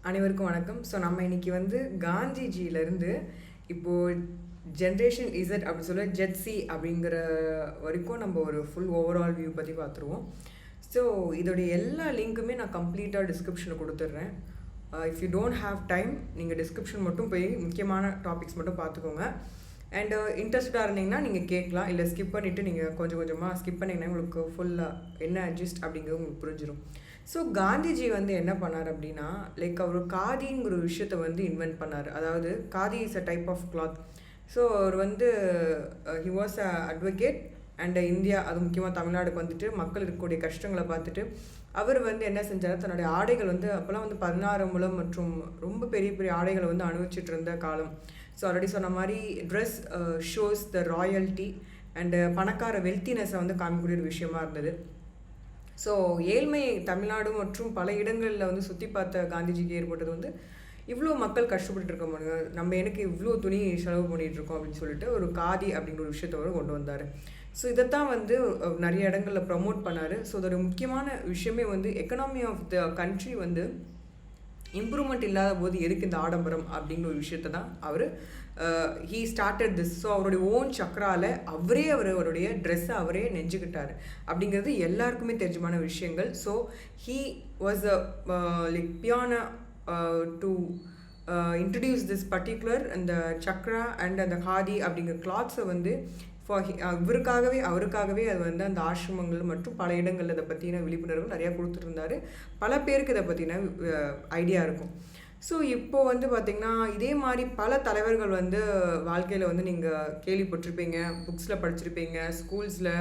அனைவருக்கும் வணக்கம். ஸோ நம்ம இன்னைக்கு வந்து காந்திஜியிலேருந்து இப்போது ஜென்ரேஷன் இசட் அப்படின்னு சொல்ல ஜெட்சி அப்படிங்கிற வரைக்கும் நம்ம ஒரு ஃபுல் ஓவரால் வியூ பற்றி பார்த்துருவோம். ஸோ இதோடைய எல்லா லிங்க்குமே நான் கம்ப்ளீட்டாக டிஸ்கிரிப்ஷனில் கொடுத்துட்றேன். If you don't have time நீங்கள் டிஸ்கிரிப்ஷன் மட்டும் போய் முக்கியமான டாபிக்ஸ் மட்டும் பார்த்துக்கோங்க. அண்ட் இன்ட்ரெஸ்டாக இருந்தீங்கன்னா நீங்கள் கேட்கலாம், இல்லை ஸ்கிப் பண்ணிவிட்டு நீங்கள் கொஞ்சம் கொஞ்சமாக ஸ்கிப் பண்ணிங்கன்னா உங்களுக்கு ஃபுல்லாக என்ன அட்ஜஸ்ட் அப்படிங்கிறது உங்களுக்கு புரிஞ்சிடும். ஸோ காந்திஜி வந்து என்ன பண்ணார் அப்படின்னா, லைக் அவர் காதிங்கிற விஷயத்தை வந்து இன்வென்ட் பண்ணார். அதாவது khadi is a type of cloth. So அவர் வந்து he was a advocate and India, அது முக்கியமாக தமிழ்நாடுக்கு வந்துட்டு மக்கள் இருக்கக்கூடிய கஷ்டங்களை பார்த்துட்டு அவர் வந்து என்ன செஞ்சார், தன்னுடைய ஆடைகள் வந்து அப்போல்லாம் வந்து 16 முழம் மற்றும் ரொம்ப பெரிய பெரிய ஆடைகளை வந்து அணிவிச்சிட்டு இருந்த காலம். ஸோ ஆல்ரெடி சொன்ன மாதிரி dress shows the royalty and பணக்கார வெல்த்தினஸை வந்து காமிக்கக்கூடிய ஒரு விஷயமா இருந்தது. ஸோ ஏழ்மை தமிழ்நாடு மற்றும் பல இடங்களில் வந்து சுற்றி பார்த்த காந்திஜிக்கு ஏற்பட்டது வந்து இவ்வளோ மக்கள் கஷ்டப்பட்டு இருக்க முடியும், நம்ம எனக்கு இவ்வளோ துணி செலவு பண்ணிகிட்ருக்கோம் அப்படின்னு சொல்லிட்டு ஒரு காதி அப்படிங்கிற ஒரு விஷயத்த அவர் கொண்டு வந்தார். ஸோ இதைத்தான் வந்து நிறைய இடங்களில் ப்ரமோட் பண்ணார். ஸோ அதோட முக்கியமான விஷயமே வந்து எக்கனாமி ஆஃப் த கண்ட்ரி வந்து இம்ப்ரூவ்மெண்ட் இல்லாத போது எதுக்கு இந்த ஆடம்பரம் அப்படிங்கிற ஒரு விஷயத்தை தான் அவர் ஹீ ஸ்டார்டட் திஸ். ஸோ அவருடைய ஓன் சக்கரால் அவருடைய ட்ரெஸ்ஸை அவரே நெஞ்சுக்கிட்டார் அப்படிங்கிறது எல்லாருக்குமே தெரிஞ்சமான விஷயங்கள். So he was like பியானா to introduce this particular அந்த சக்ரா அண்ட் அந்த காதி அப்படிங்கிற கிளாத்ஸை வந்து அவருக்காகவே அது வந்து அந்த ஆசிரமங்கள் மற்றும் பல இடங்களில் இதை பற்றின விழிப்புணர்வு நிறையா கொடுத்துருந்தாரு. பல பேருக்கு இதை பற்றின ஐடியா இருக்கும். ஸோ இப்போது வந்து பார்த்திங்கன்னா இதே மாதிரி பல தலைவர்கள் வந்து வாழ்க்கையில் வந்து நீங்கள் கேள்விப்பட்டிருப்பீங்க, புக்ஸில் படிச்சிருப்பீங்க, ஸ்கூல்ஸில்,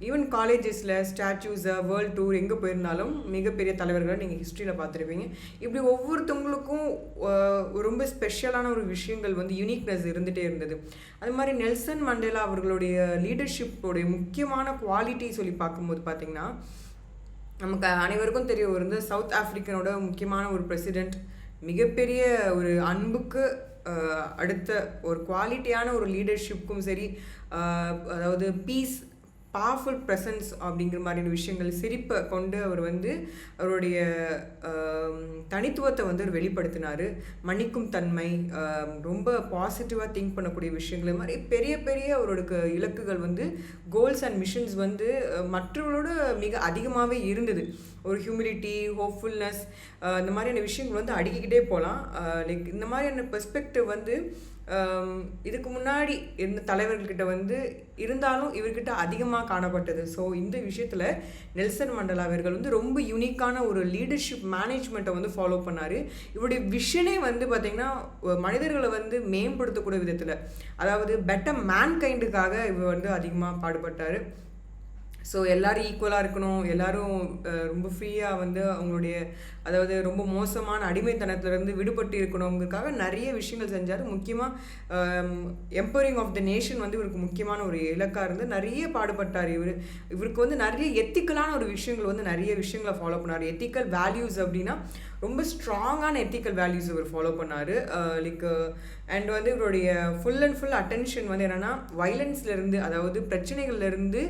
ஈவன் காலேஜஸில் ஸ்டாச்சூஸை வேர்ல்டு டூர் எங்கே போயிருந்தாலும் மிகப்பெரிய தலைவர்களை நீங்கள் ஹிஸ்ட்ரியில் பார்த்துருப்பீங்க. இப்படி ஒவ்வொருத்தவங்களுக்கும் ரொம்ப ஸ்பெஷலான ஒரு விஷயங்கள் வந்து யூனிக்னஸ் இருந்துகிட்டே இருந்தது. அது மாதிரி நெல்சன் மண்டேலா அவர்களுடைய லீடர்ஷிப்போடைய முக்கியமான குவாலிட்டி சொல்லி பார்க்கும்போது பார்த்திங்கன்னா, நமக்கு அனைவருக்கும் தெரிய வந்து சவுத் ஆஃப்ரிக்கனோட முக்கியமான ஒரு பிரசிடெண்ட், மிகப்பெரிய ஒரு அன்புக்கு அடுத்த ஒரு குவாலிட்டியான ஒரு லீடர்ஷிப்புக்கும் சரி, அதாவது பீஸ், பவர்ஃபுல் ப்ரெசன்ஸ் அப்படிங்கிற மாதிரியான விஷயங்கள், சிரிப்பை கொண்டு அவர் வந்து அவருடைய தனித்துவத்தை வந்து அவர் வெளிப்படுத்தினார். மன்னிக்கும் தன்மை, ரொம்ப பாசிட்டிவாக திங்க் பண்ணக்கூடிய விஷயங்கள், மாதிரி பெரிய பெரிய அவரோட இலக்குகள் வந்து கோல்ஸ் அண்ட் மிஷன்ஸ் வந்து மற்றவர்களோட மிக அதிகமாகவே இருந்தது. ஒரு ஹியூமிலிட்டி, ஹோப்ஃபுல்னஸ், இந்த மாதிரியான விஷயங்கள் வந்து அடுக்கிக்கிட்டே போகலாம். லைக் இந்த மாதிரியான பெர்ஸ்பெக்டிவ் வந்து இதுக்கு முன்னாடி இருந்த தலைவர்கள்கிட்ட வந்து இருந்தாலும் இவர்கிட்ட அதிகமாக காணப்பட்டது. ஸோ இந்த விஷயத்தில் நெல்சன் மண்டேலா அவர்கள் வந்து ரொம்ப யூனிக்கான ஒரு லீடர்ஷிப் மேனேஜ்மெண்ட்டை வந்து ஃபாலோ பண்ணார். இவருடைய விஷனே வந்து பார்த்திங்கன்னா மனிதர்களை வந்து மேம்படுத்தக்கூடிய விதத்தில், அதாவது பெட்டர் மேன்கைண்டுக்காக இவர் வந்து அதிகமாக பாடுபட்டார். ஸோ எல்லோரும் ஈக்குவலாக இருக்கணும், எல்லோரும் ரொம்ப ஃப்ரீயாக வந்து அவங்களுடைய, அதாவது ரொம்ப மோசமான அடிமைத்தனத்திலேருந்து விடுபட்டு இருக்கணுங்கிறதுக்காக நிறைய விஷயங்கள் செஞ்சார். முக்கியமாக எம்பவரிங் ஆஃப் த நேஷன் வந்து இவருக்கு முக்கியமான ஒரு இலக்காக இருந்து நிறைய பாடுபட்டார். இவருக்கு வந்து நிறைய எத்திக்கலான ஒரு விஷயங்கள் வந்து நிறைய விஷயங்களை ஃபாலோ பண்ணார். எத்திக்கல் வேல்யூஸ் அப்படின்னா ரொம்ப ஸ்ட்ராங்கான எத்திக்கல் வேல்யூஸ் இவர் ஃபாலோ பண்ணார். லைக் அண்ட் வந்து இவருடைய ஃபுல் அண்ட் ஃபுல் அட்டென்ஷன் வந்து என்னென்னா வைலன்ஸ்லேருந்து, அதாவது பிரச்சனைகள்லேருந்து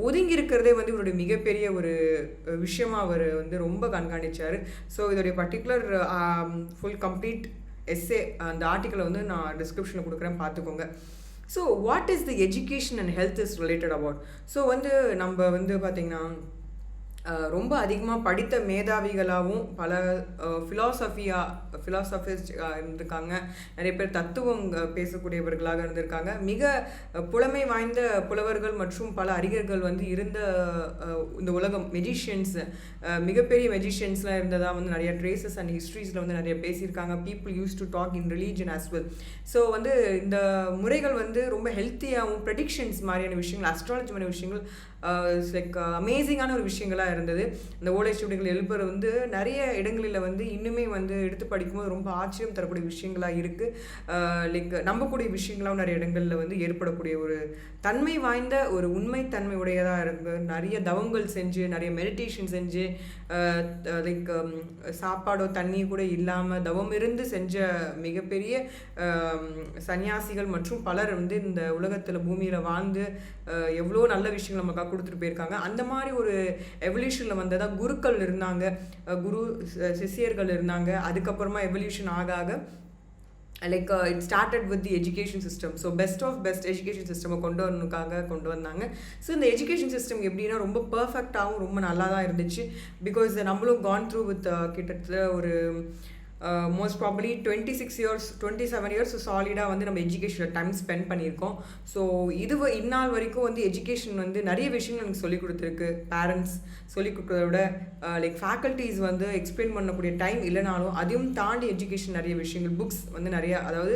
ஒதுங்கி இருக்கிறதே வந்து இவருடைய மிகப்பெரிய ஒரு விஷயமாக அவர் வந்து ரொம்ப கண்காணித்தார். ஸோ இதோடைய பர்டிகுலர் ஃபுல் கம்ப்ளீட் எஸ்ஸே அந்த ஆர்டிக்கலை வந்து நான் டிஸ்கிரிப்ஷனில் கொடுக்குறேன், பார்த்துக்கோங்க. So what is the education and health is related about. So வந்து நம்ம வந்து பார்த்திங்கன்னா ரொம்ப அதிகமாக படித்த மேதாவிகளாகவும் பல ஃபிலாசபிஸ்ட் இருந்திருக்காங்க. நிறைய பேர் தத்துவம் பேசக்கூடியவர்களாக இருந்திருக்காங்க. மிக புலமை வாய்ந்த புலவர்கள் மற்றும் பல அறிஞர்கள் வந்து இருந்த இந்த உலகம், மெஜிஷியன்ஸ், மிகப்பெரிய மெஜிஷியன்ஸ்லாம் இருந்ததாக வந்து நிறைய ட்ரேசஸ் அண்ட் ஹிஸ்ட்ரிஸில் வந்து நிறைய பேசியிருக்காங்க. People use to talk in religion as well. So வந்து இந்த முறைகள் வந்து ரொம்ப ஹெல்த்தியாகவும் ப்ரெடிக்ஷன்ஸ் மாதிரியான விஷயங்கள், அஸ்ட்ராலஜி மாதிரியான விஷயங்கள் லைக் அமேசிங்கான ஒரு விஷயங்களாக இருந்தது. இந்த ஓலை சுவடிகள் எழுப்புறது வந்து நிறைய இடங்களில் வந்து இன்னுமே வந்து எடுத்து படிக்கும்போது ரொம்ப ஆச்சரியம் தரக்கூடிய விஷயங்களாக இருக்குது. லைக் நம்பக்கூடிய விஷயங்களாகவும் நிறைய இடங்களில் வந்து ஏற்படக்கூடிய ஒரு தன்மை வாய்ந்த ஒரு உண்மைத்தன்மை உடையதாக இருக்குது. நிறைய தவங்கள் செஞ்சு, நிறைய மெடிடேஷன் செஞ்சு, லைக் சாப்பாடோ தண்ணி கூட இல்லாமல் தவம் இருந்து செஞ்ச மிகப்பெரிய சன்னியாசிகள் மற்றும் பலர் வந்து இந்த உலகத்தில் பூமியில் வாழ்ந்து எவ்வளோ நல்ல விஷயங்கள் நமக்காக கொடுத்துட்டு போயிருக்காங்க. அந்த மாதிரி ஒரு எவல்யூஷனில் வந்ததாக குருக்கள் இருந்தாங்க, குரு சிஷியர்கள் இருந்தாங்க. அதுக்கப்புறமா எவல்யூஷன் ஆக ஆக like it started with the education system. So best of best education சிஸ்டமை கொண்டு வந்தாங்க. ஸோ இந்த எஜுகேஷன் சிஸ்டம் எப்படின்னா ரொம்ப பர்ஃபெக்டாகவும் ரொம்ப நல்லா தான் இருந்துச்சு. பிகாஸ் நம்மளும் கான் த்ரூ வித் கிட்டத்தட்ட ஒரு மோஸ்ட் ப்ராபப்ளி 27 இயர்ஸ் சாலிடாக வந்து நம்ம எஜுகேஷனில் டைம் ஸ்பெண்ட் பண்ணியிருக்கோம். ஸோ இந்நாள் வரைக்கும் வந்து எஜுகேஷன் வந்து நிறைய விஷயங்கள் எனக்கு சொல்லிக் கொடுத்துருக்கு. பேரண்ட்ஸ் சொல்லிக் கொடுக்குறத விட லைக் ஃபேக்கல்ட்டிஸ் வந்து எக்ஸ்பிளைன் பண்ணக்கூடிய டைம் இல்லைனாலும் அதையும் தாண்டி எஜுகேஷன் நிறைய விஷயங்கள் புக்ஸ் வந்து நிறையா, அதாவது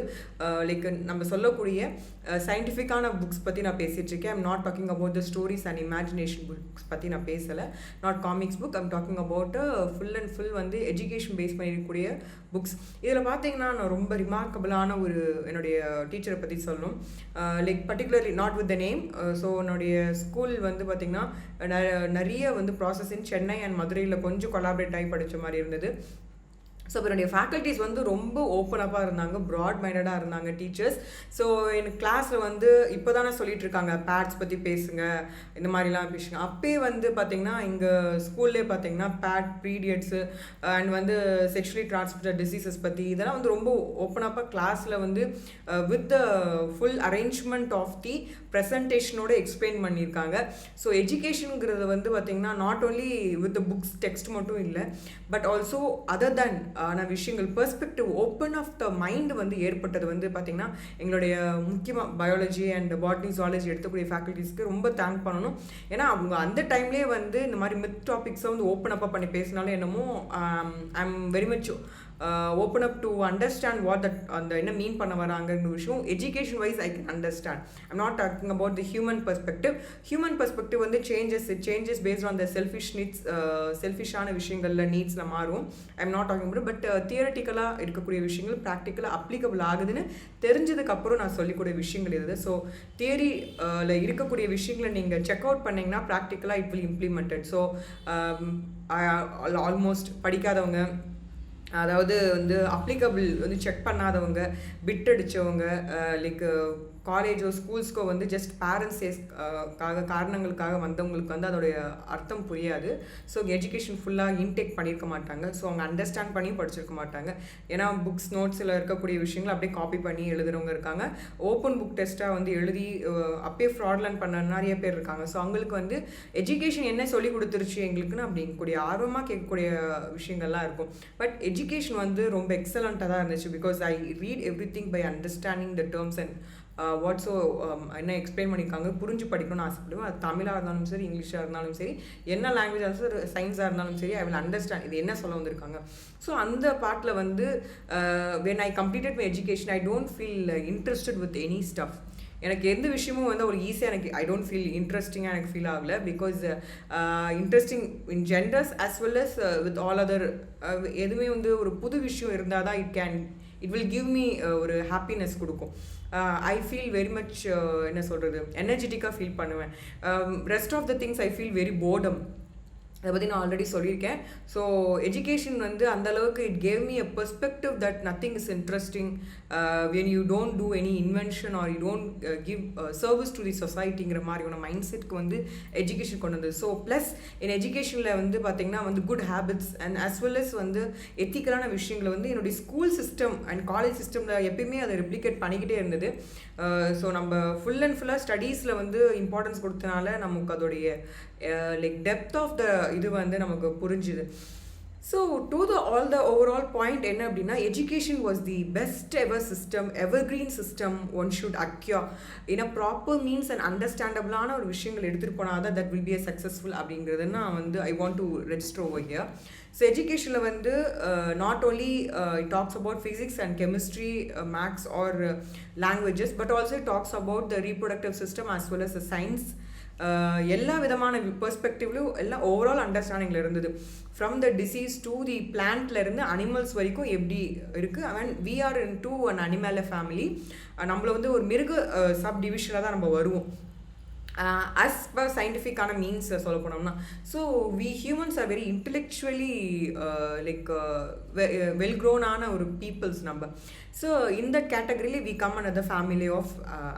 லைக் நம்ம சொல்லக்கூடிய சயின்டிஃபிக்கான புக்ஸ் பற்றி நான் பேசிகிட்டு இருக்கேன். I'm not talking about the stories and imagination books பற்றி நான் பேசலை. Not comics book, I'm talking about full and full வந்து எஜுகேஷன் பேஸ் பண்ணியிருக்கக்கூடிய புக்ஸ். இதில் பார்த்தீங்கன்னா நான் ரொம்ப ரிமார்க்கபிளான ஒரு என்னுடைய டீச்சரை பற்றி சொல்லணும். Like particularly not with the name. So என்னுடைய ஸ்கூல் வந்து பார்த்திங்கன்னா நிறைய வந்து ப்ராசஸ் இன் சென்னை அண்ட் மதுரையில் கொஞ்சம் கொலாபரேட் ஆகி படித்த மாதிரி இருந்தது. ஸோ என்னுடைய ஃபேக்கல்ட்டிஸ் வந்து ரொம்ப ஓப்பன் அப்பாக இருந்தாங்க, ப்ராட் மைண்டடாக இருந்தாங்க டீச்சர்ஸ். ஸோ எனக்கு கிளாஸில் வந்து இப்போ தானே சொல்லிட்டு இருக்காங்க பேட்ஸ் பற்றி பேசுங்க, இந்த மாதிரிலாம் பேசுங்க. அப்போயே வந்து பார்த்திங்கன்னா இங்கே ஸ்கூல்லே பார்த்திங்கன்னா பேட் பீரியட்ஸு அண்ட் வந்து செக்ஷுவலி டிரான்ஸ்மிட்டட் டிசீசஸ் பற்றி இதெல்லாம் வந்து ரொம்ப ஓப்பன் அப்பாக கிளாஸில் வந்து with the full arrangement of the ப்ரெசன்டேஷனோட எக்ஸ்பிளைன் பண்ணியிருக்காங்க. ஸோ எஜுகேஷனுங்கிறது வந்து பார்த்திங்கன்னா not only with the books text மட்டும் இல்லை, பட் ஆல்சோ அதர் தேன் விஷயங்கள் perspective open of the mind வந்து ஏற்பட்டது வந்து பார்த்திங்கன்னா எங்களுடைய முக்கியமாக பயாலஜி அண்ட் பாட்னி ஜுவாலஜி எடுத்துக்கூடிய ஃபேக்கல்ட்டிஸ்க்கு ரொம்ப தேங்க் பண்ணணும். ஏன்னா அவங்க அந்த டைம்லேயே வந்து இந்த மாதிரி மித் டாபிக்ஸை வந்து ஓப்பன் அப்பாக பண்ணி பேசினாலும் என்னமோ I am very much open up to understand what that அந்த என்ன மீன் பண்ண வராங்கன்ற விஷயம் education wise I can understand. I'm not talking about the human perspective வந்து changes based on the selfish needs, செல்ஃபிஷான விஷயங்களில் நீட்ஸில் மாறும். I'm not talking about but தியரட்டிக்கலாக இருக்கக்கூடிய விஷயங்கள் ப்ராக்டிக்கலாக அப்ளிகபிள் ஆகுதுன்னு தெரிஞ்சதுக்கப்புறம் நான் சொல்லிக்கூடிய விஷயங்கள் இது. ஸோ தியரியில் இருக்கக்கூடிய விஷயங்களை நீங்கள் செக் அவுட் பண்ணிங்கன்னா ப்ராக்டிக்கலாக it will implemented. So almost படிக்காதவங்க, அதாவது வந்து அப்ளிகபிள் வந்து செக் பண்ணாதவங்க, பிட் அடித்தவங்க, லைக் காலேஜோ ஸ்கூல்ஸ்க்கோ வந்து ஜஸ்ட் பேரண்ட்ஸ் காரணங்களுக்காக வந்தவங்களுக்கு வந்து அதோடைய அர்த்தம் புரியாது. ஸோ எஜுகேஷன் ஃபுல்லாக இன்டேக் பண்ணியிருக்க மாட்டாங்க. ஸோ அவங்க அண்டர்ஸ்டாண்ட் பண்ணியும் படிச்சிருக்க மாட்டாங்க. ஏன்னா புக்ஸ் நோட்ஸில் இருக்கக்கூடிய விஷயங்கள் அப்படியே காப்பி பண்ணி எழுதுறவங்க இருக்காங்க. ஓப்பன் புக் டெஸ்ட்டாக வந்து எழுதி அப்பயே ஃப்ராட்லண்ட் பண்ண நிறைய பேர் இருக்காங்க. ஸோ அவங்களுக்கு வந்து எஜுகேஷன் என்ன சொல்லி கொடுத்துருச்சு எங்களுக்குன்னு அப்படிங்கக்கூடிய ஆர்வமாக கேட்கக்கூடிய விஷயங்கள்லாம் இருக்கும். பட் எஜுகேஷன் வந்து ரொம்ப எக்ஸலண்ட்டாக தான் இருந்துச்சு. Because I read everything by understanding the terms and what so என்ன எக்ஸ்பிளைன் பண்ணியிருக்காங்க புரிஞ்சு படிக்கணும்னு ஆசைப்படுவேன். அது தமிழாக இருந்தாலும் சரி, இங்கிலீஷாக இருந்தாலும் சரி, என்ன லாங்குவேஜாக இருந்தாலும் சயின்ஸாக இருந்தாலும் சரி, ஐ வில் அண்டர்ஸ்டாண்ட் இது என்ன சொல்ல வந்திருக்காங்க. ஸோ அந்த பார்ட்டில் வந்து when I completed my education I don't feel interested with any stuff. எனக்கு எந்த விஷயமும் வந்து ஒரு ஈஸியாக எனக்கு ஐ டோன்ட் ஃபீல் இன்ட்ரெஸ்டிங்காக எனக்கு ஃபீல் ஆகலை. Because interesting in genders as well as with all other எதுவுமே வந்து ஒரு புது விஷயம் இருந்தால் தான் இட் வில் கிவ் மீ ஒரு ஹாப்பினஸ் கொடுக்கும். ஐ ஃபீல் வெரி மச் என்ன சொல்கிறது எனர்ஜெட்டிக்காக ஃபீல் பண்ணுவேன். Rest of the things I feel very boredom. அதை பற்றி நான் ஆல்ரெடி சொல்லியிருக்கேன். ஸோ எஜுகேஷன் வந்து அந்தளவுக்கு it gave me a perspective that nothing is interesting when you don't do any invention or you don't give service to the சொசைட்டிங்கிற மாதிரியான mind செட்க்கு வந்து education கொண்டு வந்தது. ஸோ ப்ளஸ் என் எஜுகேஷனில் வந்து பார்த்திங்கன்னா வந்து good habits and as well as வந்து எத்திக்கலான விஷயங்களை வந்து என்னுடைய ஸ்கூல் சிஸ்டம் அண்ட் காலேஜ் சிஸ்டமில் எப்பயுமே அதை ரெப்ளிகேட் பண்ணிக்கிட்டே இருந்தது. ஸோ நம்ம ஃபுல் அண்ட் ஃபுல்லாக ஸ்டடீஸில் வந்து இம்பார்ட்டன்ஸ் கொடுத்தனால நமக்கு அதோடைய லைக் டெப்த் ஆஃப் த இது வந்து நமக்கு புரிஞ்சுது. So to the all the overall point என்ன அப்படின்னா education was the best ever system, evergreen system one should occur in a proper means and அண்டர்ஸ்டாண்டபிளான ஒரு விஷயங்கள் எடுத்துகிட்டு போனால் தான் that will be a successful அப்படிங்கிறது நான் வந்து I want to register over here. So எஜுகேஷனில் வந்து not only it talks about physics and chemistry, maths or languages, but also it talks about the reproductive system as well as the science. எல்லா விதமான பெர்ஸ்பெக்டிவ்லையும் எல்லாம் overall அண்டர்ஸ்டாண்டிங்கில் இருந்தது. From the disease to the பிளான்ட்லேருந்து animals வரைக்கும் எப்படி இருக்குது. And we are in to an animal family. நம்மளை வந்து ஒரு மிருக சப் டிவிஷனில் தான் நம்ம வருவோம் அஸ் பர் சயின்டிஃபிக்கான மீன்ஸ் சொல்ல போனோம்னா. So we humans are very intellectually like well க்ரோனான ஒரு பீப்புள்ஸ் நம்ம. ஸோ இந்த கேட்டகரியில் we come under the family of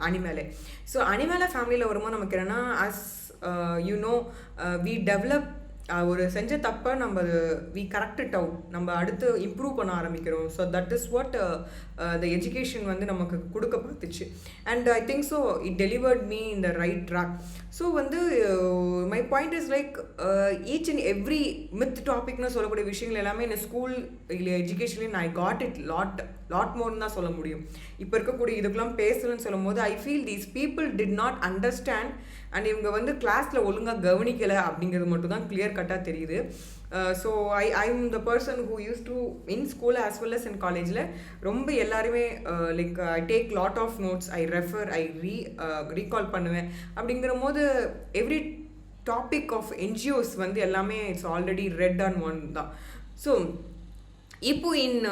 அனிமலே. ஸோ அனிமலை ஃபேமிலியில் வரும்போது நமக்கு என்னென்னா அஸ் வி டெவலப் ஒரு செஞ்ச தப்பை நம்ம வி கரெக்ட் இட் அவுட், நம்ம அடுத்து இம்ப்ரூவ் பண்ண ஆரம்பிக்கிறோம். So that is what the education வந்து நமக்கு கொடுக்க பார்த்துச்சு. And I think so it delivered me in the right track. So வந்து my point is like each and every myth டாபிக்னு சொல்லக்கூடிய விஷயங்கள் எல்லாமே இந்த ஸ்கூல் இல்லை எஜுகேஷன்லேயும் ஐ காட் இட் லாட் மோர்னு தான் சொல்ல முடியும். இப்போ இருக்கக்கூடிய இதுக்கெல்லாம் பேசலன்னு சொல்லும் போது I feel these people did not understand and இவங்க வந்து கிளாஸில் ஒழுங்காக கவனிக்கலை அப்படிங்கிறது மட்டும் தான் கிளியர் கட்டாக தெரியுது. So I'm the person who used to in school as well as in காலேஜில் ரொம்ப எல்லாருமே like I take lot of notes, I refer, I recall பண்ணுவேன். அப்படிங்கிற போது எவ்ரி டாபிக் ஆஃப் என்ஜிஓஸ் வந்து எல்லாமே it's already read on one தான். So இப்போ இன்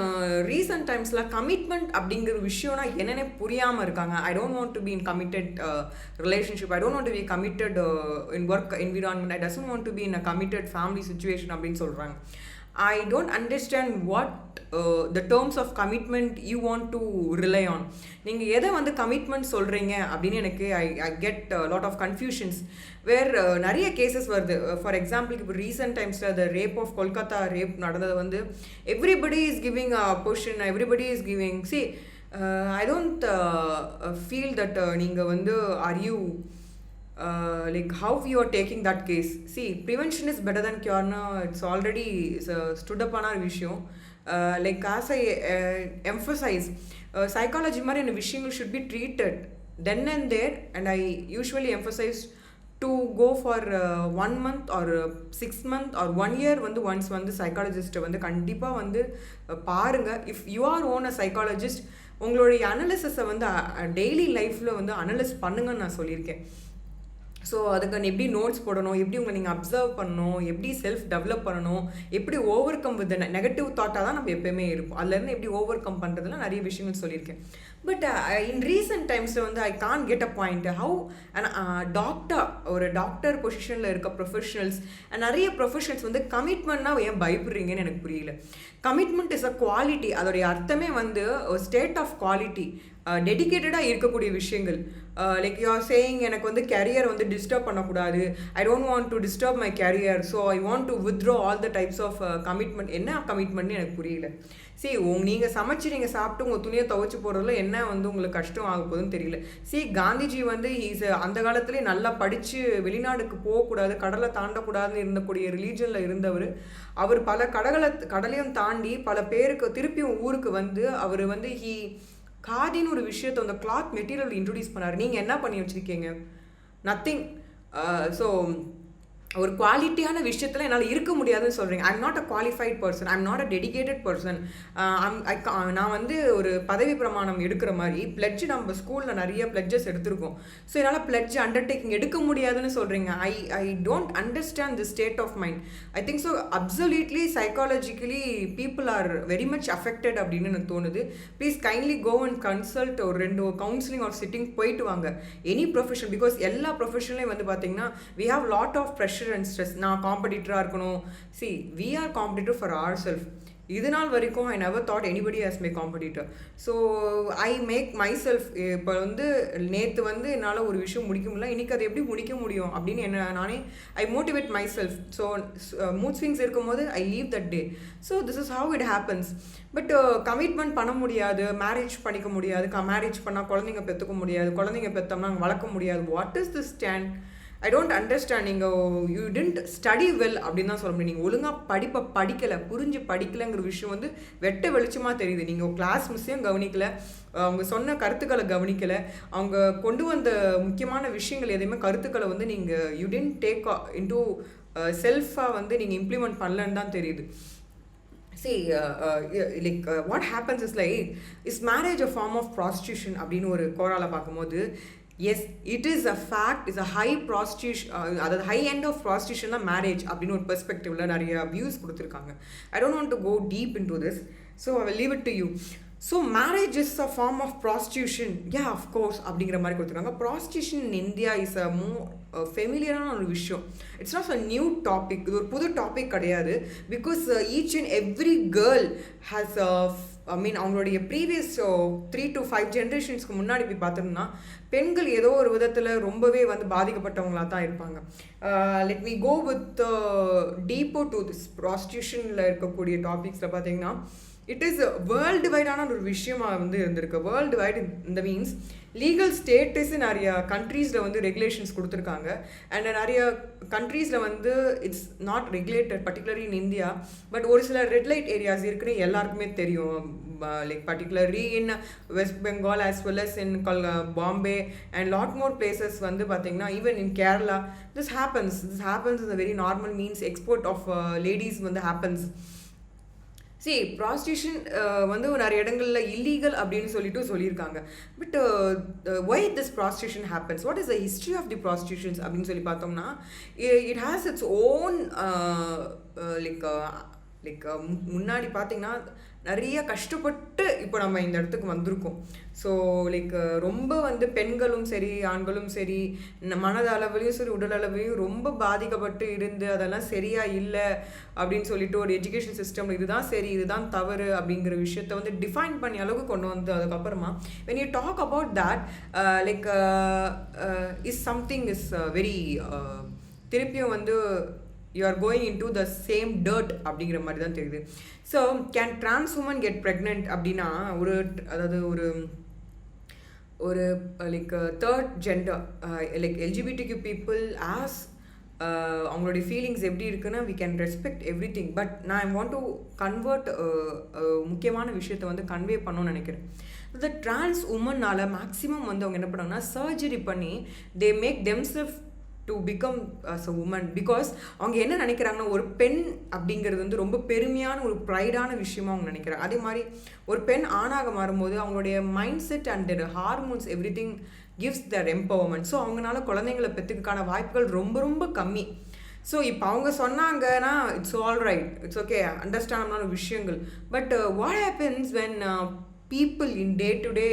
ரீசன்ட் டைம்ஸில் கமிட்மெண்ட் அப்படிங்கிற விஷயம்னா என்னென்ன புரியாமல் இருக்காங்க. ஐ don't want to be in committed relationship, I don't want to B committed in work environment, I doesn't want to be in a committed family situation அப்படின்னு சொல்கிறாங்க. I don't understand what the terms of commitment you want to rely on. நீங்கள் எதை வந்து commitment சொல்கிறீங்க அப்படின்னு எனக்கு I get lot of confusions where நிறைய cases வருது. ஃபார் எக்ஸாம்பிளுக்கு இப்போ ரீசெண்ட் டைம்ஸில் the rape of Kolkata rape நடந்தது வந்து everybody is giving a position, everybody is giving I don't feel that நீங்கள் வந்து are you like how you are taking that case. See, prevention is better than cure na, it's already stood up on our விஷயம். Like as I emphasize, psychology மாதிரி இந்த விஷயங்கள் should be treated then and there, and I usually emphasize to go for 1 month or 6 month or 1 year வந்து once வந்து சைக்காலஜிஸ்ட்டை வந்து கண்டிப்பாக வந்து பாருங்கள். If you our own a psychologist, உங்களுடைய அனலிசிஸை வந்து டெய்லி லைஃப்பில் வந்து அனலைஸ் பண்ணுங்கன்னு நான் சொல்லியிருக்கேன். ஸோ அதுக்கு எப்படி நோட்ஸ் போடணும், எப்படி உங்களை நீங்கள் அப்சர்வ் பண்ணணும், எப்படி செல்ஃப் டெவலப் பண்ணணும், எப்படி ஓவர் கம் வித் நெகட்டிவ் தாட்டாக தான் நம்ம எப்போயுமே இருப்போம். அதுலேருந்து எப்படி ஓவர் கம் பண்ணுறதுலாம் நிறைய விஷயங்கள் சொல்லியிருக்கேன். பட் இன் ரீசெண்ட் டைம்ஸில் வந்து I can get a point how ஒரு டாக்டர் பொசிஷனில் இருக்க ப்ரொஃபஷனல்ஸ் நிறைய ப்ரொஃபஷனல்ஸ் வந்து கமிட்மெண்ட்னா ஏன் பயப்படுறீங்கன்னு எனக்கு புரியல. கமிட்மெண்ட் இஸ் அ குவாலிட்டி, அதோடைய அர்த்தமே வந்து ஸ்டேட் ஆஃப் குவாலிட்டி, டெடிக்கேட்டடாக இருக்கக்கூடிய விஷயங்கள். லைக் யூ ஆர் சேயிங் எனக்கு வந்து கேரியர் வந்து டிஸ்டர்ப் பண்ணக்கூடாது, I don't want to disturb my career, so I want to withdraw all the types of commitment. என்ன கமிட்மெண்ட்னு எனக்கு புரியல. நீங்கள் சமைச்சு நீங்கள் சாப்பிட்டு உங்கள் துணியை துவைச்சி போடுறதுல என்ன வந்து உங்களுக்கு கஷ்டம் ஆக போகுதுன்னு தெரியல. காந்திஜி வந்து அந்த காலத்துலேயே நல்லா படித்து வெளிநாடுக்கு போகக்கூடாது, கடலை தாண்டக்கூடாதுன்னு இருந்தக்கூடிய ரிலீஜனில் இருந்தவர். அவர் பல கடலையும் தாண்டி பல பேருக்கு திருப்பியும் ஊருக்கு வந்து அவர் வந்து காதின்னு ஒரு விஷயத்தை அந்த கிளாத் மெட்டீரியல் இன்ட்ரடியூஸ் பண்ணார். நீங்கள் என்ன பண்ணி வச்சுருக்கீங்க? நத்திங். ஸோ ஒரு குவாலிட்டியான விஷயத்தில் என்னால் இருக்க முடியாதுன்னு சொல்கிறீங்க. I'm not a qualified person, I'm not a dedicated person. நான் வந்து ஒரு பதவி பிரமாணம் எடுக்கிற மாதிரி பிளட்ஜ் நம்ம ஸ்கூலில் நிறைய பிளட்ஜஸ் எடுத்திருக்கோம். ஸோ என்னால் பிளட்ஜ் அண்டர்டேக்கிங் எடுக்க முடியாதுன்னு சொல்கிறீங்க. I don't understand the state of mind. I think so absolutely psychologically people are very much affected அப்படின்னு எனக்கு தோணுது. Please kindly go and consult, ஒரு 2 கவுன்சிலிங் ஆர் சிட்டிங் போயிட்டு வாங்க. எனி ப்ரொஃபஷன், பிகாஸ் எல்லா ப்ரொஃபஷன்லேயும் வந்து பார்த்தீங்கன்னா we have lot of pressure and stress. நான் காம்படிட்டராக இருக்கணும். we are competitor for ourselves. இது நாள் வரைக்கும் I never thought anybody as my competitor. So I make myself, இப்போ வந்து நேற்று வந்து என்னால் ஒரு விஷயம் முடிக்க முடியல, இன்றைக்கி அதை எப்படி முடிக்க முடியும் அப்படின்னு நானே I motivate myself. So mood swings இருக்கும்போது I leave that day. So this is how it happens. But commitment பண்ண முடியாது, மேரேஜ் பண்ணிக்க முடியாது, மேரேஜ் பண்ணால் குழந்தைங்க பெற்றுக்க முடியாது, குழந்தைங்க பெற்றோம்னா வளர்க்க முடியாது. What is this stand? I don't understand. நீங்கள் யூ டிடன்ட் ஸ்டடி வெல் அப்படின்னு தான் சொல்ல முடியும். நீங்கள் ஒழுங்காக படிக்கலை, புரிஞ்சு படிக்கலைங்கிற விஷயம் வந்து வெட்ட வெளிச்சமாக தெரியுது. நீங்கள் கிளாஸ் மிஸ்ஸையும் கவனிக்கலை, அவங்க சொன்ன கருத்துக்களை கவனிக்கலை, அவங்க கொண்டு வந்த முக்கியமான விஷயங்கள் எதையுமே கருத்துக்களை வந்து நீங்கள் யூ டிடன்ட் டேக் இன்டூ செல்ஃபாக வந்து நீங்கள் இம்ப்ளிமெண்ட் பண்ணலன்னு தான் தெரியுது. what happens is like, is marriage a form of prostitution அப்படின்னு ஒரு கோரால பார்க்கும்போது, yes, it is a fact, is a high prostitution, அதாவது high end of prostitution தான் மேரேஜ் அப்படின்னு ஒரு பெர்ஸ்பெக்டிவ்ல நிறைய வியூஸ் கொடுத்துருக்காங்க. I don't want to go deep into this, so I will leave it to you. So marriage is a form of prostitution, yeah of course அப்படிங்கிற மாதிரி கொடுத்துருக்காங்க. Prostitution in India is a ஃபெமிலியரான ஒரு விஷயம். It's not a new topic, இது ஒரு புது topic கிடையாது. Because each and every girl has அவங்களுடைய ப்ரீவியஸ் 3 to 5 ஜென்ரேஷன்ஸ்க்கு முன்னாடி போய் பார்த்தோம்னா பெண்கள் ஏதோ ஒரு விதத்தில் ரொம்பவே வந்து பாதிக்கப்பட்டவங்களாக தான் இருப்பாங்க. லெட் மீ கோ வித் டீப்போ டு திஸ் ப்ராஸ்டியூஷனில் இருக்கக்கூடிய டாபிக்ஸில் பார்த்தீங்கன்னா இட் இஸ் வேர்ல்டு வைடான ஒரு விஷயமாக வந்து இருந்திருக்கு. வேர்ல்டு வைடு இந்த மீன்ஸ் லீகல் ஸ்டேட்டஸ் நிறைய கண்ட்ரீஸில் வந்து ரெகுலேஷன்ஸ் கொடுத்துருக்காங்க. அண்ட் நிறைய கண்ட்ரீஸில் வந்து it's not regulated particularly in India. But ஒரு சில ரெட் லைட் ஏரியாஸ் இருக்குன்னு எல்லாருக்குமே தெரியும். Like particularly in West Bengal as well as in Bombay and lot more places வந்து பார்த்தீங்கன்னா even in Kerala this happens is a very normal means export of ladies வந்து happens. சரி, prostitution வந்து நிறைய இடங்களில் இல்லீகல் அப்படின்னு சொல்லியிருக்காங்க. But why this prostitution happens, what is the history of the prostitutions அப்படின்னு சொல்லி பார்த்தோம்னா இட் ஹேஸ் இட்ஸ் ஓன் முன்னாடி பார்த்தீங்கன்னா நிறைய கஷ்டப்பட்டு இப்போ நம்ம இந்த இடத்துக்கு வந்திருக்கோம். ஸோ ரொம்ப வந்து பெண்களும் சரி ஆண்களும் சரி மனதளவுலையும் சரி உடல் அளவுலையும் ரொம்ப பாதிக்கப்பட்டு இருந்து அதெல்லாம் சரியாக இல்லை அப்படின்னு சொல்லிட்டு ஒரு எஜுகேஷன் சிஸ்டம் இதுதான் சரி இதுதான் தவறு அப்படிங்கிற விஷயத்த வந்து டிஃபைன் பண்ணி அளவுக்கு கொண்டு வந்து அதுக்கப்புறமா when you talk about that is something is very திருப்பியும் வந்து you are going into the same dirt அப்படிங்கிற மாதிரி தான் தெரியுது. So can trans women get pregnant அப்படின்னா அதாவது ஒரு third gender LGBTQ people as அவங்களுடைய ஃபீலிங்ஸ் எப்படி இருக்குன்னா we can respect everything. But நான் ஐ வாண்ட் டு கன்வெர்ட் முக்கியமான விஷயத்தை வந்து கன்வே பண்ணணும்னு நினைக்கிறேன். இந்த trans womenனால மேக்ஸிமம் வந்து அவங்க என்ன பண்ணாங்கன்னா சர்ஜரி பண்ணி they make themselves to become as a woman. Because அவங்க என்ன நினைக்கிறாங்கன்னா ஒரு பெண் அப்படிங்கிறது வந்து ரொம்ப பெருமையான ஒரு ப்ரைடான விஷயமா அவங்க நினைக்கிறாங்க. அதே மாதிரி ஒரு பெண் ஆணாக மாறும்போது அவங்களுடைய mind set and their hormones every thing gives their empowerment. So அவங்களால குழந்தைங்களை பெற்றுக்கான வாய்ப்புகள் ரொம்ப ரொம்ப கம்மி. ஸோ இப்போ அவங்க சொன்னாங்கன்னா it's all right, it's okay, அண்டர்ஸ்டாண்டான விஷயங்கள். But what happens when people in day to day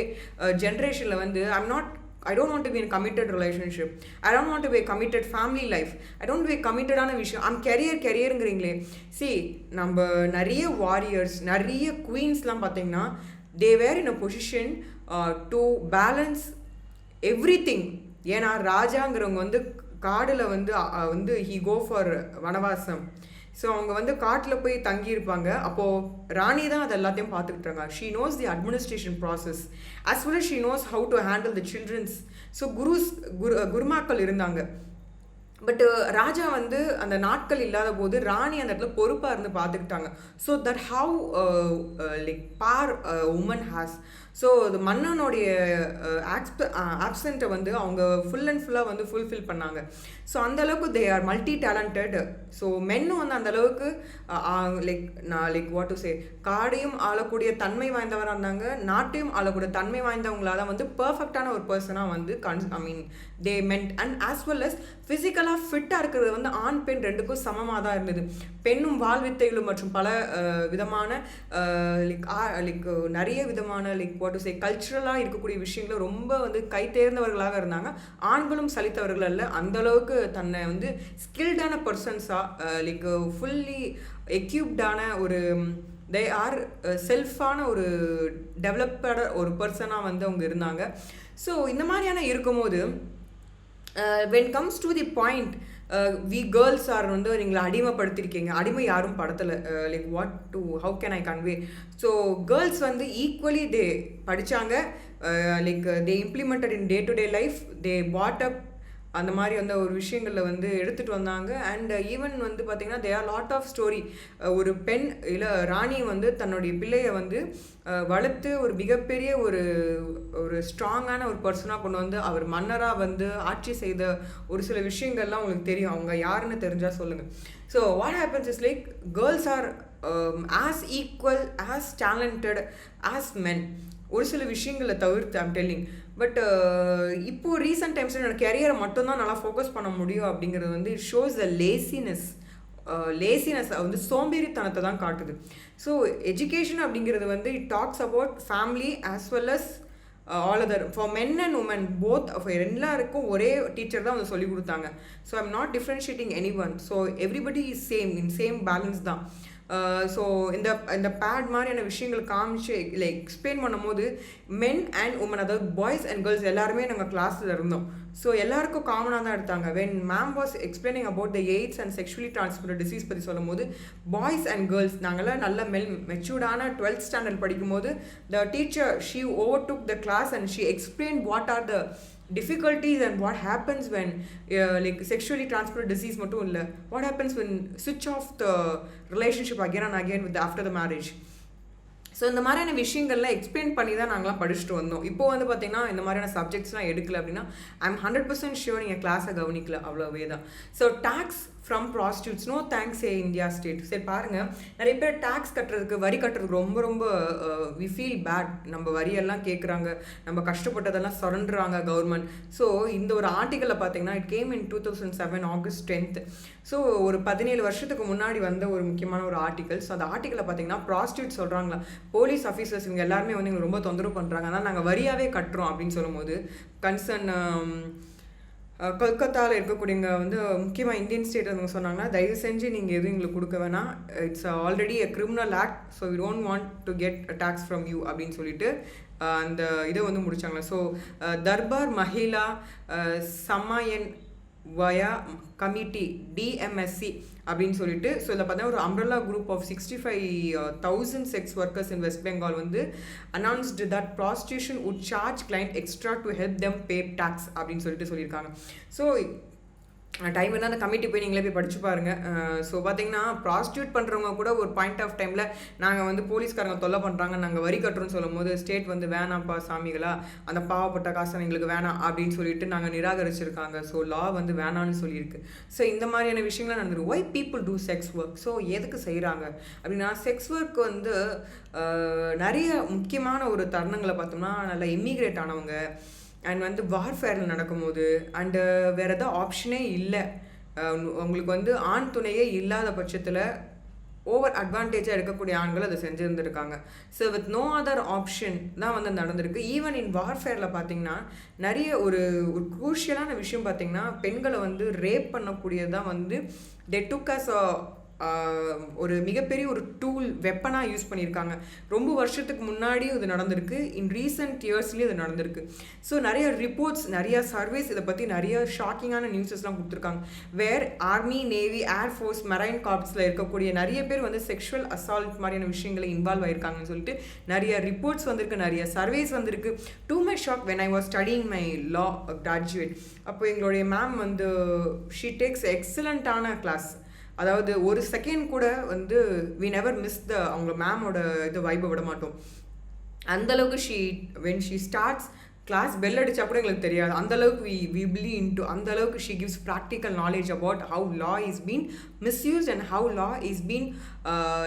ஜென்ரேஷனில் வந்து I don't want to be in a committed relationship. I don't want to be a committed family life. I don't want to be committed ஆன விஷயம். careerங்கிறீங்களே. See, நம்ம நிறைய warriors நிறைய குவீன்ஸ்லாம் பார்த்தீங்கன்னா they were in a position to balance everything. ஏன்னா ராஜாங்கிறவங்க வந்து காடில் வந்து he go for Vanavasam. So அவங்க வந்து காட்டில் போய் தங்கியிருப்பாங்க. அப்போது ராணி தான் அது எல்லாத்தையும் பார்த்துக்கிட்டாங்க. She nose the administration process as well as she knows how to handle the children's. So குருமாக்கள் இருந்தாங்க. பட்டு ராஜா வந்து அந்த நாட்கள் இல்லாத போது ராணி அந்த இடத்துல பொறுப்பாக இருந்து பார்த்துக்கிட்டாங்க. So that how far woman has. So அது மன்னனுடைய ஆப்சண்ட்டை வந்து அவங்க ஃபுல் அண்ட் ஃபுல்லாக வந்து ஃபுல்ஃபில் பண்ணாங்க. ஸோ அந்தளவுக்கு they are multi talented. So மென்னும் வந்து அந்தளவுக்கு வாட் டு சே காடையும் ஆளக்கூடிய தன்மை வாய்ந்தவராக இருந்தாங்க, நாட்டையும் ஆளக்கூடிய தன்மை வாய்ந்தவங்களாக தான் வந்து பர்ஃபெக்டான ஒரு பர்சனாக வந்து தே மென்ட். அண்ட் ஆஸ் வெல் அஸ் ஃபிசிக்கலாக ஃபிட்டாக இருக்கிறது வந்து ஆண் பெண் ரெண்டுக்கும் சமமாக தான் இருந்தது. பெண்ணும் வாழ்வித்தைகளும் மற்றும் பல விதமான நிறைய விதமான வாட் டு சே கல்ச்சுரலாக இருக்கக்கூடிய விஷயங்களும் ரொம்ப வந்து கை தேர்ந்தவர்களாக இருந்தாங்க. ஆண்களும் சலித்தவர்கள் அல்ல, அந்தளவுக்கு தன்னை வந்து ஸ்கில்டான பர்சன்ஸாக ஃபுல்லி எக்யூப்டான ஒரு தே ஆர் செல்ஃபான ஒரு டெவலப்டான ஒரு பர்சனாக வந்து அவங்க இருந்தாங்க. ஸோ இந்த மாதிரியான இருக்கும்போது when comes to the point we girls are வந்து நீங்களை அடிமைப்படுத்திருக்கீங்க. அடிமை யாரும் படத்தில் how can I convey. So girls வந்து ஈக்குவலி தே படித்தாங்க, they implemented in day to day life, they brought up அந்த மாதிரி வந்து ஒரு விஷயங்களில் வந்து எடுத்துகிட்டு வந்தாங்க. அண்ட் ஈவன் வந்து பார்த்திங்கன்னா they are lot of story. ஒரு பெண் ராணி வந்து தன்னுடைய பிள்ளையை வந்து வளர்த்து ஒரு மிகப்பெரிய ஒரு ஸ்ட்ராங்கான ஒரு பர்சனாக கொண்டு வந்து அவர் மன்னராக வந்து ஆட்சி செய்த ஒரு சில விஷயங்கள்லாம் உங்களுக்கு தெரியும். அவங்க யாருன்னு தெரிஞ்சால் சொல்லுங்கள். So what happens is girls are as equal as talented as men. ஒரு சில விஷயங்களை தவிர்த்து ஐம் டெல்லிங். பட் இப்போது ரீசெண்ட் டைம்ஸில் என்னோடய கெரியரை மட்டும்தான் நல்லா ஃபோக்கஸ் பண்ண முடியும் அப்படிங்கிறது வந்து it shows the laziness laziness வந்து சோம்பேறித்தனத்தை தான் காட்டுது. ஸோ எஜுகேஷன் அப்படிங்கிறது வந்து it talks about family as well as all other for men and women both எல்லாருக்கும் ஒரே டீச்சர் தான் வந்து சொல்லிக் கொடுத்தாங்க. So I'm not differentiating any one. So everybody is same in same balance தான். ஸோ இந்த பேட் மாதிரியான விஷயங்கள் காமிச்சு இல்லை எக்ஸ்பிளைன் பண்ணும்போது மென் அண்ட் உமன், அதாவது பாய்ஸ் அண்ட் கேர்ள்ஸ் எல்லாருமே நாங்கள் கிளாஸில் இருந்தோம். ஸோ எல்லாருக்கும் காமனாக தான் எடுத்தாங்க. When ma'am was explaining about the AIDS and sexually transmitted disease பற்றி சொல்லும் போது பாய்ஸ் அண்ட் கேர்ள்ஸ் நாங்கள்லாம் நல்ல மெச்சூர்டான 12th ஸ்டாண்டர்ட் படிக்கும்போது the teacher she over took the class and she explain what are the difficulties and what happens when like sexually transmitted disease மட்டும் இல்லை, what happens when switch off the relationship again and again with after the marriage. So இந்த மாதிரியான விஷயங்கள்லாம் explain பண்ணி தான் நாங்களாம் படிச்சுட்டு வந்தோம். இப்போ வந்து பார்த்திங்கன்னா இந்த மாதிரியான சப்ஜெக்ட்ஸ்லாம் எடுக்கல அப்படின்னா ஐம் 100% ஷியோர் நீங்கள் கிளாஸை கவனிக்கல, அவ்வளோவே தான். So tax from prostitutes no thanks a India state. சரி பாருங்கள், நிறைய பேர் டேக்ஸ் கட்டுறதுக்கு வரி கட்டுறதுக்கு ரொம்ப ரொம்ப வி ஃபீல் பேட். நம்ம வரியெல்லாம் கேட்குறாங்க, நம்ம கஷ்டப்பட்டதெல்லாம் சுரண்டுறாங்க கவர்மெண்ட். ஸோ இந்த ஒரு ஆர்டிக்கலில் பார்த்தீங்கன்னா it came in 2007 August 10th. So ஒரு 17 வருஷத்துக்கு முன்னாடி வந்த ஒரு முக்கியமான ஒரு ஆர்டிக்கல். ஸோ அந்த ஆர்டிக்கலில் பார்த்தீங்கன்னா ப்ராஸ்டியூட் சொல்கிறாங்களா, போலீஸ் ஆஃபீஸர்ஸ் இவங்க எல்லாருமே வந்து எங்களுக்கு ரொம்ப தொந்தரவு பண்ணுறாங்க, அதனால் நாங்கள் வரியாகவே கட்டுறோம் அப்படின்னு சொல்லும்போது கன்சர்ன் கொல்கத்தாவில் இருக்கக்கூடியவங்க வந்து முக்கியமாக இந்தியன் ஸ்டேட் அவங்க சொன்னாங்கன்னா, தயவு செஞ்சு நீங்கள் எதுவும் எங்களுக்கு கொடுக்க வேணாம், it's already a criminal act, so we don't want to get tax from you அப்படின்னு சொல்லிட்டு அந்த இதை வந்து முடித்தாங்களா. So Durbar Mahila Samanwaya committee DMSC அப்படின்னு சொல்லிட்டு, ஸோ இதில் பார்த்தீங்கன்னா ஒரு umbrella group of 65,000 sex workers in West Bengal வந்து announced that prostitution would charge client extra to help them pay tax அப்படின்னு சொல்லியிருக்காங்க. ஸோ டைம் இருந்தால் அந்த கமிட்டி போய் நீங்களே போய் படிச்சு பாருங்கள். ஸோ பார்த்தீங்கன்னா ப்ராஸ்டியூட் பண்ணுறவங்க கூட ஒரு பாயிண்ட் ஆஃப் டைமில் நாங்கள் வந்து போலீஸ்காரங்க தொல்லை பண்ணுறாங்க, நாங்கள் வரி கட்டுறோன்னு சொல்லும் போது ஸ்டேட் வந்து வேணாம்ப்பா சாமிகளா, அந்த பாவப்பட்ட காசை எங்களுக்கு வேணாம் அப்படின்னு சொல்லிட்டு நாங்கள் நிராகரிச்சிருக்காங்க. ஸோ லா வந்து வேணான்னு சொல்லியிருக்கு. ஸோ இந்த மாதிரியான விஷயங்கள்லாம் நடந்துருக்கு. Why people do sex work? So எதுக்கு செய்கிறாங்க அப்படின்னா, செக்ஸ் ஒர்க் வந்து நிறைய முக்கியமான ஒரு தருணங்களை பார்த்தோம்னா, நல்லா இமிக்ரேட் ஆனவங்க அண்ட் வந்து வார்ஃபேரில் நடக்கும்போது அண்டு வேறு எதாவது ஆப்ஷனே இல்லை, உங்களுக்கு வந்து ஆண் துணையே இல்லாத பட்சத்தில் ஓவர் அட்வான்டேஜாக இருக்கக்கூடிய ஆண்கள் அதை செஞ்சுருந்துருக்காங்க. So with no other option தான் வந்து நடந்திருக்கு. ஈவன் இன் வார்ஃபேரில் பார்த்தீங்கன்னா நிறைய ஒரு குரூஷியலான விஷயம் பார்த்தீங்கன்னா, பெண்களை வந்து ரேப் பண்ணக்கூடியதான் வந்து தே டுக் அஸ் ஒரு மிகப்பெரிய ஒரு டூல் வெப்பனாக யூஸ் பண்ணியிருக்காங்க. ரொம்ப வருஷத்துக்கு முன்னாடியும் இது நடந்திருக்கு, இன் ரீசெண்ட் இயர்ஸ்லேயும் இது நடந்திருக்கு. ஸோ நிறைய ரிப்போர்ட்ஸ், நிறையா சர்வேஸ் இதை பற்றி நிறைய ஷாக்கிங்கான நியூஸஸ்லாம் கொடுத்துருக்காங்க. வேர் ஆர்மி, நேவி, ஏர்ஃபோர்ஸ், மெரைன் கார்ப்ஸில் இருக்கக்கூடிய நிறைய பேர் வந்து செக்ஷுவல் அசால்ட் மாதிரியான விஷயங்களை இன்வால்வ் ஆயிருக்காங்கன்னு சொல்லிட்டு நிறைய ரிப்போர்ட்ஸ் வந்திருக்கு, நிறைய சர்வேஸ் வந்திருக்கு. To my shock when I was studying my law graduate, அப்போ எங்களுடைய மேம் வந்து ஷீ டேக்ஸ் எக்ஸலண்ட்டான கிளாஸ். அதாவது ஒரு செகண்ட் கூட வந்து வி நெவர் மிஸ் அவங்க மேமோட இது வைப்பை விட மாட்டோம். அந்தளவுக்கு when she starts class bell அடித்தா கூட எங்களுக்கு தெரியாது, அந்தளவுக்கு வி பிலி இன்டு அந்தளவுக்கு she gives practical knowledge about how law is been misused and how law is been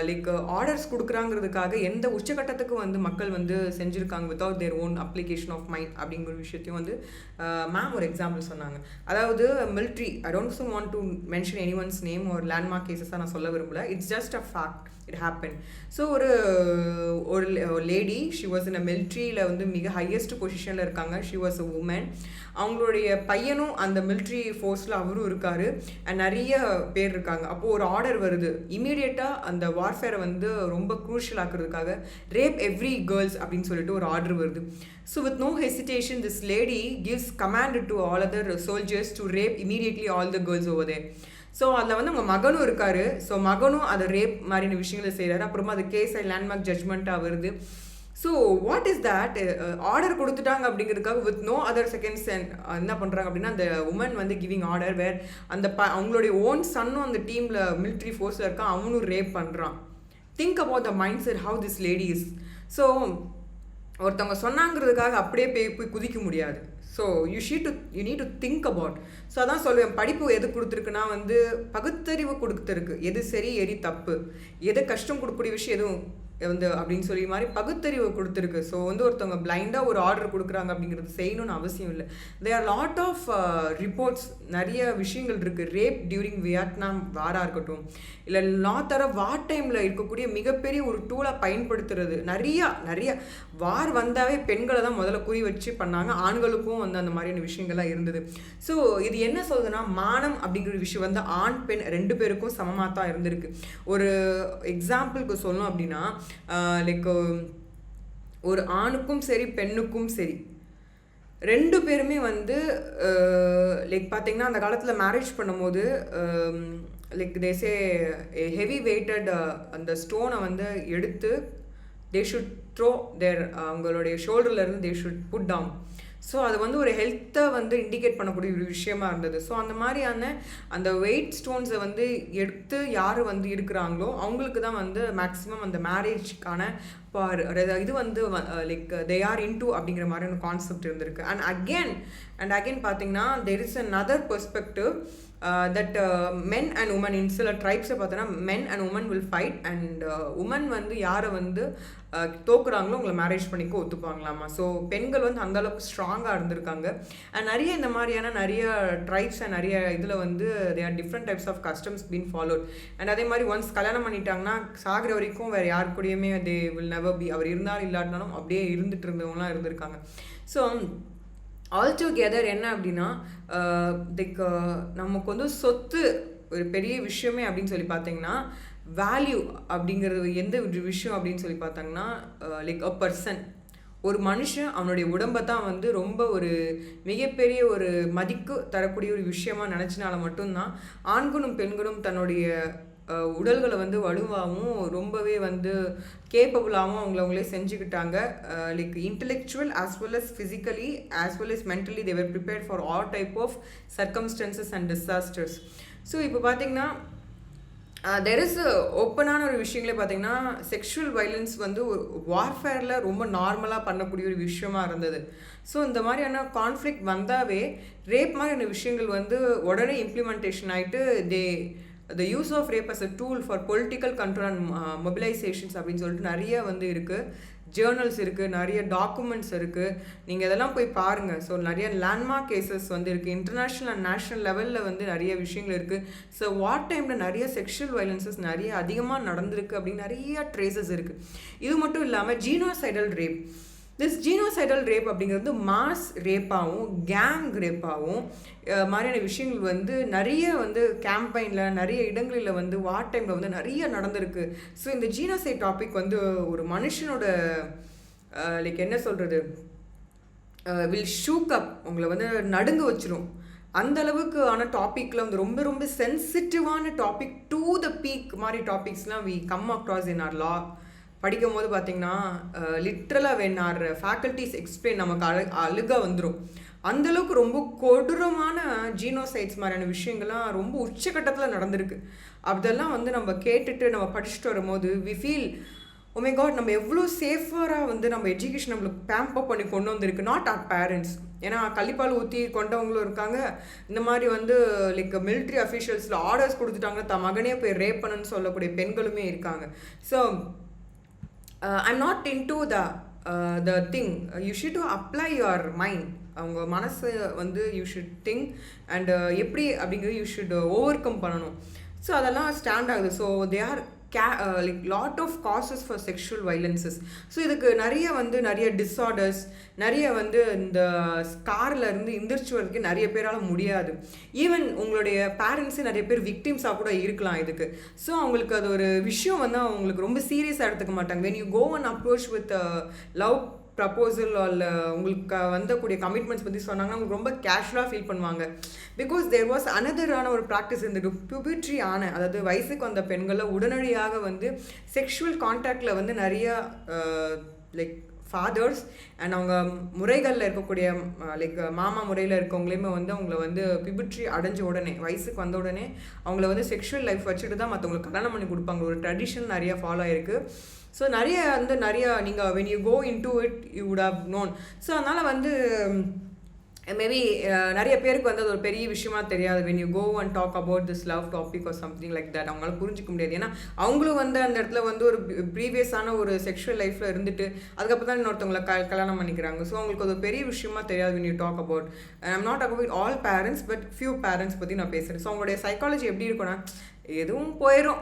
like orders கொடுக்குறாங்கிறதுக்காக எந்த உச்சக்கட்டத்துக்கு வந்து மக்கள் வந்து செஞ்சுருக்காங்க without their own application of mind அப்படிங்கிற விஷயத்தையும் வந்து மேம் ஒரு எக்ஸாம்பிள் சொன்னாங்க. அதாவது military, I don't want to mention any one's name ஒரு லேண்ட்மார்க் கேசஸாக நான் சொல்ல விரும்பல, it's just a fact, it happen. So ஒரு லேடி, ஷி வாஸ் இன் அ மிலிட்ரியில் வந்து மிக ஹையஸ்ட் பொசிஷனில் இருக்காங்க, ஷி வாஸ் அ உமன். அவங்களுடைய பையனும் அந்த மிலிட்ரி ஃபோர்ஸில் அவரும் இருக்கார் அண்ட் நிறைய பேர் இருக்காங்க. அப்போது ஒரு ஆர்டர் வருது, இமீடியட்டாக அந்த வார்ஃபேரை வந்து ரொம்ப க்ரூஷியல் ஆக்குறதுக்காக ரேப் எவ்ரி கேர்ள்ஸ் அப்படின்னு சொல்லிட்டு ஒரு ஆர்டர் வருது. So with no hesitation this lady gives command to all other soldiers to rape immediately all the girls over there. So அதில் வந்து உங்கள் மகனும் இருக்கார், ஸோ மகனும் அதை ரேப் மாதிரியான விஷயங்களை செய்கிறாரு. அப்புறமா அது கேஸ் லேண்ட்மார்க் ஜட்ஜ்மெண்ட்டாக வருது. So what is that? Order கொடுத்துட்டாங்க அப்படிங்கிறதுக்காக வித் நோ அதர் செகண்ட்ஸ் என்ன பண்ணுறாங்க அப்படின்னா, அந்த உமன் வந்து கிவிங் ஆர்டர் வேர் அந்த அவங்களுடைய ஓன் சன்னும் அந்த டீமில் மிலிட்ரி ஃபோர்ஸில் இருக்கான், அவனும் ரேப் பண்ணுறான். Think about the mind set how this lady is. So ஒருத்தவங்க சொன்னாங்கிறதுக்காக அப்படியே போய் குதிக்க முடியாது. So you need to think about. So அதான் சொல்லுவேன், படிப்பு எது கொடுத்துருக்குன்னா வந்து பகுத்தறிவு கொடுத்துருக்கு, எது சரி எது தப்பு, எது கஷ்டம் கொடுக்கக்கூடிய விஷயம் எதுவும் வந்து அப்படின்னு சொல்லி மாதிரி பகுத்தறிவு கொடுத்துருக்கு. ஸோ வந்து ஒருத்தவங்க பிளைண்டாக ஒரு ஆர்டர் கொடுக்குறாங்க அப்படிங்கிறது செய்யணும்னு அவசியம் இல்லை. They are lot of reports, நிறைய விஷயங்கள் இருக்குது. ரேப் டியூரிங் வியட்நாம் வாராக இருக்கட்டும், இல்லை நாத்தர வார் டைமில் இருக்கக்கூடிய மிகப்பெரிய ஒரு டூலாக பயன்படுத்துறது. நிறைய வார் வந்தாவே பெண்களை தான் முதல்ல குறி வச்சு பண்ணாங்க. ஆண்களுக்கும் வந்து அந்த மாதிரியான விஷயங்கள்லாம் இருந்தது. ஸோ இது என்ன சொல்லுதுன்னா, மானம் அப்படிங்கிற விஷயம் வந்து ஆண் பெண் 2 பேருக்கும் சமமாக தான் இருந்திருக்கு. ஒரு எக்ஸாம்பிளுக்கு சொல்லணும் அப்படின்னா, லைக் ஒரு ஆணுக்கும் சரி பெண்ணுக்கும் சரி 2 பேருமே வந்து லைக் பார்த்தீங்கன்னா அந்த காலத்தில் மேரேஜ் பண்ணும்போது லைக் தேசே ஹெவி வெயிட்டட் அந்த ஸ்டோனை வந்து எடுத்து தே ஷுட் த்ரோ தேர் அவங்களுடைய ஷோல்டர்லேருந்து they should put down. So அது வந்து ஒரு ஹெல்த்தை வந்து இண்டிகேட் பண்ணக்கூடிய ஒரு விஷயமா இருந்தது. ஸோ அந்த மாதிரியான அந்த வெயிட் ஸ்டோன்ஸை வந்து எடுத்து யார் வந்து இருக்கிறாங்களோ அவங்களுக்கு தான் வந்து மேக்ஸிமம் அந்த மேரேஜ்க்கான இது வந்து லைக் தே ஆர் இன்டூ அப்படிங்கிற மாதிரியான கான்செப்ட் இருந்திருக்கு. அண்ட் அகெயின் பார்த்தீங்கன்னா there is another perspective that men and women in சில ட்ரைப்ஸை பார்த்தோன்னா men and women will fight and women வந்து யாரை வந்து தோக்குறாங்களோ உங்களை மேரேஜ் பண்ணிக்க ஒத்துப்பாங்களாமா. ஸோ பெண்கள் வந்து அந்தளவுக்கு ஸ்ட்ராங்காக இருந்திருக்காங்க. அண்ட் நிறைய இந்த மாதிரியான நிறைய ட்ரைப்ஸ் அண்ட் நிறைய இதில் வந்து they are different types of customs been followed. And அதே மாதிரி ஒன்ஸ் கல்யாணம் பண்ணிட்டாங்கன்னா சாகிற வரைக்கும் வேறு யார் கூடயுமே தே வில் நெவர் பி, அவர் இருந்தாலும் இல்லாட்டினாலும் அப்படியே இருந்துட்டு இருந்தவங்களாம் இருந்திருக்காங்க. ஸோ ஆல்டுகெதர் என்ன அப்படின்னா லைக் நமக்கு வந்து சொத்து ஒரு பெரிய விஷயமே அப்படின்னு சொல்லி பார்த்தீங்கன்னா வேல்யூ அப்படிங்கிறது எந்த ஒரு விஷயம் அப்படின்னு சொல்லி பார்த்தாங்கன்னா லைக் அ பர்சன், ஒரு மனுஷன் அவனுடைய உடம்பை தான் வந்து ரொம்ப ஒரு மிகப்பெரிய ஒரு மதிப்பு தரக்கூடிய ஒரு விஷயமா நினச்சினால மட்டும்தான் ஆண்களும் பெண்களும் தன்னுடைய உடல்களை வந்து வலுவாகவும் ரொம்பவே வந்து கேப்பபுளாகவும் அவங்களே செஞ்சுக்கிட்டாங்க. Like intellectual as well as physically as well as mentally they were prepared for all type of circumstances and disasters. So இப்போ பார்த்தீங்கன்னா தெர் இஸ் ஓப்பனான ஒரு விஷயங்களே பார்த்தீங்கன்னா செக்ஷுவல் வைலன்ஸ் வந்து ஒரு வார்ஃபேரில் ரொம்ப நார்மலாக பண்ணக்கூடிய ஒரு விஷயமா இருந்தது. ஸோ இந்த மாதிரியான கான்ஃப்ளிக்ட் வந்தாவே ரேப் மாதிரியான விஷயங்கள் வந்து உடனே இம்ப்ளிமெண்டேஷன் ஆகிட்டு the use of rape as a tool for political control and mobilizations அப்படின்னு சொல்லிட்டு நிறைய வந்து இருக்குது. ஜேர்னல்ஸ் இருக்குது, நிறைய டாக்குமெண்ட்ஸ் இருக்குது, நீங்கள் இதெல்லாம் போய் பாருங்கள். ஸோ நிறைய லேண்ட்மார்க் கேசஸ் வந்து இருக்குது, இன்டர்நேஷ்னல் அண்ட் நேஷ்னல் லெவலில் வந்து நிறைய விஷயங்கள் இருக்குது. ஸோ வார் டைமில் நிறைய செக்ஷுவல் வைலன்சஸ் நிறைய அதிகமாக நடந்திருக்கு அப்படின்னு நிறைய ட்ரேசஸ் இருக்குது. இது மட்டும் இல்லாமல் ஜீனோசைடல் ரேப், ஜீனோசைடல் ரேப் அப்படிங்கிறது மாஸ் ரேப்பாகவும் கேங் ரேப்பாகவும் மாதிரியான விஷயங்கள் வந்து நிறைய வந்து கேம்பெயினில் நிறைய இடங்களில் வந்து வார் டைமில் வந்து நிறைய நடந்திருக்கு. ஸோ இந்த ஜீனோசைட் டாபிக் வந்து ஒரு மனுஷனோட லைக் என்ன சொல்கிறது வில் ஷூக் அப், உங்களை வந்து நடுங்க வச்சிரும். அந்த அளவுக்கு ஆன டாப்பிக்கில் வந்து ரொம்ப ரொம்ப சென்சிட்டிவான டாபிக் டு த பீக் மாதிரி டாபிக்ஸ்லாம் we come across in our law. படிக்கும் போது பார்த்திங்கன்னா லிட்ரலாக வென் ஆர் ஃபேக்கல்ட்டிஸ் எக்ஸ்பிளைன் நமக்கு அழுக வந்துடும். அந்தளவுக்கு ரொம்ப கொடூரமான ஜீனோசைட்ஸ் மாதிரியான விஷயங்கள்லாம் ரொம்ப உச்சக்கட்டத்தில் நடந்திருக்கு. அதெல்லாம் வந்து நம்ம கேட்டுட்டு நம்ம படிச்சுட்டு வரும்போது we feel oh my God, நம்ம எவ்வளோ சேஃபராக வந்து நம்ம எஜுகேஷன் நம்மளுக்கு பேம்பப் பண்ணி கொண்டு வந்திருக்கு. நாட் ஆர் பேரண்ட்ஸ், ஏன்னா கள்ளிப்பால் ஊற்றி கொண்டவங்களும் இருக்காங்க. இந்த மாதிரி வந்து லைக் மிலிட்ரி அஃபீஷியல்ஸில் ஆர்டர்ஸ் கொடுத்துட்டாங்க தன் மகனே போய் ரேப் பண்ணுன்னு சொல்லக்கூடிய பெண்களுமே இருக்காங்க. So I'm not into the thing. You should apply your mind. அவங்க மனசை வந்து யூ ஷுட் திங்க் அண்ட் எப்படி அப்படிங்கிறது யூ ஷுட் ஓவர் கம் பண்ணணும். ஸோ அதெல்லாம் ஸ்டாண்ட் ஆகுது. So they are like lot of causes for sexual violences. So இதுக்கு நிறைய டிஸார்டர்ஸ், நிறைய வந்து இந்த ஸ்காரில் இருந்து எந்திரிச்சு வரதுக்கு நிறைய பேரால் முடியாது. ஈவன் உங்களுடைய பேரண்ட்ஸே நிறைய பேர் விக்டிம்ஸாக கூட இருக்கலாம் இதுக்கு. ஸோ அவங்களுக்கு அது ஒரு விஷயம் வந்து அவங்களுக்கு ரொம்ப சீரியஸாக எடுத்துக்க மாட்டாங்க. When you go and approach with love proposal இல்லை உங்களுக்கு வந்தக்கூடிய கமிட்மெண்ட்ஸ் பற்றி சொன்னாங்கன்னா உங்களுக்கு ரொம்ப கேஷுவலாக ஃபீல் பண்ணுவாங்க. பிகாஸ் தேர் வாஸ் அனதரான ஒரு ப்ராக்டிஸ் இருந்தது. பியூபர்ட்டி அதாவது வயசுக்கு வந்த பெண்களில் உடனடியாக வந்து செக்ஷுவல் கான்டாக்டில் வந்து நிறையா லைக் ஃபாதர்ஸ் அண்ட் அவங்க முறைகளில் இருக்கக்கூடிய லைக் மாமா முறையில் இருக்கவங்களையுமே வந்து அவங்கள வந்து பியூபர்ட்டி அடைஞ்ச உடனே வயசுக்கு வந்த உடனே அவங்கள வந்து செக்ஷுவல் லைஃப் வச்சுட்டு தான் மற்றவங்களுக்கு கல்யாணம் பண்ணி கொடுப்பாங்க. ஒரு ட்ரெடிஷன் நிறையா ஃபாலோ ஆயிருக்கு. ஸோ நிறையா நீங்கள் when you go into it you would have known. So அதனால் வந்து மேபி நிறைய பேருக்கு வந்து அது ஒரு பெரிய விஷயமா தெரியாது. When you go and talk about this love topic or something like that அவங்களால புரிஞ்சிக்க முடியாது. ஏன்னா அவங்களும் வந்து அந்த இடத்துல வந்து ஒரு ப்ரீவியஸான ஒரு செக்ஷுவல் லைஃப்பில் இருந்துட்டு அதுக்கப்புறம் தான் இன்னொருத்தவங்களை கல்யாணம் பண்ணிக்கிறாங்க. ஸோ அவங்களுக்கு அது ஒரு பெரிய விஷயமா தெரியாது. When you talk about I'm not about all parents but few parents பற்றி நான் பேசுகிறேன். ஸோ அவங்களுடைய சைக்காலஜி எப்படி இருக்குன்னா எதுவும் போயிடும்,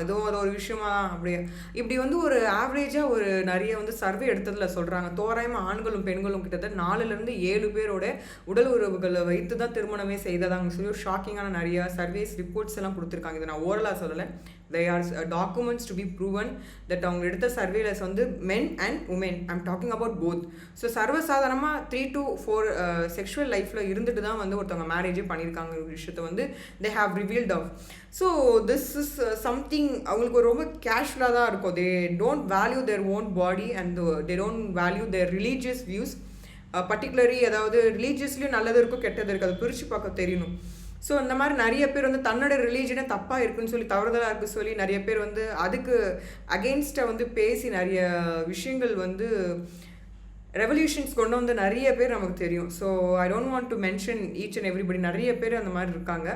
எதுவும் அது ஒரு விஷயமா அப்படியே இப்படி வந்து ஒரு ஆவரேஜாக ஒரு நிறைய வந்து சர்வே எடுத்ததில் சொல்கிறாங்க. தோராயமாக ஆண்களும் பெண்களும் கிட்டத்தட்ட 4-7 பேரோட உடல் உறவுகளை வைத்து தான் திருமணமே செய்ததாங்க சொல்லி ஒரு ஷாக்கிங்கான நிறைய சர்வேஸ் ரிப்போர்ட்ஸ் எல்லாம் கொடுத்துருக்காங்க. இதை நான் ஓரலாக சொல்லலை. they are documents to be proven that அவங்க எடுத்த சர்வேலஸ் வந்து men and women, I'm talking about both. So சர்வசாதாரணமாக 3 to 4 செக்ஷுவல் லைஃப்பில் இருந்துட்டு தான் வந்து ஒருத்தவங்க மேரேஜே பண்ணியிருக்காங்க ஒரு விஷயத்தை வந்து they have revealed of. So this is something அவங்களுக்கு ரொம்ப கேஷுவலாக தான் இருக்கும். they don't value their own body and they don't value their religious views particularly. அதாவது ரிலீஜியஸ்லேயும் நல்லது இருக்கும் கெட்டது இருக்குது, அதை பிரித்து பார்க்க தெரியணும். ஸோ இந்த மாதிரி நிறைய பேர் வந்து தன்னோட ரிலீஜனே தப்பாக இருக்குன்னு சொல்லி தவறுதலாக இருக்குன்னு சொல்லி நிறைய பேர் வந்து அதுக்கு அகெயின்ஸ்டாக வந்து பேசி நிறைய விஷயங்கள் வந்து ரெவல்யூஷன்ஸ் கொண்டு வந்து நிறைய பேர் நமக்கு தெரியும். So I don't want to mention each and everybody, நிறைய பேர் அந்த மாதிரி இருக்காங்க.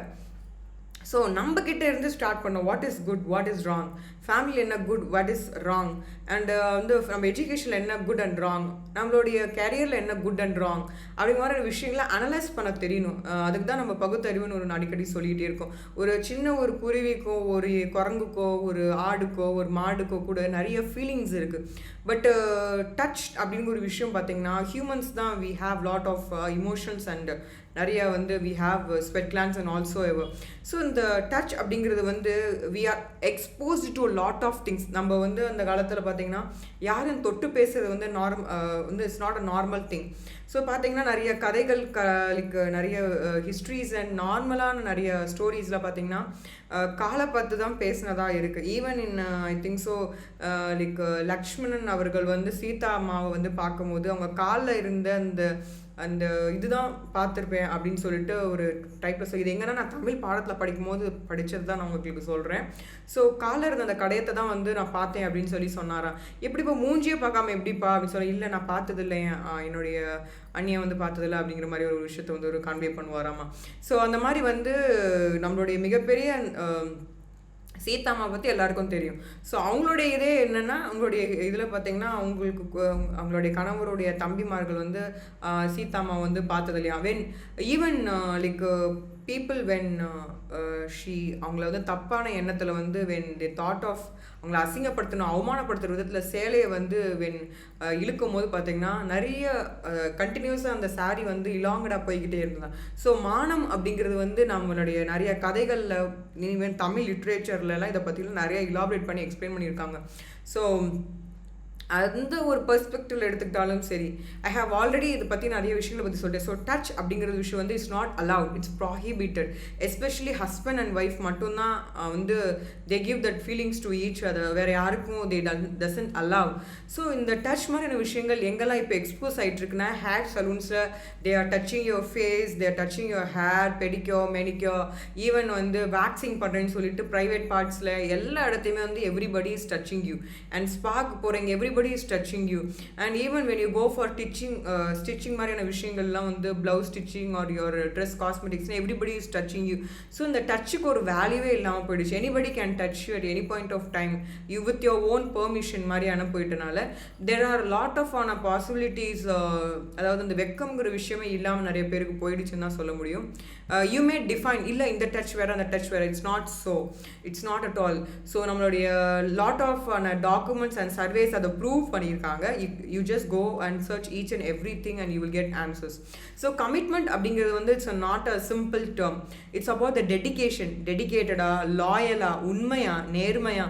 ஸோ நம்மக்கிட்ட இருந்து ஸ்டார்ட் பண்ணோம். What is good, what is wrong, ஃபேமிலியில் என்ன good, what is wrong, and வந்து நம்ம எஜுகேஷனில் என்ன குட் அண்ட் ராங், நம்மளுடைய கேரியரில் என்ன குட் அண்ட் ராங் அப்படிங்கிற மாதிரி விஷயங்களை அனலைஸ் பண்ண தெரியணும். அதுக்கு தான் நம்ம பகுத்தறிவுன்னு ஒரு அடிக்கடி சொல்லிகிட்டே இருக்கோம். ஒரு சின்ன ஒரு குருவிக்கோ ஒரு குரங்குக்கோ ஒரு ஆடுக்கோ ஒரு மாடுக்கோ கூட நிறைய ஃபீலிங்ஸ் இருக்குது. பட் டச் அப்படிங்கிற ஒரு விஷயம் பார்த்திங்கன்னா ஹியூமன்ஸ் தான் we have lot of emotions and நிறைய வந்து we have sweat glands and also ever. So இந்த டச் அப்படிங்கிறது வந்து we are exposed to lot of things. நம்ம வந்து அந்த காலத்தில் பார்த்திங்கன்னா யாரும் தொட்டு பேசுறது வந்து வந்து it's not a normal thing. So பார்த்திங்கன்னா நிறைய கதைகள் நிறைய ஹிஸ்ட்ரிஸ் அண்ட் நார்மலான நிறைய ஸ்டோரிஸில் பார்த்திங்கன்னா காலை பார்த்து தான் பேசினதாக இருக்குது. Even in I think so Lakshmanan அவர்கள் வந்து சீதா அம்மாவை வந்து பார்க்கும்போது அவங்க காலில் இருந்த அந்த இதுதான் பார்த்துருப்பேன் அப்படின்னு சொல்லிட்டு ஒரு டைப்பில் இது எங்கன்னா நான் தமிழ் பாடத்தில் படிக்கும்போது படித்தது தான் நான் உங்களுக்கு சொல்கிறேன். ஸோ காலில் இருந்த அந்த கடையத்தை தான் வந்து நான் பார்த்தேன் அப்படின்னு சொல்லி சொன்னாராம். எப்படிப்பா மூஞ்சியே பார்க்காம எப்படிப்பா அப்படின்னு சொல்லி, இல்லை நான் பார்த்ததில்லை, என்னுடைய அண்ணியை வந்து பார்த்ததில்லை அப்படிங்கிற மாதிரி ஒரு விஷயத்தை வந்து ஒரு கன்வே பண்ணுவாராமா. ஸோ அந்த மாதிரி வந்து நம்மளுடைய மிகப்பெரிய சீதாம்மா பற்றி எல்லாருக்கும் தெரியும். ஸோ அவங்களுடைய இதே என்னென்னா அவங்களுடைய இதில் பார்த்திங்கன்னா அவங்களுடைய கணவருடைய தம்பிமார்கள் வந்து சீதாம்மா வந்து பார்த்தது இல்லையா. ஈவன் லைக் பீப்புள் வென் அவங்கள வந்து தப்பான எண்ணத்தில் வந்து தே தாட் ஆஃப் அவங்கள அசிங்கப்படுத்தணும் அவமானப்படுத்துகிற விதத்தில் சேலையை வந்து இழுக்கும் போது பார்த்திங்கன்னா நிறைய கண்டினியூஸாக அந்த சாரீ வந்து இலாங்கடாக போய்கிட்டே இருந்தாங்க. ஸோ மானம் அப்படிங்கிறது வந்து நம்மளுடைய நிறைய கதைகளில் ஈவன் தமிழ் லிட்ரேச்சர்லலாம் இதை பற்றிலாம் நிறைய இலாபரேட் பண்ணி எக்ஸ்பிளைன் பண்ணியிருக்காங்க. ஸோ அந்த ஒரு பெர்ஸ்பெக்டிவ்ல எடுத்துக்கிட்டாலும் சரி, ஐ ஹவ் ஆல்ரெடி இதை பற்றி நிறைய விஷயங்களை பற்றி சொல்லிட்டேன். ஸோ டச் அப்படிங்கிற விஷயம் வந்து it's not allowed, it's prohibited. Especially husband and wife மட்டும்தான் வந்து they give that feelings to each அதை வேறு யாருக்கும் தே டசன்ட் அலவ். ஸோ இந்த டச் மாதிரியான விஷயங்கள் எங்கெல்லாம் இப்போ எக்ஸ்போஸ் ஆகிட்டு இருக்குன்னா ஹேர் சலூன்ஸில் they are touching your face, they are touching your hair, pedicure, manicure, even வந்து வேக்சிங் பண்ணுறேன்னு சொல்லிட்டு ப்ரைவேட் பார்ட்ஸில் எல்லா இடத்தையுமே வந்து everybody is touching you. And ஸ்பாக் போகிறீங்க, everybody is touching you. And even when you go for stitching மாதிரியான விஷயங்கள்லாம் வந்து blouse stitching or your dress cosmetics, everybody is touching you. So இந்த டச்சுக்கு ஒரு வேல்யூவே இல்லாமல் போயிடுச்சு. anybody can touch you at any point of time, you with your own permission மாதிரியான போயிட்டனால there are lot of possibilities. அதாவது அந்த வெக்கம்ங்கிற விஷயமே இல்லாமல் நிறைய பேருக்கு போயிடுச்சுன்னு தான் சொல்ல முடியும். You may define இல்லை இந்த டச் வேறு அந்த டச் வேறு, it's not so, it's not at all. So நம்மளுடைய lot of documents and surveys அதை ப்ரூவ் பண்ணியிருக்காங்க. you just go and search each and everything and you will get answers. So commitment அப்படிங்கிறது வந்து it's not a simple term, it's about the dedication, dedicatedா, லாயலா, உண்மையா, நேர்மையா,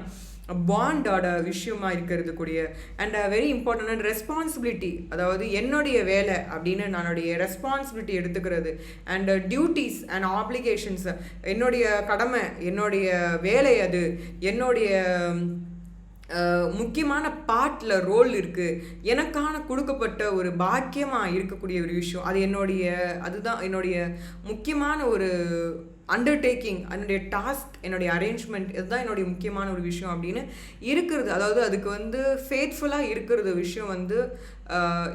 பாண்டோட விஷயமா இருக்கிறது கூடிய அண்ட் வெரி இம்பார்ட்டன்ட் ரெஸ்பான்சிபிலிட்டி. அதாவது என்னுடைய வேலை அப்படின்னு நானுடைய ரெஸ்பான்சிபிலிட்டி எடுத்துக்கிறது அண்ட் டியூட்டிஸ் அண்ட் ஆப்ளிகேஷன்ஸ், என்னுடைய கடமை, என்னுடைய வேலை, அது என்னுடைய முக்கியமான பார்ட்டில் ரோல் இருக்குது, எனக்கான கொடுக்கப்பட்ட ஒரு பாக்கியமாக இருக்கக்கூடிய ஒரு விஷயம், அது அதுதான் என்னுடைய முக்கியமான ஒரு அண்டர்டேக்கிங், என்னுடைய டாஸ்க், என்னுடைய அரேஞ்ச்மெண்ட், இதுதான் என்னுடைய முக்கியமான ஒரு விஷயம் அப்படின்னு இருக்கிறது. அதாவது அதுக்கு வந்து ஃபேத்ஃபுல்லாக இருக்கிறது விஷயம் வந்து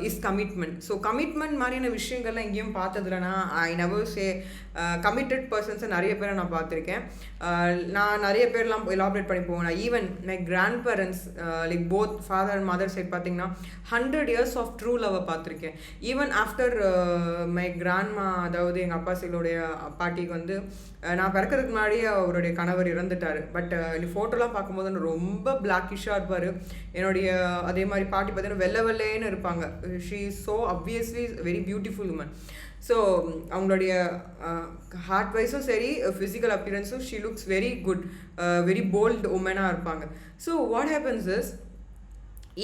இஸ் கமிட்மெண்ட். ஸோ கமிட்மெண்ட் மாதிரியான விஷயங்கள்லாம் எங்கேயும் பார்த்ததுலனா ஐ நெவர் சே கமிட்டட் பர்சன்ஸை நிறைய பேரை நான் பார்த்துருக்கேன். நான் நிறைய பேர்லாம் எலாபரேட் பண்ணி போவேன். Even my grandparents like both father and mother side பார்த்தீங்கன்னா 100 years ஆஃப் ட்ரூ லவ்வை பார்த்துருக்கேன். ஈவன் ஆஃப்டர் மை கிராண்ட்மா, அதாவது எங்கள் அப்பா சைடோடைய பாட்டிக்கு வந்து நான் பிறக்கிறதுக்கு முன்னாடியே அவருடைய கணவர் இறந்துட்டார். பட் ஃபோட்டோலாம் பார்க்கும்போது ரொம்ப பிளாக்கிஷாக இருப்பார். என்னுடைய அதே மாதிரி பாட்டி பார்த்தீங்கன்னா வெள்ளை வெள்ளைன்னு இருப்பாங்க. She is so obviously very beautiful woman. So அவங்களுடைய ஹார்ட் வைஸும் சரி, ஃபிசிக்கல் அப்பியரன்ஸும் she looks very good, very bold உமனாக இருப்பாங்க. So what happens is,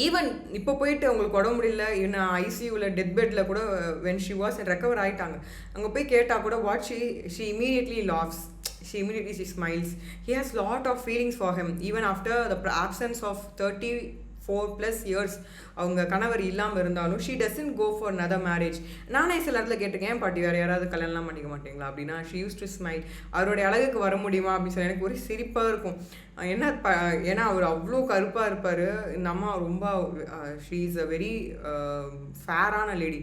even இப்போ போயிட்டு அவங்களுக்கு உடம்பு முடியல, இன்னும் ஐசியூவில் டெத் பெட்டில் கூட வென் ஷி வாஸ் ரெக்கவர் ஆகிட்டாங்க, அங்கே போய் கேட்டால் கூட what she immediately loves, she smiles. He has lot of feelings for him even after the absence of 34+ years அவங்க கணவர் இல்லாமல் இருந்தாலும் she doesn't go for another marriage. நானே சில இடத்துல கேட்டிருக்கேன், பாட்டி வேறு யாராவது கல்யாணம்லாம் பண்ணிக்க மாட்டீங்களா அப்படின்னா she used to smile. அவருடைய அழகுக்கு வர முடியுமா அப்படின்னு சொல்லி எனக்கு ஒரு சிரிப்பாக இருக்கும். ஏன்னா அவர் அவ்வளோ கருப்பாக இருப்பார். இந்த அம்மா ரொம்ப she is a very ஃபேரான லேடி.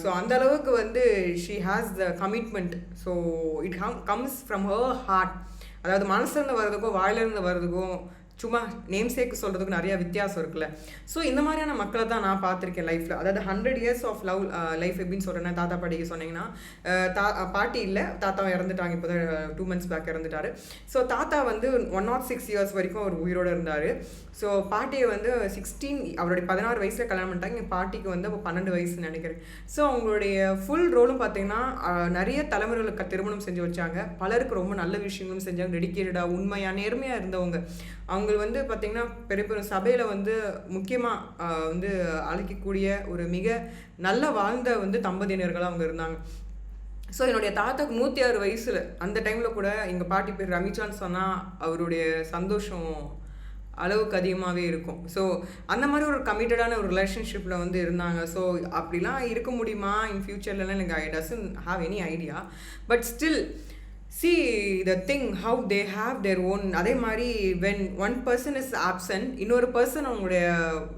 ஸோ அந்த அளவுக்கு வந்து she has the commitment. So it comes from her heart. அதாவது மனசுலேருந்து வர்றதுக்கும் வாயிலிருந்து வர்றதுக்கும் சும்மா நேம் சேக்கு சொல்கிறதுக்கு நிறையா வித்தியாசம் இருக்குல்ல. ஸோ இந்த மாதிரியான மக்களை தான் நான் பார்த்துருக்கேன் லைஃப்பில். அதாவது 100 years ஆஃப் லவ் லைஃப் எப்படின்னு சொல்கிறேன்னா, தாத்தா பாட்டிக்கு சொன்னீங்கன்னா, பாட்டி இல்லை, தாத்தாவை இறந்துட்டாங்க, இப்போ தான் 2 months பேக் இறந்துட்டார். ஸோ தாத்தா வந்து 106 years வரைக்கும் அவர் உயிரோடு இருந்தார். ஸோ பாட்டியை வந்து 16, அவருடைய 16 வயசில் கல்யாணம் பண்ணிட்டாங்க. எங்கள் பாட்டிக்கு வந்து அப்போ 12 வயசுன்னு நினைக்கிறேன். ஸோ அவங்களுடைய ஃபுல் ரோலும் பார்த்தீங்கன்னா நிறைய தலைமுறைகளுக்கு திருமணம் செஞ்சு வச்சாங்க. பலருக்கு ரொம்ப நல்ல விஷயங்களும் செஞ்சாங்க. டெடிக்கேட்டடாக, உண்மையாக, நேர்மையாக இருந்தவங்க. அவங்க வந்து பார்த்திங்கன்னா பெரிய பெரிய சபையில் வந்து முக்கியமாக வந்து அழைக்கக்கூடிய ஒரு மிக நல்ல வாழ்ந்த வந்து தம்பதியினர்களாக அவங்க இருந்தாங்க. ஸோ என்னுடைய தாத்தாக்கு 106 வயசில் அந்த டைமில் கூட எங்கள் பாட்டி பேர் ரமிச்சான்னு சொன்னால் அவருடைய சந்தோஷம் அளவுக்கு அதிகமாகவே இருக்கும். ஸோ அந்த மாதிரி ஒரு கமிட்டடான ஒரு ரிலேஷன்ஷிப்பில் வந்து இருந்தாங்க. ஸோ அப்படிலாம் இருக்க முடியுமா இன் ஃப்யூச்சர்லலாம் எனக்கு I doesn't have any idea. But still see the thing how they have their own. அதே மாதிரி when one person is absent, இன்னொரு பர்சன் அவங்களுடைய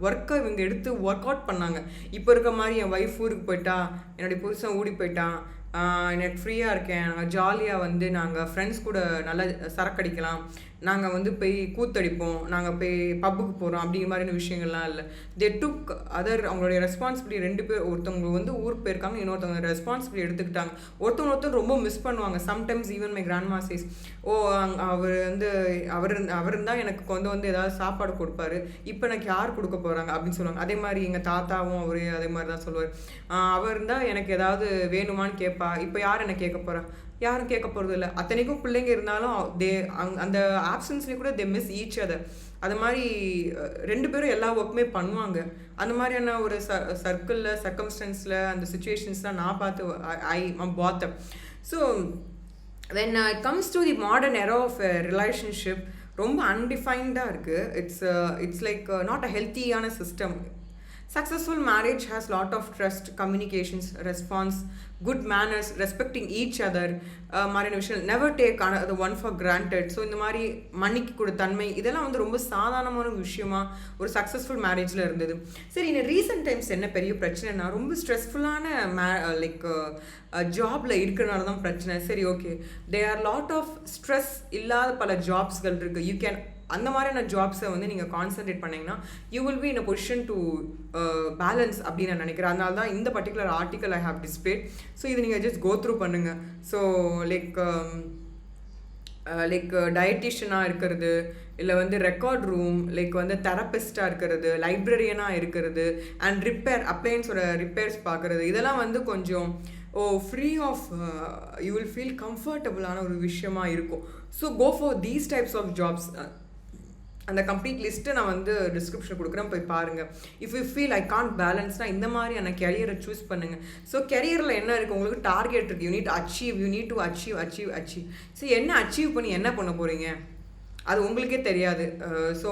ஒர்க்கை இவங்க எடுத்து ஒர்க் அவுட் பண்ணாங்க. இப்போ இருக்க மாதிரி என் ஒய்ஃப் ஊருக்கு போயிட்டா, என்னுடைய புருஷன் ஓடி போயிட்டான், எனக்கு ஃப்ரீயாக இருக்கேன், நாங்கள் ஜாலியாக வந்து நாங்கள் ஃப்ரெண்ட்ஸ் கூட நல்லா சரக்கடிக்கலாம், நாங்கள் வந்து போய் கூத்தடிப்போம், நாங்கள் போய் பப்புக்கு போகிறோம் அப்படிங்கிற மாதிரியான விஷயங்கள்லாம் இல்லை. தே டுக் அதர் அவங்களுடைய ரெஸ்பான்சிபிலிட்டி. 2 பேர், ஒருத்தவங்க வந்து ஊருக்கு போயிருக்காங்க, இன்னொருத்தவங்க ரெஸ்பான்சிபிலிட்டி எடுத்துக்கிட்டாங்க. ஒருத்தர் ரொம்ப மிஸ் பண்ணுவாங்க. Sometimes even my grandma says, அவர் வந்து அவர் இருந்தால் எனக்கு வந்து ஏதாவது சாப்பாடு கொடுப்பாரு, இப்போ எனக்கு யார் கொடுக்க போகிறாங்க அப்படின்னு சொல்லுவாங்க. அதே மாதிரி எங்கள் தாத்தாவும் அவரே அதே மாதிரி தான் சொல்லுவார். அவர் இருந்தால் எனக்கு ஏதாவது வேணுமான்னு கேட்பா, இப்போ யார் என்ன கேட்க போகிறா, யாரும் கேட்க போகிறது இல்லை. அத்தனைக்கும் பிள்ளைங்க இருந்தாலும் அந்த ஆப்சன்ஸ்லேயும் கூட தே மிஸ் ஈச் அதர். அது மாதிரி 2 பேரும் எல்லா ஒர்க்குமே பண்ணுவாங்க. அந்த மாதிரியான ஒரு சர்க்கிளில், சர்க்கம்ஸ்டன்ஸில், அந்த சுச்சுவேஷன்ஸ்லாம் நான் பார்த்து ஐ பார்த்தேன். So when it comes to the modern era of a relationship, ரொம்ப அன்டிஃபைன்டாக இருக்குது. இட்ஸ் லைக் நாட் அ ஹெல்த்தியான system. Successful marriage has lot of trust, communications, response, good manners, respecting each other, மாதிரியான விஷயம். Never take the one for granted. So இந்த மாதிரி மன்னிக்கு கூட தன்மை, இதெல்லாம் வந்து ரொம்ப சாதாரணமான விஷயமா ஒரு சக்ஸஸ்ஃபுல் மேரேஜில் இருந்தது. சரி, இந்த ரீசெண்ட் டைம்ஸ் என்ன பெரிய பிரச்சனைனா, ரொம்ப ஸ்ட்ரெஸ்ஃபுல்லான லைக் ஜாபில் இருக்கிறனால தான் பிரச்சனை. சரி, okay, they are lot of stress இல்லாத பல ஜாப்ஸ்கள் இருக்குது. யூ கேன் அந்த மாதிரியான ஜாப்ஸை வந்து நீங்கள் கான்சன்ட்ரேட் பண்ணிங்கன்னா you will be in a position to balance அப்படின்னு நான் நினைக்கிறேன். அதனால தான் இந்த particular article I have displayed. So இது நீங்கள் ஜஸ்ட் கோ த்ரூ பண்ணுங்கள். ஸோ லைக் டயட்டிஷியனாக இருக்கிறது, இல்லை வந்து ரெக்கார்ட் ரூம், லைக் வந்து தெரபிஸ்டாக இருக்கிறது, லைப்ரரியனாக இருக்கிறது, அண்ட் அப்ளையன்ஸோட ரிப்பேர்ஸ் பார்க்குறது, இதெல்லாம் வந்து கொஞ்சம் free of you will feel கம்ஃபர்டபுளான ஒரு விஷயமா இருக்கும். So go for these types of jobs. அந்த கம்ப்ளீட் லிஸ்ட்டை நான் வந்து டிஸ்கிரிப்ஷன் கொடுக்குறேன், போய் பாருங்கள். If you feel I can't பேலன்ஸ்னால் இந்த மாதிரியான கெரியரை சூஸ் பண்ணுங்கள். ஸோ கெரியரில் என்ன இருக்குது, உங்களுக்கு டார்கெட் இருக்குது, you need to achieve. So என்ன அச்சீவ் பண்ணி என்ன பண்ண போகிறீங்க, அது உங்களுக்கே தெரியாது. So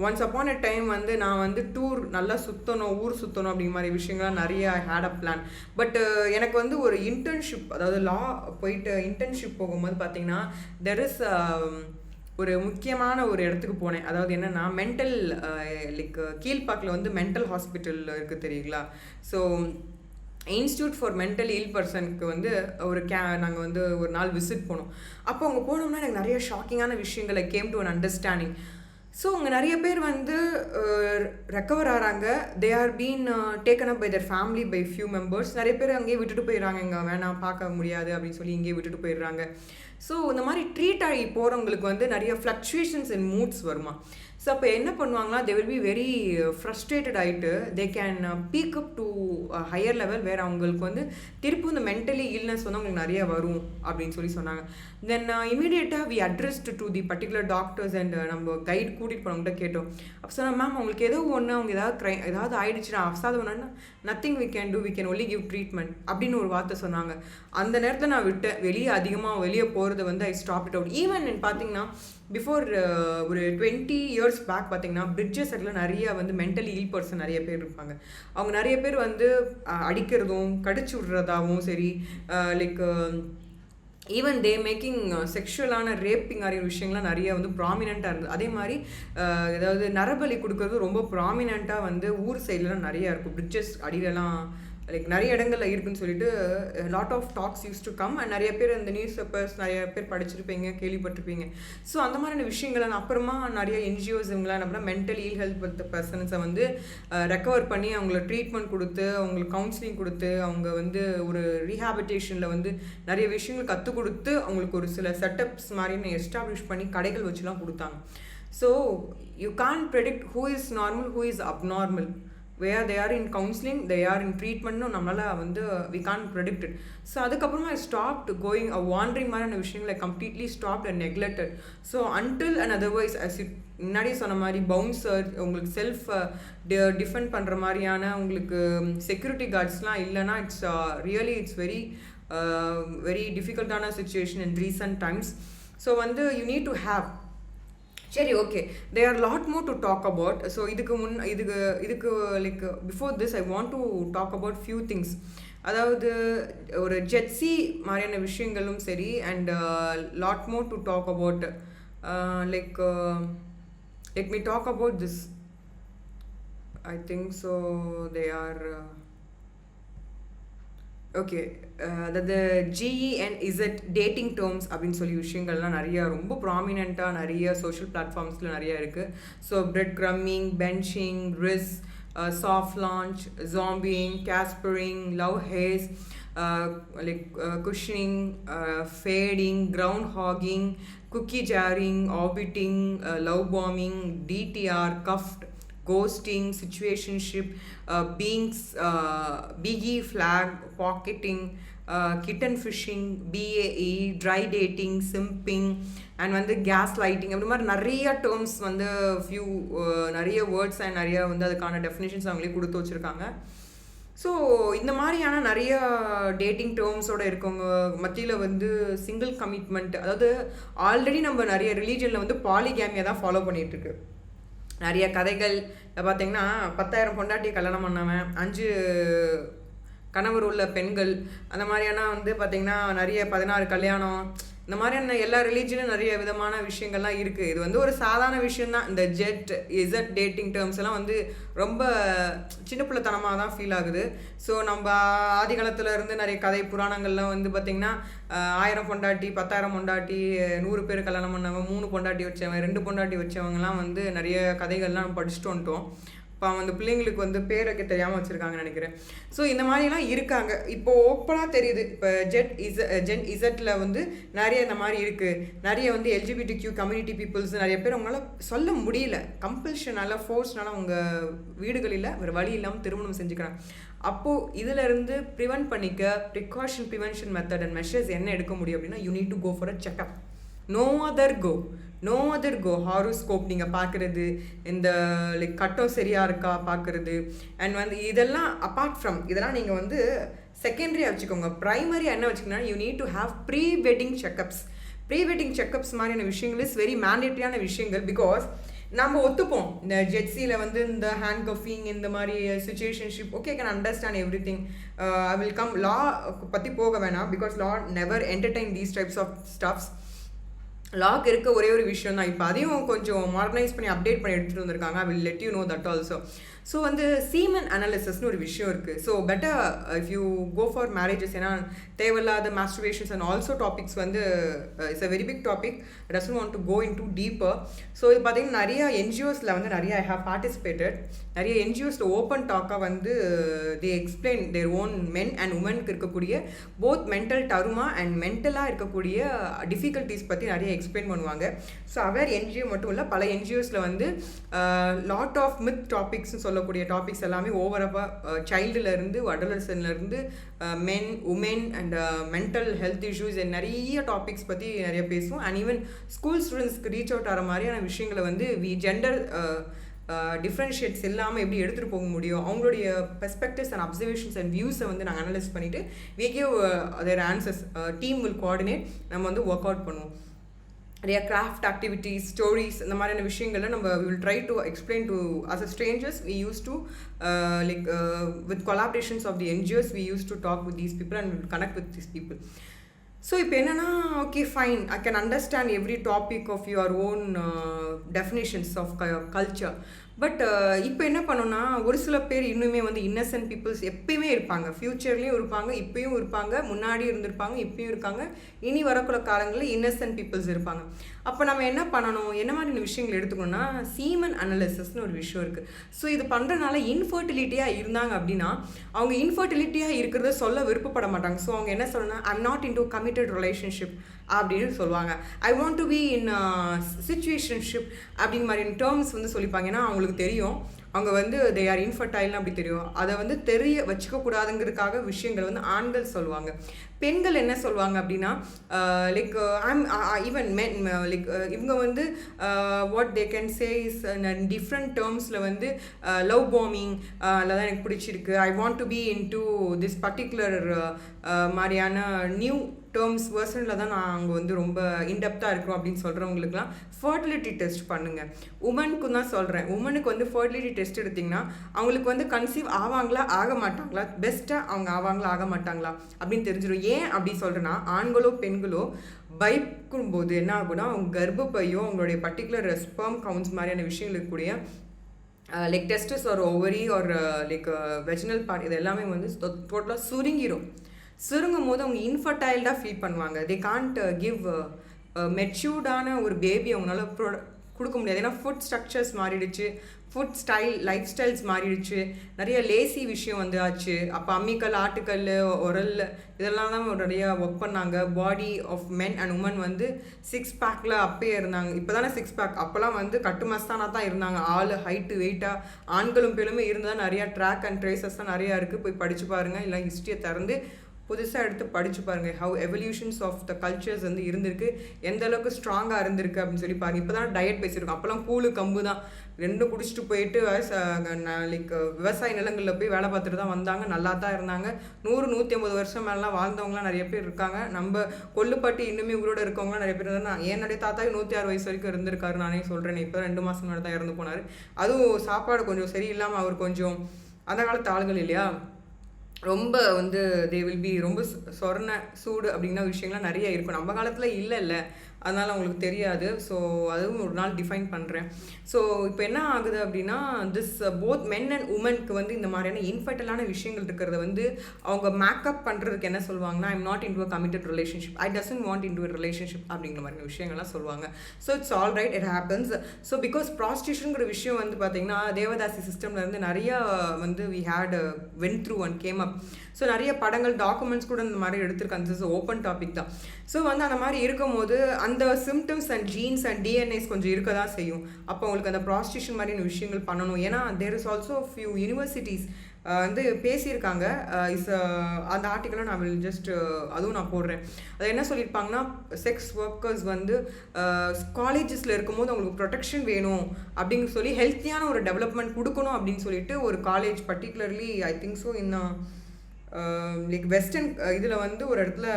once upon a time வந்து நான் வந்து டூர் நல்லா சுற்றணும், ஊர் சுற்றணும் அப்படிங்கிற மாதிரி விஷயங்கள்லாம் நிறைய ஹேட் அ பிளான். பட் எனக்கு வந்து ஒரு இன்டர்ன்ஷிப், அதாவது லா போயிட்டு இன்டர்ன்ஷிப் போகும்போது பார்த்தீங்கன்னா தெர் இஸ் ஒரு முக்கியமான ஒரு இடத்துக்கு போனேன். அதாவது என்னென்னா மென்டல் லைக் கீழ்பாக்கில் வந்து மென்டல் ஹாஸ்பிட்டல் இருக்குது தெரியுங்களா? ஸோ இன்ஸ்டியூட் ஃபார் மென்டல் இல் பர்சனுக்கு வந்து ஒரு நாங்கள் வந்து ஒரு நாள் விசிட் போனோம். அப்போ அங்கே போனோம்னா எனக்கு நிறைய ஷாக்கிங்கான விஷயங்கள் I came to an understanding. So அங்கே நிறைய பேர் வந்து ரெக்கவர் ஆகிறாங்க. They are been taken up by their family by few members. நிறைய பேர் அங்கேயே விட்டுட்டு போயிடுறாங்க, இங்கே வேணாம் பார்க்க முடியாது அப்படின்னு சொல்லி இங்கேயே விட்டுட்டு போயிடுறாங்க. ஸோ இந்த மாதிரி ட்ரீட் ஆகி போகிறவங்களுக்கு வந்து நிறைய ஃப்ளக்சுவேஷன்ஸ் இன் மூட்ஸ் வருமா. ஸோ அப்போ என்ன பண்ணுவாங்கன்னா they will be very frustrated ஆகிட்டு they can peak up to higher level, வேறு அவங்களுக்கு வந்து திருப்பி இந்த மென்டலி இல்னஸ் வந்து அவங்களுக்கு நிறைய வரும் அப்படின்னு சொல்லி சொன்னாங்க. தென் இமீடியட்டாக we addressed to the particular doctors and நம்ம கைட் கூட்டிகிட்டு போனவங்கள்ட்ட கேட்டோம். அப்போ சொன்னால் மேம் அவங்களுக்கு ஏதோ ஒன்று, அவங்க ஏதாவது ஆயிடுச்சுன்னா அஃசாது ஒன்றுன்னா nothing we can do, we can only give treatment அப்படின்னு ஒரு வார்த்தை சொன்னாங்க. அந்த நேரத்தில் நான் விட்டேன். வெளியே போகிறத வந்து I stop it out. Even பார்த்தீங்கன்னா பிஃபோர் ஒரு 20 years பேக் பார்த்தீங்கன்னா பிரிட்ஜஸ் சைடில் நிறைய வந்து மென்டலி இல் பர்சன் நிறைய பேர் இருப்பாங்க. அவங்க நிறைய பேர் வந்து அடிக்கிறதும் கடிச்சு விடுறதாகவும் சரி, லைக் ஈவன் தே மேக்கிங் செக்ஷுவலான ரேப்பிங் ஆகிய விஷயங்கள்லாம் நிறைய வந்து ப்ராமினெண்ட்டாக இருந்தது. அதே மாதிரி ஏதாவது நரபலி கொடுக்கறது ரொம்ப ப்ராமினெண்ட்டாக வந்து ஊர் சைட்லாம் நிறையா இருக்கும். பிரிட்ஜஸ் அடியிலலாம் லைக் நிறைய இடங்கள்ல இருக்குன்னு சொல்லிட்டு lot of talks use to come. And நிறைய பேர் இந்த நியூஸ் பேப்பர்ஸ் நிறைய பேர் படிச்சிருப்பீங்க, கேள்விப்பட்டிருப்பீங்க. ஸோ அந்த மாதிரியான விஷயங்களை அப்புறமா நிறைய என்ஜிஓஸ் இவங்களாம் என்ன பண்ணால் மென்டல் இல் ஹெல்த் பர்சன்ஸை வந்து ரெக்கவர் பண்ணி அவங்கள ட்ரீட்மெண்ட் கொடுத்து, அவங்களுக்கு கவுன்சிலிங் கொடுத்து, அவங்க வந்து ஒரு ரீஹாபிட்டேஷனில் வந்து நிறைய விஷயங்கள் கற்றுக் கொடுத்து அவங்களுக்கு ஒரு சில செட்டப்ஸ் மாதிரி எஸ்டாப்ளிஷ் பண்ணி கடைகள் வச்சுலாம் கொடுத்தாங்க. So you can't predict who is normal, who is abnormal. where they are in counseling, they are in treatment, நம்மளால் வந்து we can't predict it. So அதுக்கப்புறமா I stopped going wandering மாதிரியான விஷயங்களை completely stopped and neglected. So until and otherwise, as it முன்னாடி சொன்ன மாதிரி bouncer, உங்களுக்கு self defend பண்ணுற மாதிரியான உங்களுக்கு செக்யூரிட்டி கார்ட்ஸ்லாம் இல்லைன்னா இட்ஸ் ரியலி இட்ஸ் வெரி டிஃபிகல்ட்டான situation in recent times. So வந்து யூ நீட் டு ஹேவ் சரி okay there are lot more to talk about. So இதுக்கு like before this I want to talk about few things. அதாவது ஒரு ஜெட்ஸி மாதிரியான விஷயங்களும் சரி, and lot more to talk about like let me talk about this. I think so they are okay. அதாவது GENZ dating terms அப்படின்னு சொல்லி விஷயங்கள்லாம் நிறையா ரொம்ப ப்ராமினெண்ட்டாக நிறைய சோஷியல் பிளாட்ஃபார்ம்ஸில் நிறையா இருக்குது. So bread crumbing, benching, rizz, soft launch, zombieing, caspering, love haze, like cushioning, fading, ground hogging, cookie jarring, orbiting, love bombing, DTR, cuffed, ghosting, situationship, biggie flag, pocketing, kitten fishing, BAE, dry dating, simping, and வந்து case lighting, அப்படி மாதிரி நிறைய terms வந்து few நிறைய words and நிறைய வந்து அதுக்கான definitions அவங்களே கொடுத்து வச்சுருக்காங்க. ஸோ இந்த மாதிரியான நிறைய டேட்டிங் டேர்ம்ஸோடு இருக்கவங்க மத்தியில் வந்து சிங்கிள் கமிட்மெண்ட், அதாவது ஆல்ரெடி நம்ம நிறைய ரிலீஜனில் வந்து பாலிகேமியை தான் ஃபாலோ பண்ணிகிட்ருக்கு. நிறைய கதைகள் பார்த்திங்கன்னா 10,000 பொண்டாட்டியை கல்யாணம் பண்ணவன், 5 கணவர் உள்ள பெண்கள், அந்த மாதிரியான வந்து பார்த்திங்கன்னா நிறைய 16 கல்யாணம், இந்த மாதிரியான எல்லா ரிலீஜனும் நிறைய விதமான விஷயங்கள்லாம் இருக்குது. இது வந்து ஒரு சாதாரண விஷயந்தான். இந்த இசட் டேட்டிங் டேர்ம்ஸ் எல்லாம் வந்து ரொம்ப சின்ன பிள்ளைத்தனமாக தான் ஃபீல் ஆகுது. ஸோ நம்ம ஆதி காலத்தில் இருந்து நிறைய கதை புராணங்கள்லாம் வந்து பார்த்திங்கன்னா 1000 பொண்டாட்டி, 10,000 பொண்டாட்டி, 100 பேர் கல்யாணம் பண்ணவன், 3 பொண்டாட்டி வச்சவன், 2 பொண்டாட்டி வச்சவங்கலாம் வந்து நிறைய கதைகள்லாம் படிச்சுட்டு வந்துட்டோம். இப்போ அந்த பிள்ளைங்களுக்கு வந்து பேர் வைக்க தெரியாமல் வச்சுருக்காங்கன்னு நினைக்கிறேன். ஸோ இந்த மாதிரிலாம் இருக்காங்க. இப்போது ஓப்பனாக தெரியுது. இப்போ ஜென் வந்து நிறைய இந்த மாதிரி இருக்குது. நிறைய வந்து LGBTQ கம்யூனிட்டி பீப்புள்ஸ் நிறைய பேர் அவங்களால சொல்ல முடியல, கம்பல்ஷனால் ஃபோர்ஸ்னால அவங்க வீடுகளில் வேறு வழி இல்லாமல் திருமணம் செஞ்சுக்கிறாங்க. அப்போது இதிலிருந்து ப்ரிவென்ட் பண்ணிக்க ப்ரிவென்ஷன் மெத்தட் அண்ட் மெஷர்ஸ் என்ன எடுக்க முடியும் அப்படின்னா, you need to go for a checkup. No other go horoscope நீங்கள் பார்க்குறது, இந்த லைக் கட்டம் சரியாக இருக்கா பார்க்குறது, அண்ட் வந்து இதெல்லாம் அப்பார்ட் ஃப்ரம் இதெல்லாம் நீங்கள் வந்து செகண்டரியாக வச்சுக்கோங்க. ப்ரைமரியாக என்ன வச்சுக்கோங்கன்னா, you need to have pre wedding checkups. Pre wedding checkups மாதிரியான விஷயங்கள் இஸ் வெரி மேண்டேட்டரியான விஷயங்கள். பிகாஸ் நம்ம ஒத்துப்போம் இந்த ஜெட்ஸியில் வந்து இந்த ஹேண்ட் கஃபிங் இந்த மாதிரி situationship okay can understand every thing. I will come law பற்றி போக வேணாம் because law never entertain these types of stuffs. லாக் இருக்க ஒரே ஒரு விஷயம் தான். இப்போ அதையும் கொஞ்சம் மாடர்னைஸ் பண்ணி அப்டேட் பண்ணி எடுத்துகிட்டு வந்திருக்காங்க. I will let you know that also. So வந்து சீமன் அனாலிசிஸ்னு ஒரு விஷயம் இருக்குது. So better if you go for marriages, ஏன்னா தேவையில்லாத மாஸ்டர்பேஷன்ஸ் அண்ட் ஆல்சோ டாபிக்ஸ் வந்து it's a very big topic. Doesn't want to go into deeper. So இது பார்த்தீங்கன்னா நிறைய என்ஜிஓஸில் வந்து நிறைய ஐ ஹவ் பார்ட்டிசிபேட்டட். நிறைய என்ஜிஓஸில் ஓப்பன் டாக்காக வந்து they explain their own men and உமனுக்கு இருக்கக்கூடிய போத் மென்டல் டருமா அண்ட் மென்டலாக இருக்கக்கூடிய டிஃபிகல்ட்டிஸ் பற்றி நிறைய எக்ஸ்பிளைன் பண்ணுவாங்க. ஸோ அவர் என்ஜிஓ மட்டும் இல்லை, பல என்ஜிஓஸில் வந்து லாட் ஆஃப் மித் டாபிக்ஸ்னு சொல்லக்கூடிய டாபிக்ஸ் எல்லாமே ஓவராக சைல்டுலேருந்து அடலசன்லேருந்து men women and mental health issues நிறைய டாபிக்ஸ் பற்றி நிறைய பேசுவோம். அண்ட் ஈவன் ஸ்கூல் ஸ்டூடெண்ட்ஸ்க்கு ரீச் அவுட் ஆகிற மாதிரியான விஷயங்களை வந்து ஜெண்டர் டிஃப்ரென்ஷியேட்ஸ் இல்லாமல் எப்படி எடுத்துகிட்டு போக முடியும், அவங்களுடைய பெர்ஸ்பெக்டிவ்ஸ் அண்ட் அப்சர்வேஷன்ஸ் அண்ட் வியூஸை வந்து நாங்கள் அனலைஸ் பண்ணிவிட்டு we give their answers. Team will coordinate, நம்ம வந்து ஒர்க் அவுட் பண்ணுவோம். நிறைய கிராஃப்ட் ஆக்டிவிட்டீஸ், ஸ்டோரிஸ் இந்த மாதிரியான விஷயங்களை நம்ம will try to explain to us a strangers. We use to like with collaborations of the NGOs we use to talk with these people and connect with these people. So இப்போ என்னென்னா okay fine, I can understand every topic of your own definitions of culture. But இப்போ என்ன பண்ணோன்னா ஒரு சில பேர் இன்னுமே வந்து இன்னசென்ட் பீப்புள்ஸ் எப்பயுமே இருப்பாங்க. ஃப்யூச்சர்லேயும் இருப்பாங்க, இப்பயும் இருப்பாங்க, முன்னாடி இருந்திருப்பாங்க, இப்பயும் இருக்காங்க, இனி வரக்குள்ள காலங்களில் இன்னசென்ட் பீப்புள்ஸ் இருப்பாங்க. அப்போ நம்ம என்ன பண்ணணும், என்ன மாதிரியான விஷயங்கள் எடுத்துக்கணும்னா சீமன் அனாலிசிஸ்னு ஒரு விஷயம் இருக்குது. ஸோ இது பண்ணுறதுனால இன்ஃபர்டிலிட்டியாக இருந்தாங்க அப்படின்னா அவங்க இன்ஃபர்டிலிட்டியாக இருக்கிறத சொல்ல விருப்பப்பட மாட்டாங்க. ஸோ அவங்க என்ன சொல்லணும்னா I'm not in to committed relationship அப்படின்னு சொல்லுவாங்க. ஐ want to be in situationship அப்படிங்கிற மாதிரி டேர்ம்ஸ் வந்து சொல்லிப்பாங்க. ஏன்னா அவங்களுக்கு தெரியும் அவங்க வந்து தே ஆர் இன்ஃபர்டைல்னு அப்படி தெரியும். அதை வந்து தெரிய வச்சுக்கக்கூடாதுங்கிறதுக்காக விஷயங்கள் வந்து ஆண்கள் சொல்லுவாங்க. பெண்கள் என்ன சொல்லுவாங்க அப்படின்னா லைக் ஈவன் மென் லைக் இவங்க வந்து what they can say is different டேர்ம்ஸில் வந்து லவ் பாம்பிங் அதில் எனக்கு பிடிச்சிருக்கு, I want to be in to this particular மாதிரியான நியூ டேர்ம்ஸ் வெர்ஷனில் தான் நான் அங்கே வந்து ரொம்ப இன்டெப்த்தாக இருக்கிறோம் அப்படின்னு சொல்கிறவங்களுக்குலாம் ஃபர்டிலிட்டி டெஸ்ட் பண்ணுங்கள். உமனுக்கும் தான் சொல்கிறேன். உமனுக்கு வந்து ஃபர்டிலிட்டி டெஸ்ட் எடுத்திங்கன்னா அவங்களுக்கு வந்து கன்சீவ் ஆவாங்களா ஆக மாட்டாங்களா, பெஸ்ட்டாக அவங்க ஆவாங்களா ஆக மாட்டாங்களா அப்படின்னு தெரிஞ்சிடும். ஏன் அப்படி சொல்கிறேன்னா ஆண்களோ பெண்களோ பயக்கும்போது என்ன ஆகுனா அவங்க கர்ப்பப்பையோ அவங்களுடைய பர்டிகுலர் ஸ்பெர்ம் கவுண்ட்ஸ் மாதிரியான விஷயங்கள் இருக்கக்கூடிய லைக் டெஸ்டஸ் ஒரு ஓவரி ஒரு லைக் வெஜினல் பார்ட் இது எல்லாமே வந்து டோட்டலாக சுருங்கும் போது அவங்க இன்ஃபர்டைல்டாக ஃபீல் பண்ணுவாங்க. தே கான்ட் கிவ் மெச்சூர்டான ஒரு பேபி அவங்களால கொடுக்க முடியாது. ஏன்னா ஃபுட் ஸ்ட்ரக்சர்ஸ் மாறிடுச்சு, ஃபுட் ஸ்டைல் லைஃப் ஸ்டைல்ஸ் மாறிடுச்சு, நிறைய லேசி விஷயம் வந்து ஆச்சு. அப்போ அம்மிக்கல் ஆட்டுக்கல் உரல் இதெல்லாம் தான் நிறைய ஒர்க் பண்ணாங்க. Body of men and women வந்து 6 பேக்கில் அப்பயே இருந்தாங்க. இப்போ தானே 6 பேக், அப்போல்லாம் வந்து கட்டு மஸ்தானா தான் இருந்தாங்க. ஆள் ஹைட்டு வெயிட்டாக ஆண்களும் பெண்ணுமே இருந்தால் நிறையா ட்ராக் அண்ட் ட்ரேசஸ் தான் நிறையா இருக்குது. போய் படித்து பாருங்கள், இல்லை ஹிஸ்ட்ரியை திறந்து புதுசாக எடுத்து படித்து பாருங்கள். How evolutions of the cultures வந்து இருந்திருக்கு, எந்த அளவுக்கு ஸ்ட்ராங்காக இருந்திருக்கு அப்படின்னு சொல்லி பாருங்கள். இப்போ தான் டயட் பேசியிருக்கோம். அப்போல்லாம் கூழு கம்பு தான் ரெண்டும் குடிச்சிட்டு போயிட்டு லைக் விவசாய நிலங்களில் போய் வேலை பார்த்துட்டு தான் வந்தாங்க. நல்லா தான் இருந்தாங்க. 100-150 வருஷம் மேலாம் வாழ்ந்தவங்களாம் நிறைய பேர் இருக்காங்க. நம்ம கொல்லுப்பட்டு இன்னுமே உங்களோட இருக்கவங்களாம் நிறைய பேர் இருந்தாங்க. என்னுடைய தாத்தாவுக்கு 106 வயசு வரைக்கும் இருந்திருக்காரு. நானே சொல்கிறேன். இப்போ 2 மாதம் முன்னாடி தான் இறந்து போனார். அதுவும் சாப்பாடு கொஞ்சம் சரியில்லாமல் அவர் கொஞ்சம் அந்த காலத்து ஆளுகள் இல்லையா, ரொம்ப வந்து தே வில் பி ரொம்ப சொரண சூடு அப்படிங்கிற விஷயங்கள்லாம் நிறைய இருக்கும். நம்ம காலத்தில் இல்லை, அதனால் அவங்களுக்கு தெரியாது. ஸோ அதுவும் ஒரு நாள் டிஃபைன் பண்ணுறேன். ஸோ இப்போ என்ன ஆகுது அப்படின்னா திஸ் போத் மென் அண்ட் உமனுக்கு வந்து இந்த மாதிரியான இன்ஃபர்டைலான விஷயங்கள் இருக்கிறத வந்து அவங்க மேக்கப் பண்ணுறதுக்கு என்ன சொல்லுவாங்கன்னா I'm not in to a committed relationship, I doesn't want in to a relationship அப்படிங்கிற மாதிரியான விஷயங்கள்லாம் சொல்லுவாங்க. So it's all right, it happens. So because ப்ராஸ்டியூஷனுங்கிற விஷயம் வந்து பார்த்திங்கன்னா தேவதாசி சிஸ்டம்லேருந்து நிறையா வந்து we had went through and came up. So நிறைய படங்கள் டாக்குமெண்ட்ஸ் கூட இந்த மாதிரி எடுத்திருக்காங்க. திஸ் ஓப்பன் டாபிக் தான். ஸோ வந்து அந்த மாதிரி இருக்கும்போது அந்த symptoms and genes and DNAs கொஞ்சம் இருக்க தான் செய்யும். அப்போ உங்களுக்கு அந்த ப்ராஸ்டியூஷன் மாதிரியான விஷயங்கள் பண்ணணும். ஏன்னா there is also few universities வந்து பேசியிருக்காங்க. அந்த ஆர்டிக்கலை நான் வில் ஜஸ்ட் அதுவும் நான் போடுறேன். அது என்ன சொல்லியிருப்பாங்கன்னா செக்ஸ் ஒர்க்கர்ஸ் வந்து காலேஜஸில் இருக்கும்போது அவங்களுக்கு ப்ரொடெக்ஷன் வேணும் அப்படின்னு சொல்லி ஹெல்த்தியான ஒரு டெவலப்மெண்ட் கொடுக்கணும் அப்படின்னு சொல்லிட்டு ஒரு காலேஜ் பர்டிகுலர்லி ஐ திங்க் ஸோ இன்னும் லைக் வெஸ்டர்ன் இதில் வந்து ஒரு இடத்துல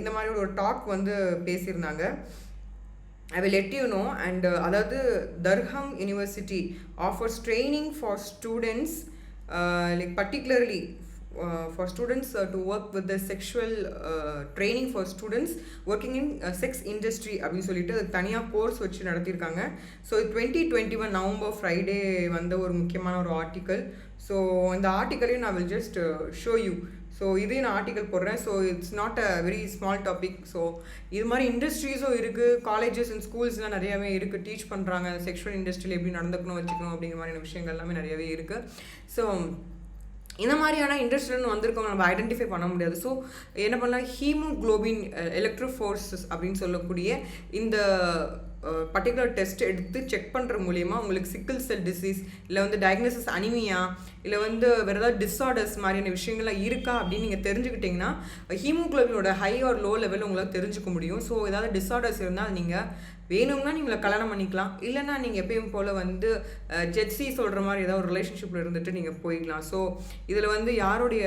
இந்த மாதிரி ஒரு டாக் வந்து பேசியிருந்தாங்க. I will let you know. And அதாவது தர்ஹம் university offers training for students, like particularly for students to work with the sexual training for students working in sex industry அப்படின்னு சொல்லிட்டு தனியாக கோர்ஸ் வச்சு நடத்தியிருக்காங்க. ஸோ 2021 நவம்பர் ஃப்ரைடே வந்த ஒரு முக்கியமான ஒரு ஆர்டிக்கல். ஸோ இந்த ஆர்டிக்கலையும் நான் will just show you. So இதையும் நான் ஆர்டிக்கல் போடுறேன். So it's not a very small topic. So இது மாதிரி இண்டஸ்ட்ரீஸும் இருக்குது, காலேஜஸ் அண்ட் ஸ்கூல்ஸ்லாம் நிறையாவே இருக்குது, டீச் பண்ணுறாங்க செக்ஷுவல் இண்டஸ்ட்ரியில் எப்படி நடந்துக்கணும் வச்சுக்கணும் அப்படிங்கிற மாதிரியான விஷயங்கள் எல்லாமே நிறையவே இருக்குது. ஸோ இந்த மாதிரியான இண்டஸ்ட்ரின்னு வந்திருக்கவங்க நம்ம ஐடென்டிஃபை பண்ண முடியாது. ஸோ என்ன பண்ணலாம், ஹீமோக்ளோபின் எலக்ட்ரோஃபோர்ஸஸ் அப்படின்னு சொல்லக்கூடிய இந்த பர்டிகுலர் டெஸ்ட் எடுத்து செக் பண்ணுற மூலிமா உங்களுக்கு சிக்கிள் செல் டிசீஸ் இல்லை வந்து டயக்னோசிஸ் அனிமியா இல்லை வந்து வேறு ஏதாவது டிஸார்டர்ஸ் மாதிரியான விஷயங்கள்லாம் இருக்கா அப்படின்னு நீங்கள் தெரிஞ்சுக்கிட்டிங்கன்னா ஹீமோக்ளோபினோட ஹை ஆர் லோ லெவல் உங்களால் தெரிஞ்சுக்க முடியும். ஸோ ஏதாவது டிஸார்டர்ஸ் இருந்தால் நீங்கள் வேணும்னா நீங்களை கல்யாணம் பண்ணிக்கலாம், இல்லைன்னா நீங்கள் எப்பயும் போல் வந்து ஜெட்ஸி சொல்கிற மாதிரி ஏதாவது ஒரு ரிலேஷன்ஷிப்பில் இருந்துட்டு நீங்கள் போய்க்கலாம். ஸோ இதில் வந்து யாருடைய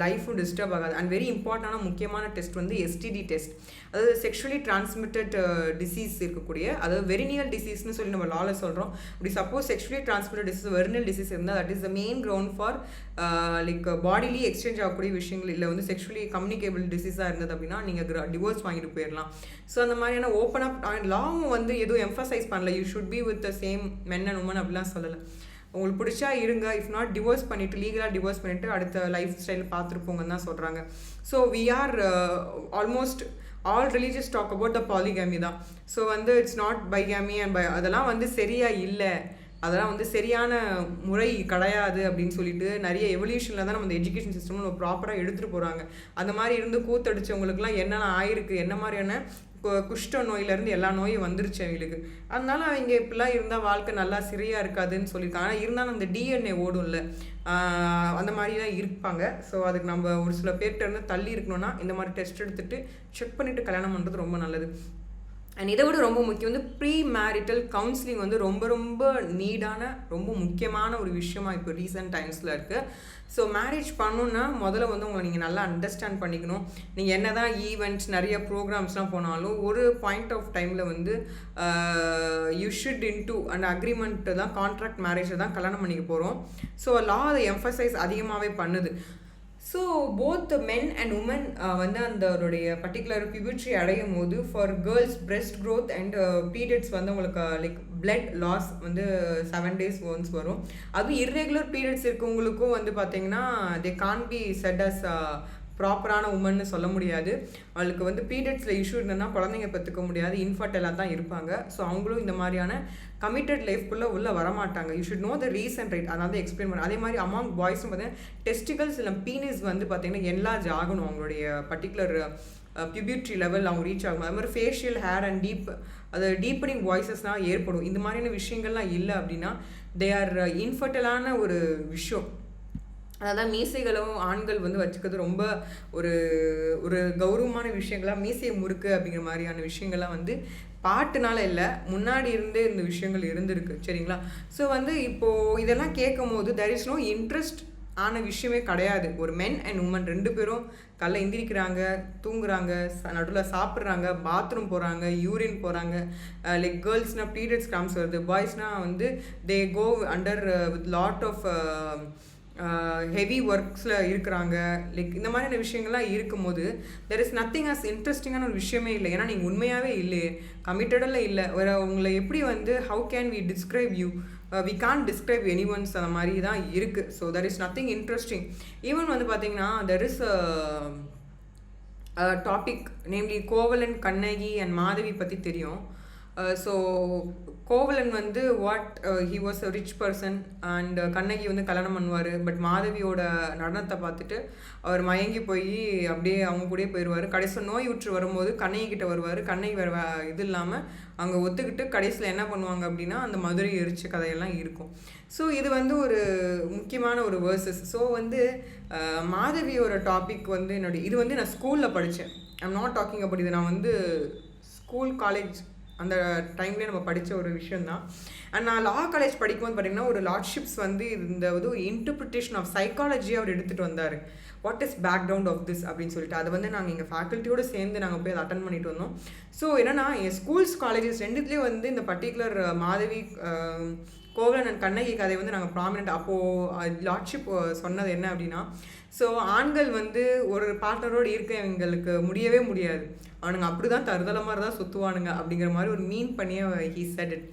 லைஃப்பும் டிஸ்டர்ப் ஆகாது. அண்ட் வெரி இம்பார்ட்டண்டான முக்கியமான டெஸ்ட் வந்து எஸ்டிடி டெஸ்ட், அதாவது செக்ஷுவலி டிரான்ஸ்மிட்டட் டிசீஸ் இருக்கக்கூடிய, அதாவது வெரினியல் டிசீஸ்னு சொல்லி நம்ம லாவில் சொல்கிறோம். அப்படி suppose sexually transmitted disease venereal disease இருந்தால் that is the main ground for like bodily exchange ஆகக்கூடிய விஷயங்கள், இல்லை வந்து செக்ஷுவலி கம்யூனிகேபிள் டிசீஸாக இருந்தது அப்படின்னா நீங்கள் டிவோர்ஸ் வாங்கிட்டு போயிடலாம். ஸோ அந்த மாதிரியான ஓப்பன் அப் லாவும் வந்து எதுவும் எம்ஃபசைஸ் பண்ணல, you should be with the same men and women அப்படிலாம் சொல்லலை. உங்களுக்கு பிடிச்சா இருங்க, இஃப் நாட் டிவோர்ஸ் பண்ணிவிட்டு லீகலாக டிவோர்ஸ் பண்ணிவிட்டு அடுத்த லைஃப் ஸ்டைல் பார்த்துருப்போங்கன்னு தான் சொல்கிறாங்க. So we are almost all religious talk about the polygamy தான். ஸோ வந்து இட்ஸ் நாட் பைகேமி அண்ட் அதெல்லாம் வந்து சரியாக இல்லை, அதெல்லாம் வந்து சரியான முறை கிடையாது அப்படின்னு சொல்லிட்டு நிறைய எவல்யூஷனில் தான் நம்ம இந்த எஜுகேஷன் சிஸ்டம் நம்ம ப்ராப்பராக எடுத்துகிட்டு போகிறாங்க. அந்த மாதிரி இருந்து கூத்தடிச்சவங்களுக்குலாம் என்னென்ன ஆயிருக்கு, என்ன மாதிரியான குஷ்ட நோயிலேருந்து எல்லா நோயும் வந்துருச்சு அவங்களுக்கு. அதனால அவங்க இப்படிலாம் இருந்தால் வாழ்க்கை நல்லா சரியாக இருக்காதுன்னு சொல்லியிருக்காங்க. ஆனால் இருந்தாலும் அந்த டிஎன்ஏ ஓடும்ல, அந்த மாதிரி தான் இருப்பாங்க. ஸோ அதுக்கு நம்ம ஒரு சில பேர்கிட்ட இருந்து தள்ளி இருக்கணும்னா இந்த மாதிரி டெஸ்ட் எடுத்துகிட்டு செக் பண்ணிவிட்டு கல்யாணம் பண்ணுறது ரொம்ப நல்லது. அண்ட் இதை விட ரொம்ப முக்கியம் வந்து ப்ரீ மேரிட்டல் கவுன்சிலிங் வந்து ரொம்ப ரொம்ப நீடான ரொம்ப முக்கியமான ஒரு விஷயமா இப்போ ரீசெண்ட் டைம்ஸில் இருக்குது. ஸோ மேரேஜ் பண்ணணுன்னா முதல்ல வந்து உங்களை நீங்கள் நல்லா அண்டர்ஸ்டாண்ட் பண்ணிக்கணும். நீங்கள் என்ன தான் ஈவெண்ட்ஸ் நிறைய ப்ரோக்ராம்ஸ்லாம் போனாலும் ஒரு பாயிண்ட் ஆஃப் டைமில் வந்து you should into and agreement தான், கான்ட்ராக்ட் மேரேஜை தான் கல்யாணம் பண்ணிக்க போகிறோம். ஸோ லா அதை எம்ஃபசைஸ் அதிகமாகவே பண்ணுது. So both men and women வந்து அந்தோடைய பர்டிகுலர் பியூபர்ட்டி அடையும் போது for girls breast growth and periods வந்து உங்களுக்கு லைக் பிளட் லாஸ் வந்து 7 days ஒன்ஸ் வரும். அதுவும் இர்ரெகுலர் பீரியட்ஸ் இருக்கவங்களுக்கும் வந்து பார்த்தீங்கன்னா தே கான் பி செட் அஸ் ப்ராப்பரான உமன்னு சொல்ல முடியாது. அவளுக்கு வந்து பீரியட்ஸில் இஷ்யூ இருந்ததுன்னா குழந்தைங்க பெற்றுக்க முடியாது, இன்ஃபர்டைலாக தான் இருப்பாங்க. ஸோ அவங்களும் இந்த மாதிரியான கமிட்டட் லைஃப்குள்ளே உள்ளே வரமாட்டாங்க. You should know the reason right, அதாவது எக்ஸ்பிளைன் பண்ண. அதே மாதிரி அமாங் பாய்ஸும் பார்த்தீங்கன்னா டெஸ்டிகல்ஸ் இல்லை பீனிஸ் வந்து பார்த்தீங்கன்னா என்லார்ஜ் ஆகணும், அவங்களுடைய பர்டிகுலர் பியூபர்ட்டி லெவல் அவங்க ரீச் ஆகும். அது மாதிரி ஃபேஷியல் ஹேர் அண்ட் அது டீப்பனிங் வாய்ஸஸ்லாம் ஏற்படும். இந்த மாதிரியான விஷயங்கள்லாம் இல்லை அப்படின்னா தே ஆர் இன்ஃபர்டைலான ஒரு விஷயம். அதான் மீசைகளும் ஆண்கள் வந்து வச்சுக்கிறது ரொம்ப ஒரு ஒரு கௌரவமான விஷயங்களாக, மீசையை முறுக்கு அப்படிங்கிற மாதிரியான விஷயங்கள்லாம் வந்து பாட்டுனால இல்லை, முன்னாடி இருந்தே இந்த விஷயங்கள் இருந்திருக்கு. சரிங்களா? ஸோ வந்து இப்போது இதெல்லாம் கேட்கும் போது தெர் இஸ் நோ இன்ட்ரெஸ்ட் ஆன விஷயமே கிடையாது. ஒரு மென் அண்ட் உமன் 2 பேரும் காலைல எந்திரிக்கிறாங்க, தூங்குறாங்க, நடுவில் சாப்பிட்றாங்க, பாத்ரூம் போகிறாங்க, யூரின் போகிறாங்க. லைக் கேர்ள்ஸ்னால் பீரியட்ஸ் கிராம்ஸ் வருது, பாய்ஸ்னால் வந்து they go under with lot of heavy ஒர்க்ஸில் இருக்கிறாங்க. லைக் இந்த மாதிரியான விஷயங்கள்லாம் இருக்கும்போது தெர் இஸ் நத்திங் அஸ் இன்ட்ரெஸ்டிங்கான ஒரு விஷயமே இல்லை. ஏன்னா நீங்கள் உண்மையாகவே இல்லையே, கமிட்டடில் இல்லை. வேறு உங்களை எப்படி வந்து how can we describe you, we can't describe any ones, அந்த மாதிரி தான் இருக்குது. So there is nothing interesting. Even வந்து பார்த்தீங்கன்னா there is topic namely Kovalan, Kannagi and Madhavi பற்றி தெரியும். ஸோ கோவலன் வந்து he was a rich person and Kannagi வந்து கல்யாணம் பண்ணுவார். பட் மாதவியோட நடனத்தை பார்த்துட்டு அவர் மயங்கி போய் அப்படியே அவங்க கூடயே போயிடுவார். கடைசியில் நோய் உற்று வரும்போது கண்ணகி கிட்ட வருவார். கண்ணகி வேறு இது இல்லாமல் அங்கே ஒத்துக்கிட்டு கடைசியில் என்ன பண்ணுவாங்க அப்படின்னா அந்த மதுரை எரிச்ச கதையெல்லாம் இருக்கும். ஸோ இது வந்து ஒரு முக்கியமான ஒரு வேர்சஸ். ஸோ வந்து மாதவியோட டாபிக் வந்து இது வந்து நான் ஸ்கூலில் படித்தேன். ஐம் நாட் டாக்கிங் அபவுட் இது. நான் வந்து ஸ்கூல் காலேஜ் அந்த டைம்லேயே நம்ம படித்த ஒரு விஷயந்தான். அண்ட் நான் லா காலேஜ் படிக்கும்போது பார்த்தீங்கன்னா ஒரு லார்ட்ஷிப்ஸ் வந்து இந்த ஒரு இன்டர்பிரிட்டேஷன் ஆஃப் சைக்காலஜி அவர் எடுத்துகிட்டு வந்தார். What is background of this அப்படின்னு சொல்லிட்டு அதை வந்து நாங்கள் எங்கள் ஃபேக்கல்ட்டியோடு சேர்ந்து நாங்கள் போய் அதை அட்டன் பண்ணிட்டு வந்தோம். ஸோ என்னென்னா என் ஸ்கூல்ஸ் காலேஜஸ் ரெண்டுத்துலேயும் வந்து இந்த பர்டிகுலர் மாதவி கோவலன் அண்ட் கண்ணகி கதை வந்து நாங்கள் ப்ராமினெண்ட் அப்போது லார்ட்ஷிப் சொன்னது என்ன அப்படின்னா, ஸோ ஆண்கள் வந்து ஒரு பார்ட்னரோடு இருக்க எங்களுக்கு முடியவே முடியாது, அவனுங்க அப்படி தான் தருதலை மாதிரி தான் சுற்றுவானுங்க அப்படிங்கிற மாதிரி ஒரு மீன் பண்ணியே ஹீ செட் இட்.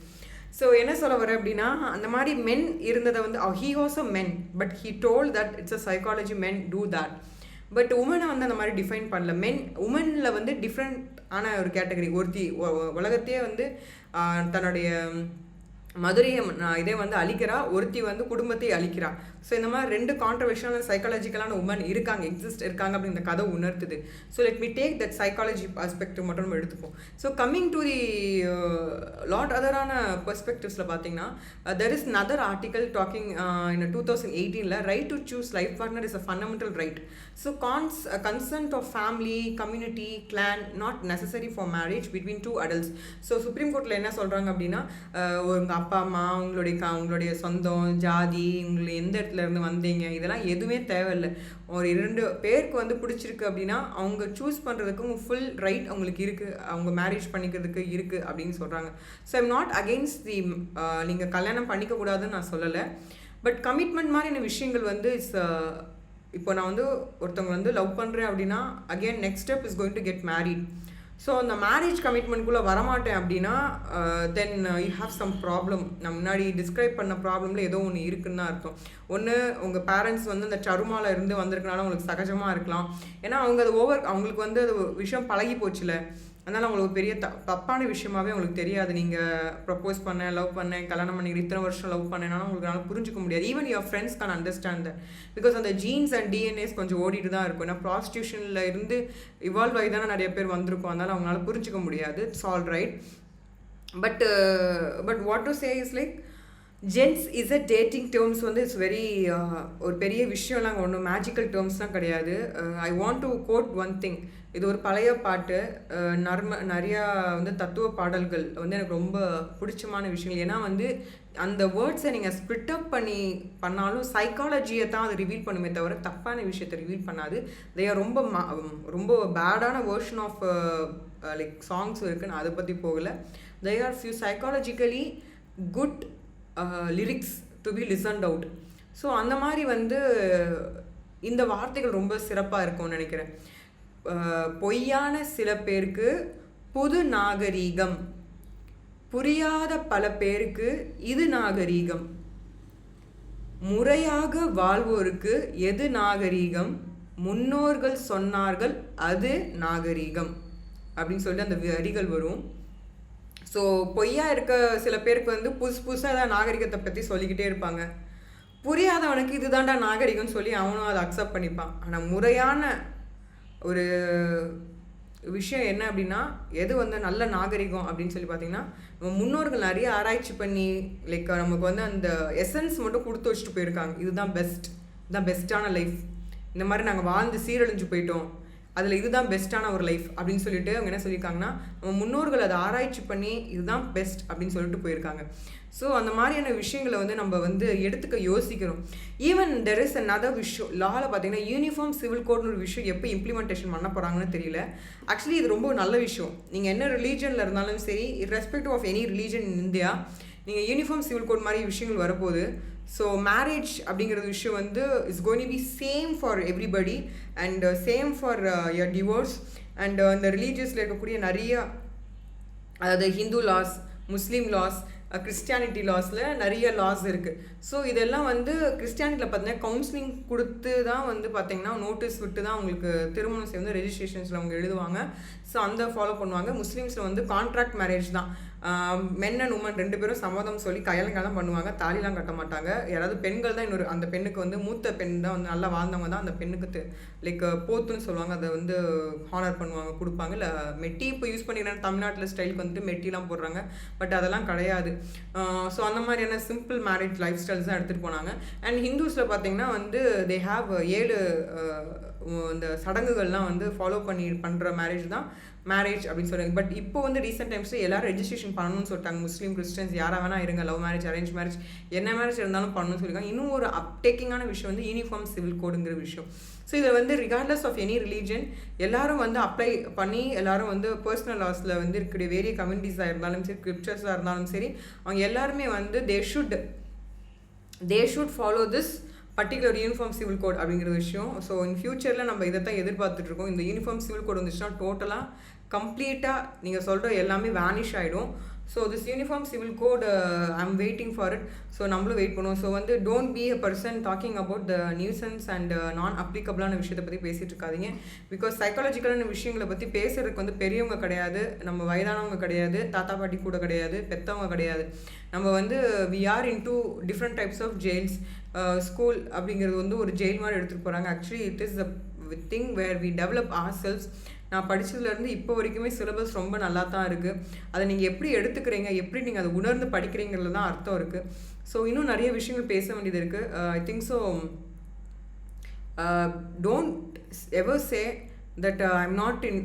ஸோ என்ன சொல்ல வர அப்படின்னா, அந்த மாதிரி மென் இருந்ததை வந்து he was a men but he told that it's a psychology men do that. But உமனை வந்து அந்த மாதிரி டிஃபைன் பண்ணல. உமனில் வந்து டிஃப்ரெண்ட் ஆன ஒரு கேட்டகரி ஒருத்தி உலகத்தையே வந்து தன்னுடைய மதுரையை இதே வந்து அழிக்கிறா, ஒருத்தி வந்து குடும்பத்தை அழிக்கிறா. ஸோ இந்த மாதிரி ரெண்டு கான்ட்ரவர்ஷியலான சைக்காலஜிக்கலான உமன் இருக்காங்க அப்படின்னு இந்த கதை உணர்த்துது. So let me take that psychology perspective மட்டும் நம்ம எடுத்துப்போம். So coming to the lot அதரான பெர்ஸ்பெக்டிவ்ஸில் பார்த்தீங்கன்னா there is another article talking in 2018 right to choose life partner is a fundamental right. So consent of family, community, clan not necessary for marriage between two adults. So supreme கோர்ட்டில் என்ன சொல்கிறாங்க அப்படின்னா, உங்கள் அப்பா அம்மா, உங்களுடைய சொந்தம், ஜாதி, உங்களை எந்த இடத்துல இருந்து வந்தீங்க, இதெல்லாம் எதுவுமே தேவையில்லை. ஒரு 2 பேருக்கு வந்து பிடிச்சிருக்கு அப்படின்னா அவங்க சூஸ் பண்ணுறதுக்கு உங்கள் ஃபுல் ரைட் அவங்களுக்கு இருக்குது, அவங்க மேரேஜ் பண்ணிக்கிறதுக்கு இருக்குது அப்படின்னு சொல்கிறாங்க. ஸோ ஐம் நாட் அகெயின்ஸ்ட் தி நீங்கள் கல்யாணம் பண்ணிக்கக்கூடாதுன்னு நான் சொல்லலை. பட் கமிட்மெண்ட் மாதிரியான விஷயங்கள் வந்து இப்போ நான் வந்து ஒருத்தவங்க வந்து லவ் பண்ணுறேன் அப்படின்னா again next step is going to get married. So அந்த மேரேஜ் கமிட்மெண்ட்குள்ளே வரமாட்டேன் அப்படின்னா then you have some problem. நான் முன்னாடி டிஸ்கிரைப் பண்ண ப்ராப்ளமில் ஏதோ ஒன்று இருக்குன்னு தான் அர்த்தம். ஒன்று உங்கள் பேரண்ட்ஸ் வந்து அந்த சருமாவில் இருந்து வந்திருக்கனால உங்களுக்கு சகஜமாக இருக்கலாம். ஏன்னா அவங்க அது அவங்களுக்கு வந்து அது விஷயம் பழகி போச்சுல, அதனால் அவங்களுக்கு பெரிய தப்பான விஷயமாகவே அவங்களுக்கு தெரியாது. நீங்கள் ப்ரப்போஸ் பண்ணேன், லவ் பண்ணேன், கல்யாணம் பண்ணிக்கிட்டு இத்தனை வருஷம் லவ் பண்ணேனாலும் உங்களுக்கு புரிஞ்சுக்க முடியாது. Even your friends can understand that because அந்த ஜீன்ஸ் அண்ட் டிஎன்ஏஸ் கொஞ்சம் ஓடிட்டு தான் இருக்கும். ஏன்னா ப்ராஸ்டியூஷனில் இருந்து இவால்வ் ஆகி தானே நிறைய பேர் வந்திருக்கும், அதனால் அவங்களால புரிஞ்சிக்க முடியாது. It's all right. But what to say is like gens is a dating terms வந்து இட்ஸ் வெரி ஒரு பெரிய விஷயம்லாம் ஒன்றும் மேஜிக்கல் டேர்ம்ஸ்லாம் கிடையாது. I want to quote one thing. இது ஒரு பழைய பாட்டு, நிறையா வந்து தத்துவ பாடல்கள் வந்து எனக்கு ரொம்ப பிடிச்சமான விஷயங்கள். ஏன்னா வந்து அந்த வேர்ட்ஸை நீங்கள் ஸ்பிட் அப் பண்ணாலும் சைக்காலஜியை தான் அது ரிவீல் பண்ணுமே தவிர தப்பான விஷயத்தை ரிவீல் பண்ணாது. தே ஆர் ரொம்ப பேடான வேர்ஷன் ஆஃப் லைக் சாங்ஸ் இருக்குது, நான் அதை பற்றி போகலை. They are few psychologically good lyrics to be listened out. So அந்த மாதிரி வந்து இந்த வார்த்தைகள் ரொம்ப சிறப்பாக இருக்கும்னு நினைக்கிறேன். பொய்யான சில பேருக்கு புது நாகரீகம், புரியாத பல பேருக்கு இது நாகரீகம், முறையாக வாழ்வோருக்கு எது நாகரீகம், முன்னோர்கள் சொன்னார்கள் அது நாகரீகம் அப்படின்னு சொல்லி அந்த வரிகள் வரும். ஸோ பொய்யா இருக்க சில பேருக்கு வந்து புதுசாக தான் நாகரிகத்தை பற்றி சொல்லிக்கிட்டே இருப்பாங்க. புரியாதவனுக்கு இதுதான்டா நாகரிகம்னு சொல்லி அவனும் அதை அக்செப்ட் பண்ணிப்பான். ஆனால் முறையான ஒரு விஷயம் என்ன அப்படின்னா எது வந்து நல்ல நாகரிகம் அப்படின்னு சொல்லி பார்த்தீங்கன்னா, நம்ம முன்னோர்கள் நிறைய ஆராய்ச்சி பண்ணி லைக் நமக்கு வந்து அந்த எசன்ஸ் மட்டும் கொடுத்து வச்சுட்டு போயிருக்காங்க. இதுதான் பெஸ்ட்டான லைஃப், இந்த மாதிரி நாங்கள் வாழ்ந்து சீரழிஞ்சு போயிட்டோம், அதில் இதுதான் பெஸ்ட்டான ஒரு லைஃப் அப்படின்னு சொல்லிட்டு அவங்க என்ன சொல்லியிருக்காங்கன்னா, நம்ம முன்னோர்கள் அதை ஆராய்ச்சி பண்ணி இதுதான் பெஸ்ட் அப்படின்னு சொல்லிட்டு போயிருக்காங்க. ஸோ அந்த மாதிரியான விஷயங்களை வந்து நம்ம வந்து எடுத்துக்க யோசிக்கிறோம். ஈவன் தெர் இஸ் another விஷயம், லாவில் பார்த்தீங்கன்னா யூனிஃபார்ம் சிவில் கோட்னு ஒரு விஷயம் எப்போ இம்ப்ளிமெண்டேஷன் பண்ண போகிறாங்கன்னு தெரியல. ஆக்சுவலி இது ரொம்ப நல்ல விஷயம். நீங்கள் என்ன ரிலீஜனில் இருந்தாலும் சரி, irrespective of any religion in India, நீங்கள் யூனிஃபார்ம் சிவில் கோட் மாதிரி விஷயங்கள் வரப்போகுது. ஸோ மேரேஜ் அப்படிங்கிற விஷயம் வந்து it's going to be same for everybody and same for your divorce. And அந்த ரிலீஜியஸில் இருக்கக்கூடிய நிறைய, அதாவது Hindu laws, Muslim laws, Christianity லாஸில் நிறைய லாஸ் இருக்குது. ஸோ இதெல்லாம் வந்து கிறிஸ்டியானிட்டியில் பார்த்தீங்கன்னா கவுன்சிலிங் கொடுத்து தான் வந்து பார்த்தீங்கன்னா நோட்டீஸ் விட்டு தான் அவங்களுக்கு திருமணம் சேர்ந்து ரெஜிஸ்ட்ரேஷன்ஸில் அவங்க எழுதுவாங்க. ஸோ அந்த ஃபாலோ பண்ணுவாங்க. முஸ்லீம்ஸில் வந்து கான்ட்ராக்ட் மேரேஜ் தான். மென் அண்ட் உமன் 2 பேரும் சம்மதம் சொல்லி கல்யாணம் பண்ணுவாங்க, தாலிலாம் கட்ட மாட்டாங்க. யாராவது பெண்கள் தான் இன்னொரு அந்த பெண்ணுக்கு வந்து மூத்த பெண் தான் வந்து நல்லா வாழ்ந்தவங்க தான் அந்த பெண்ணுக்கு லைக் போத்துன்னு சொல்லுவாங்க, அதை வந்து ஹானர் பண்ணுவாங்க, கொடுப்பாங்க. இல்லை மெட்டி இப்போ யூஸ் பண்ணிக்கிறாங்க தமிழ்நாட்டில் ஸ்டைலுக்கு வந்துட்டு மெட்டிலாம் போடுறாங்க, பட் அதெல்லாம் கிடையாது. ஸோ அந்த மாதிரியான சிம்பிள் மேரேஜ் லைஃப் ஸ்டைல்ஸ் தான் எடுத்துகிட்டு போனாங்க. அண்ட் ஹிந்துஸில் பார்த்தீங்கன்னா வந்து தே ஹாவ் 7 இந்த சடங்குகள்லாம் வந்து ஃபாலோ பண்ணுற மேரேஜ் தான் மேரேஜ் அப்படின்னு சொல்லுவாங்க. பட் இப்போ வந்து ரீசெண்ட் டைம்ஸில் எல்லாரும் ரெஜிஸ்ட்ரேஷன் பண்ணணும்னு சொல்லிட்டாங்க. முஸ்லீம், கிறிஸ்டியன்ஸ் யாராக வேணா இருங்க, லவ் மேரேஜ், அரேஞ்ச் மேரேஜ், என்ன மேரேஜ் இருந்தாலும் பண்ணணும்னு சொல்லியிருக்காங்க. இன்னும் ஒரு அப்டேக்கிங்கான விஷயம் வந்து யூனிஃபார்ம் சிவில் கோடுங்கிற விஷயம். ஸோ இதை வந்து ரிகார்ட்லெஸ் ஆஃப் எனி ரிலீஜன் எல்லாரும் வந்து அப்ளை பண்ணி, எல்லாரும் வந்து பர்சனல் லாஸில் வந்து இருக்கிற வேரிய கம்யூனிட்டிஸாக இருந்தாலும் சரி, ஸ்கிரிப்சர்ஸாக இருந்தாலும் சரி, அவங்க எல்லாருமே வந்து they should follow this particular uniform civil code அப்படிங்கிற விஷயம். ஸோ இன் ஃபியூச்சரில் நம்ம இதை தான் எதிர்பார்த்துட்ருக்கோம். இந்த யூனிஃபார்ம் சிவில் கோட் வந்துச்சுன்னா டோட்டலாக கம்ப்ளீட்டாக நீங்கள் சொல்கிற எல்லாமே வேனிஷ் ஆகிடும். So this uniform civil code I am waiting for it. So நம்மளும் வெயிட் பண்ணுவோம். ஸோ வந்து don't be a person talking about the nuisance and நான் அப்ளிகபிளான விஷயத்தை பற்றி பேசிகிட்டு இருக்காதிங்க. பிகாஸ் சைக்காலஜிக்கலான விஷயங்களை பற்றி பேசுறதுக்கு வந்து பெரியவங்க கிடையாது, நம்ம வயதானவங்க கிடையாது, தாத்தா பாட்டி கூட கிடையாது, பெற்றவங்க கிடையாது. நம்ம வந்து we are into different types of jails. School அப்படிங்கிறது வந்து ஒரு ஜெயில் மாதிரி எடுத்துகிட்டு போகிறாங்க. Actually it is a thing where we develop our cells. நான் படித்ததுலேருந்து இப்போ வரைக்குமே சிலபஸ் ரொம்ப நல்லா தான் இருக்குது. அதை நீங்கள் எப்படி எடுத்துக்கிறீங்க, எப்படி நீங்கள் அதை உணர்ந்து படிக்கிறீங்கிறது தான் அர்த்தம் இருக்குது. ஸோ இன்னும் நிறைய விஷயங்கள் பேச வேண்டியது இருக்குது. ஐ think so don't ever say that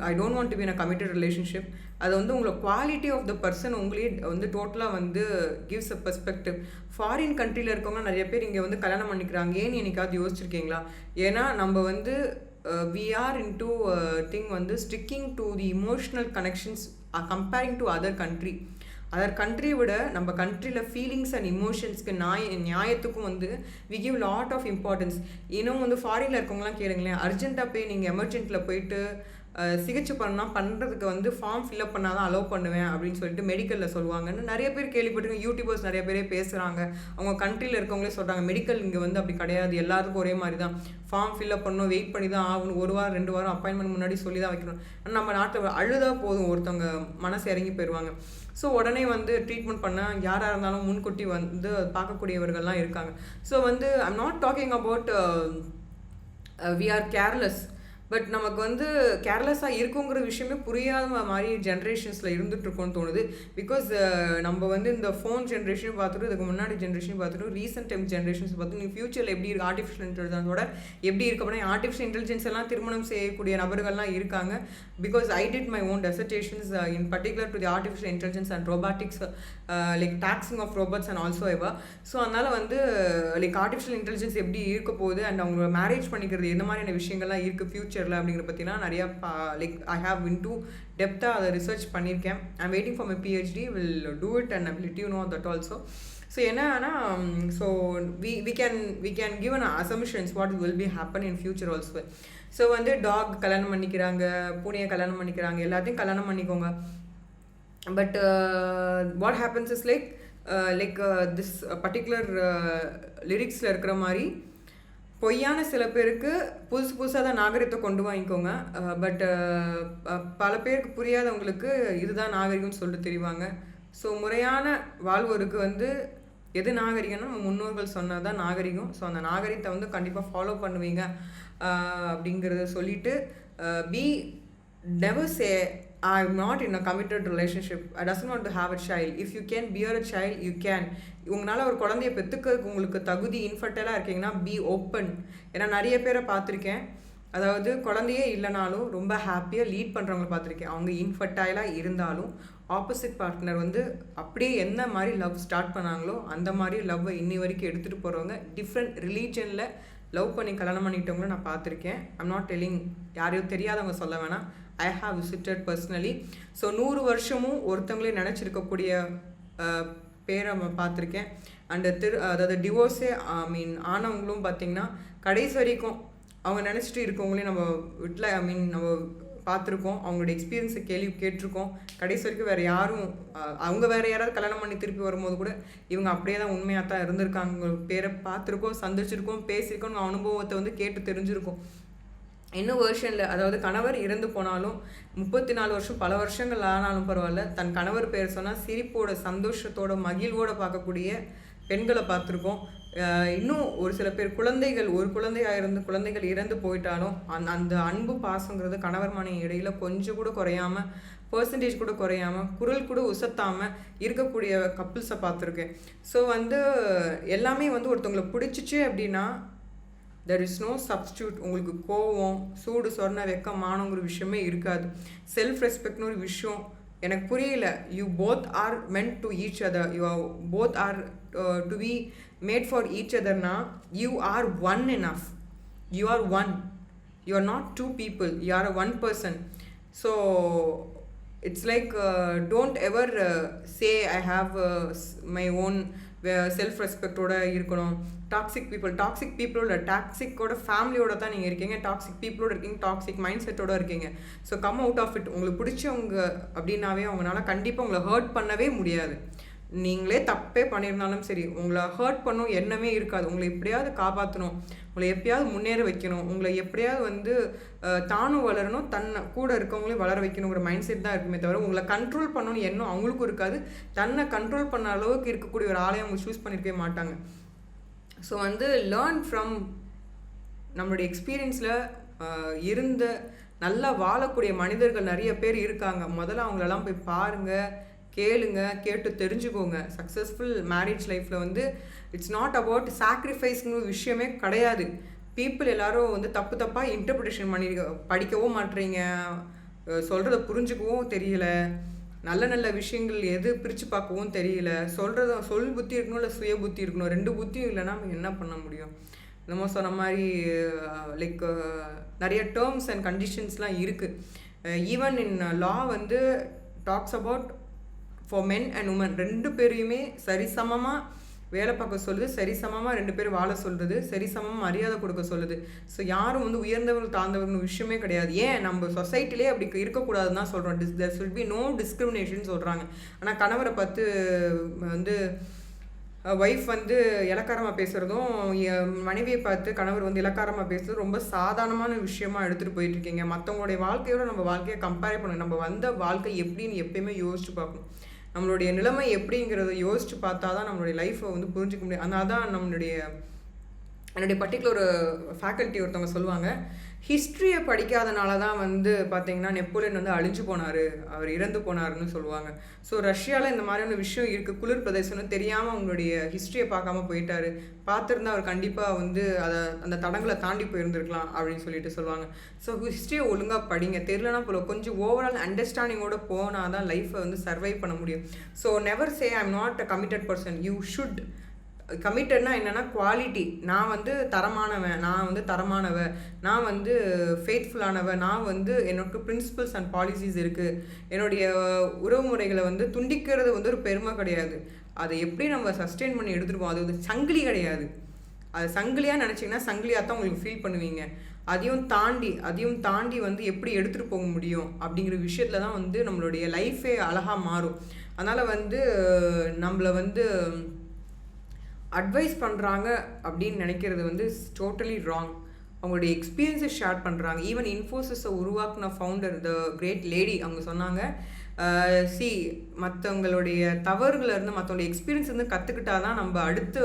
I don't want to be in a committed relationship. அது வந்து உங்களை குவாலிட்டி ஆஃப் த பர்சன் உங்களே வந்து டோட்டலாக வந்து கிவ்ஸ் அ பெர்ஸ்பெக்டிவ். ஃபாரின் கண்ட்ரியில் இருக்கவங்க நிறைய பேர் இங்கே வந்து கல்யாணம் பண்ணிக்கிறாங்க. ஏன்னு என்னைக்காவது யோசிச்சிருக்கீங்களா? ஏன்னா நம்ம வந்து we are into thing வந்து sticking to the emotional connections comparing to other country விட நம்ம கண்ட்ரியில் ஃபீலிங்ஸ் அண்ட் இமோஷன்ஸ்க்கு நியாயத்துக்கும் வந்து we give lot of importance. இன்னும் வந்து ஃபாரினில் இருக்கவங்களாம் கேளுங்களேன், அர்ஜென்ட்டாக போய் நீங்கள் எமர்ஜென்ட்டில் போயிட்டு சிகிச்சை பண்ணுறதுக்கு வந்து ஃபார்ம் ஃபில்அப் பண்ணால் தான் அலோவ் பண்ணுவேன் அப்படின்னு சொல்லிட்டு மெடிக்கலில் சொல்லுவாங்கன்னு நிறைய பேர் கேள்விப்பட்டிருக்கேன். யூடியூபர்ஸ் நிறைய பேரே பேசுகிறாங்க, அவங்க கண்ட்ரியில் இருக்கவங்களே சொல்கிறாங்க மெடிக்கல் இங்கே வந்து அப்படி கிடையாது, எல்லாத்துக்கும் ஒரே மாதிரி தான், ஃபார்ம் ஃபில்அப் பண்ணணும், வெயிட் பண்ணி தான் ஆகணும், 1 வாரம் 2 வாரம் அப்பாயின்மெண்ட் முன்னாடி சொல்லி தான் வைக்கணும். ஆனால் நம்ம நாட்டில் அழுதா போதும், ஒருத்தவங்க மனசு இறங்கி போயிடுவாங்க. ஸோ உடனே வந்து ட்ரீட்மெண்ட் பண்ண யாராக இருந்தாலும் முன்கூட்டி வந்து பார்க்கக்கூடியவர்கள்லாம் இருக்காங்க. ஸோ வந்து I'm not talking about we are careless, but நமக்கு வந்து கேர்லெஸ்ஸாக இருக்குங்கிற விஷயமே புரியாத மாதிரி ஜென்ரேஷன்ஸில் இருந்துகிட்ருக்கோன்னு தோணுது. பிகாஸ் நம்ம வந்து இந்த ஃபோன் ஜென்ரேஷன் பார்த்துட்டு, இதுக்கு முன்னாடி ஜென்ரேஷன் பார்த்துட்டு, ரீசெண்ட் டைம் ஜென்ரேஷன்ஸ் பார்த்து நீ ஃபியூச்சரில் எப்படி இருக்குது, ஆர்டிஃபிஷியல் இன்டெலிஜென்ஸோட எப்படி இருக்க அப்படின்னா, ஆர்டிஃபிஷியல் இன்டெலிஜென்ஸ் எல்லாம் திருமணம் செய்யக்கூடிய நபர்கள்லாம் இருக்காங்க. Because I did my own dissertations in particular to the artificial intelligence and robotics, like taxing of robots and also ever. So அதனால் வந்து லைக் ஆர்டிஃபிஷியல் இன்டெலிஜென்ஸ் எப்படி இருக்க போகுது அண்ட் அவங்க மேரேஜ் பண்ணிக்கிறது எந்த மாதிரியான விஷயங்கள்லாம் இருக்குது ஃபியூச்சரில் அப்படிங்கிற பற்றினா நிறையா லைக் ஐ ஹாவ் இன்டூ டெப்த்தாக அதை ரிசர்ச் பண்ணியிருக்கேன். I'm waiting for my PhD, will do it and I will let you know that also. So என்னன்னா, so we can give an assumptions what will be happen in future also. So வந்து dog கல்யாணம் பண்ணிக்கிறாங்க, பூனையை கல்யாணம் பண்ணிக்கிறாங்க, எல்லாத்தையும் கல்யாணம் பண்ணிக்கோங்க. But what happens is like this particular லிரிக்ஸில் இருக்கிற மாதிரி பொய்யான சில பேருக்கு புதுசாக தான் நாகரிகத்தை கொண்டு வாங்கிக்கோங்க. பட் பல பேருக்கு புரியாதவங்களுக்கு இதுதான் நாகரிகம்னு சொல்லிட்டு தெரிவாங்க. ஸோ முறையான வாழ்வோருக்கு வந்து எது நாகரிகம்னா நம்ம முன்னோர்கள் சொன்னது தான் நாகரிகம். ஸோ அந்த நாகரிகத்தை வந்து கண்டிப்பாக ஃபாலோ பண்ணுவீங்க அப்படிங்கிறத சொல்லிவிட்டு, B never say I'm not in a committed relationship, I doesn't want to have a child. If you can bear a child, you can. உங்களால் ஒரு குழந்தைய பெற்றுக்கிறதுக்கு உங்களுக்கு தகுதி, இன்ஃபர்டைலாக இருக்கீங்கன்னா பி ஓப்பன். ஏன்னா நிறைய பேரை பார்த்துருக்கேன், அதாவது குழந்தையே இல்லைனாலும் ரொம்ப ஹாப்பியாக லீட் பண்ணுறவங்களை பார்த்துருக்கேன். அவங்க இன்ஃபர்டைலாக இருந்தாலும் ஆப்போசிட் பார்ட்னர் வந்து அப்படியே என்ன மாதிரி லவ் ஸ்டார்ட் பண்ணாங்களோ அந்த மாதிரி லவ்வை இன்னி வரைக்கும் எடுத்துகிட்டு போகிறவங்க, டிஃப்ரெண்ட் ரிலீஜனில் லவ் பண்ணி கல்யாணம் பண்ணிட்டவங்களும் நான் பார்த்துருக்கேன். ஐம் நாட் டெல்லிங், யாரையும் தெரியாதவங்க சொல்ல வேணாம், I have visited personally. So 100 வருஷமும் ஒருத்தவங்களே நினச்சிருக்கக்கூடிய பேரை பார்த்துருக்கேன். அண்டு அதாவது டிவோர்ஸே ஆனவங்களும் பார்த்திங்கன்னா கடைசி வரைக்கும் அவங்க நினச்சிட்டு இருக்கவங்களையும் நம்ம வீட்டில் நம்ம பார்த்துருக்கோம். அவங்களோட எக்ஸ்பீரியன்ஸை கேட்டிருக்கோம். கடைசி வரைக்கும் வேறு யாரும் அவங்க வேறு யாராவது கல்யாணம் பண்ணி திருப்பி வரும்போது கூட இவங்க அப்படியே தான் உண்மையாக தான் இருந்திருக்காங்க பேரை பார்த்துருக்கோம், சந்திச்சிருக்கோம், பேசியிருக்கோம், அனுபவத்தை வந்து கேட்டு தெரிஞ்சிருக்கோம். இன்னும் வேர்ஷனில், அதாவது கணவர் இறந்து போனாலும் 34 வருஷம் பல வருஷங்கள் ஆனாலும் பரவாயில்ல, தன் கணவர் பேர் சொன்னால் சிரிப்போட சந்தோஷத்தோட மகிழ்வோடு பார்க்கக்கூடிய பெண்களை பார்த்துருக்கோம். இன்னும் ஒரு சில பேர் குழந்தைகள், ஒரு குழந்தையாக இருந்து குழந்தைகள் இறந்து போயிட்டாலும் அந்த அன்பு பாசங்கிறது கணவர் மனைவி இடையில கொஞ்சம் கூட குறையாமல், பர்சன்டேஜ் கூட குறையாமல், குரல் கூட உசத்தாமல் இருக்கக்கூடிய கப்புள்ஸை பார்த்துருக்கேன். ஸோ வந்து எல்லாமே வந்து ஒருத்தவங்களை பிடிச்சிச்சு அப்படின்னா தெர் இஸ் நோ சப்ஸ்டியூட். உங்களுக்கு கோவம், சூடு, சொர்ண, வெக்கம், மானங்கிற விஷயமே இருக்காது. செல்ஃப் ரெஸ்பெக்ட்னு ஒரு விஷயம் எனக்கு புரியல. You both are meant to each other, you are both are to be made for each அதர்னா you are one enough. You are one, you are not two people, you are one person. So it's like don't ever say I have my own self ரெஸ்பெக்டோட இருக்கணும். Toxic பீப்புளோட, டாக்ஸிக்கோட ஃபேமிலியோட தான் நீங்கள் இருக்கீங்க, toxic பீப்புளோட இருக்கீங்க, டாக்ஸிக் மைண்ட் செட்டோட இருக்கீங்க. So come out of it. உங்களுக்கு பிடிச்சவங்க அப்படின்னாவே அவங்களால கண்டிப்பாக உங்களை ஹர்ட் பண்ணவே முடியாது. நீங்களே தப்பே பண்ணியிருந்தாலும் சரி, உங்களை ஹர்ட் பண்ணும் எண்ணமே இருக்காது. உங்களை எப்படியாவது காப்பாற்றணும், உங்களை எப்படியாவது முன்னேற வைக்கணும், உங்களை எப்படியாவது வந்து தானும் வளரணும், தன்னை கூட இருக்கவங்களையும் வளர வைக்கணுங்கிற மைண்ட் செட் தான் இருக்குமே தவிர உங்களை கண்ட்ரோல் பண்ணணும்னு எண்ணம் அவங்களுக்கும் இருக்காது. தன்னை கண்ட்ரோல் பண்ண அளவுக்கு இருக்கக்கூடிய ஒரு ஆளையும் அவங்க சூஸ் பண்ணியிருக்கவே மாட்டாங்க. ஸோ வந்து லேர்ன் ஃப்ரம் நம்மளுடைய எக்ஸ்பீரியன்ஸில் இருந்த நல்லா வாழக்கூடிய மனிதர்கள் நிறைய பேர் இருக்காங்க. முதல்ல அவங்களெல்லாம் போய் பாருங்கள், கேளுங்க, கேட்டு தெரிஞ்சுக்கோங்க. சக்ஸஸ்ஃபுல் மேரேஜ் லைஃப்பில் வந்து இட்ஸ் நாட் அபவுட் சாக்ரிஃபைஸ்னு விஷயமே கிடையாது. பீப்புள் எல்லோரும் வந்து தப்பாக இன்டர்பிரிட்டேஷன் பண்ணி படிக்கவும் மாட்டுறீங்க, சொல்கிறத புரிஞ்சுக்கவும் தெரியல, நல்ல விஷயங்கள் எது பிரித்து பார்க்கவும் தெரியல. சொல் புத்தி இருக்கணும், இல்லை சுய புத்தி இருக்கணும். 2 புத்தியும் இல்லைன்னா நம்ம என்ன பண்ண முடியும்? நம்ம சொன்ன மாதிரி லைக் நிறைய டேர்ம்ஸ் அண்ட் கண்டிஷன்ஸ்லாம் இருக்குது. ஈவன் இன் லா வந்து talks about for men and women 2 பேரையுமே சரிசமமாக வேலை பார்க்க சொல்லுது, சரிசமமாக 2 பேரும் வாழ சொல்கிறது, சரிசமமாக மரியாதை கொடுக்க சொல்லுது. ஸோ யாரும் வந்து உயர்ந்தவர்கள் தாழ்ந்தவர்கள் விஷயமே கிடையாது. ஏன் நம்ம சொசைட்டிலே அப்படி இருக்கக்கூடாதுன்னு தான் சொல்கிறோம். there should be no discrimination சொல்கிறாங்க. ஆனால் கணவரை பார்த்து வந்து ஒய்ஃப் வந்து இலக்காரமாக பேசுகிறதும், மனைவியை பார்த்து கணவர் வந்து இலக்காரமாக பேசுகிறதும் ரொம்ப சாதாரணமான விஷயமா எடுத்துகிட்டு போயிட்டுருக்கீங்க. மற்றவங்களுடைய வாழ்க்கையோட நம்ம வாழ்க்கையை கம்பேர் பண்ணணும். நம்ம வந்த வாழ்க்கை எப்படின்னு எப்பயுமே யோசிச்சு பார்க்கணும். நம்மளுடைய நிலைமை எப்படிங்கிறத யோசித்து பார்த்தா தான் நம்மளுடைய லைஃப்பை வந்து புரிஞ்சிக்க முடியும். அதனால தான் என்னுடைய பர்டிகுலர் ஃபேக்கல்ட்டி ஒருத்தவங்க சொல்லுவாங்க, ஹிஸ்ட்ரியை படிக்காதனால தான் வந்து பார்த்தீங்கன்னா நெப்போலியன் வந்து அழிஞ்சு போனார், அவர் இறந்து போனாருன்னு சொல்லுவாங்க. ஸோ ரஷ்யாவில் இந்த மாதிரியான விஷயம் இருக்குது, குளிர் பிரதேசம்னு தெரியாமல் அவங்களுடைய ஹிஸ்ட்ரியை பார்க்காம போயிட்டாரு. பார்த்துருந்தா அவர் கண்டிப்பாக வந்து அந்த தடங்களை தாண்டி போயிருந்துருக்கலாம் அப்படின்னு சொல்லிட்டு சொல்லுவாங்க. ஸோ ஹிஸ்ட்ரியை ஒழுங்காக படிங்க, தெரியலனா போல கொஞ்சம் ஓவரால் அண்டர்ஸ்டாண்டிங்கோடு போனால் தான் லைஃப்பை வந்து சர்வை பண்ண முடியும். So never say I am not a committed person. You should. கமிட்டட்னா என்னென்னா குவாலிட்டி. நான் வந்து தரமானவன், நான் வந்து தரமானவன், நான் வந்து ஃபெய்த்ஃபுல்லானவன், நான் வந்து எனக்கு பிரின்சிபல்ஸ் அண்ட் பாலிசிஸ் இருக்குது. என்னுடைய உறவு முறைகளை வந்து துண்டிக்கிறது வந்து ஒரு பெருமை கிடையாது. அதை எப்படி நம்ம சஸ்டெயின் பண்ணி எடுத்துருப்போம், அது வந்து சங்கிலி கிடையாது. அது சங்கிலியாக நினச்சிங்கன்னா சங்கிலியாக தான் உங்களுக்கு ஃபீல் பண்ணுவீங்க. அதையும் தாண்டி வந்து எப்படி எடுத்துகிட்டு போக முடியும் அப்படிங்கிற விஷயத்தில் தான் வந்து நம்மளுடைய லைஃபே அழகாக மாறும். அதனால் வந்து நம்மளை வந்து அட்வைஸ் பண்ணுறாங்க அப்படின்னு நினைக்கிறது வந்து டோட்டலி ராங். அவங்களுடைய எக்ஸ்பீரியன்ஸை ஷேர் பண்ணுறாங்க. ஈவன் இன்ஃபோசிஸை உருவாக்குன ஃபவுண்டர் த கிரேட் லேடி அவங்க சொன்னாங்க, மற்றவங்களுடைய தவறுகளிலிருந்து மற்றவங்களுடைய எக்ஸ்பீரியன்ஸ் வந்து கற்றுக்கிட்டா தான் நம்ம அடுத்து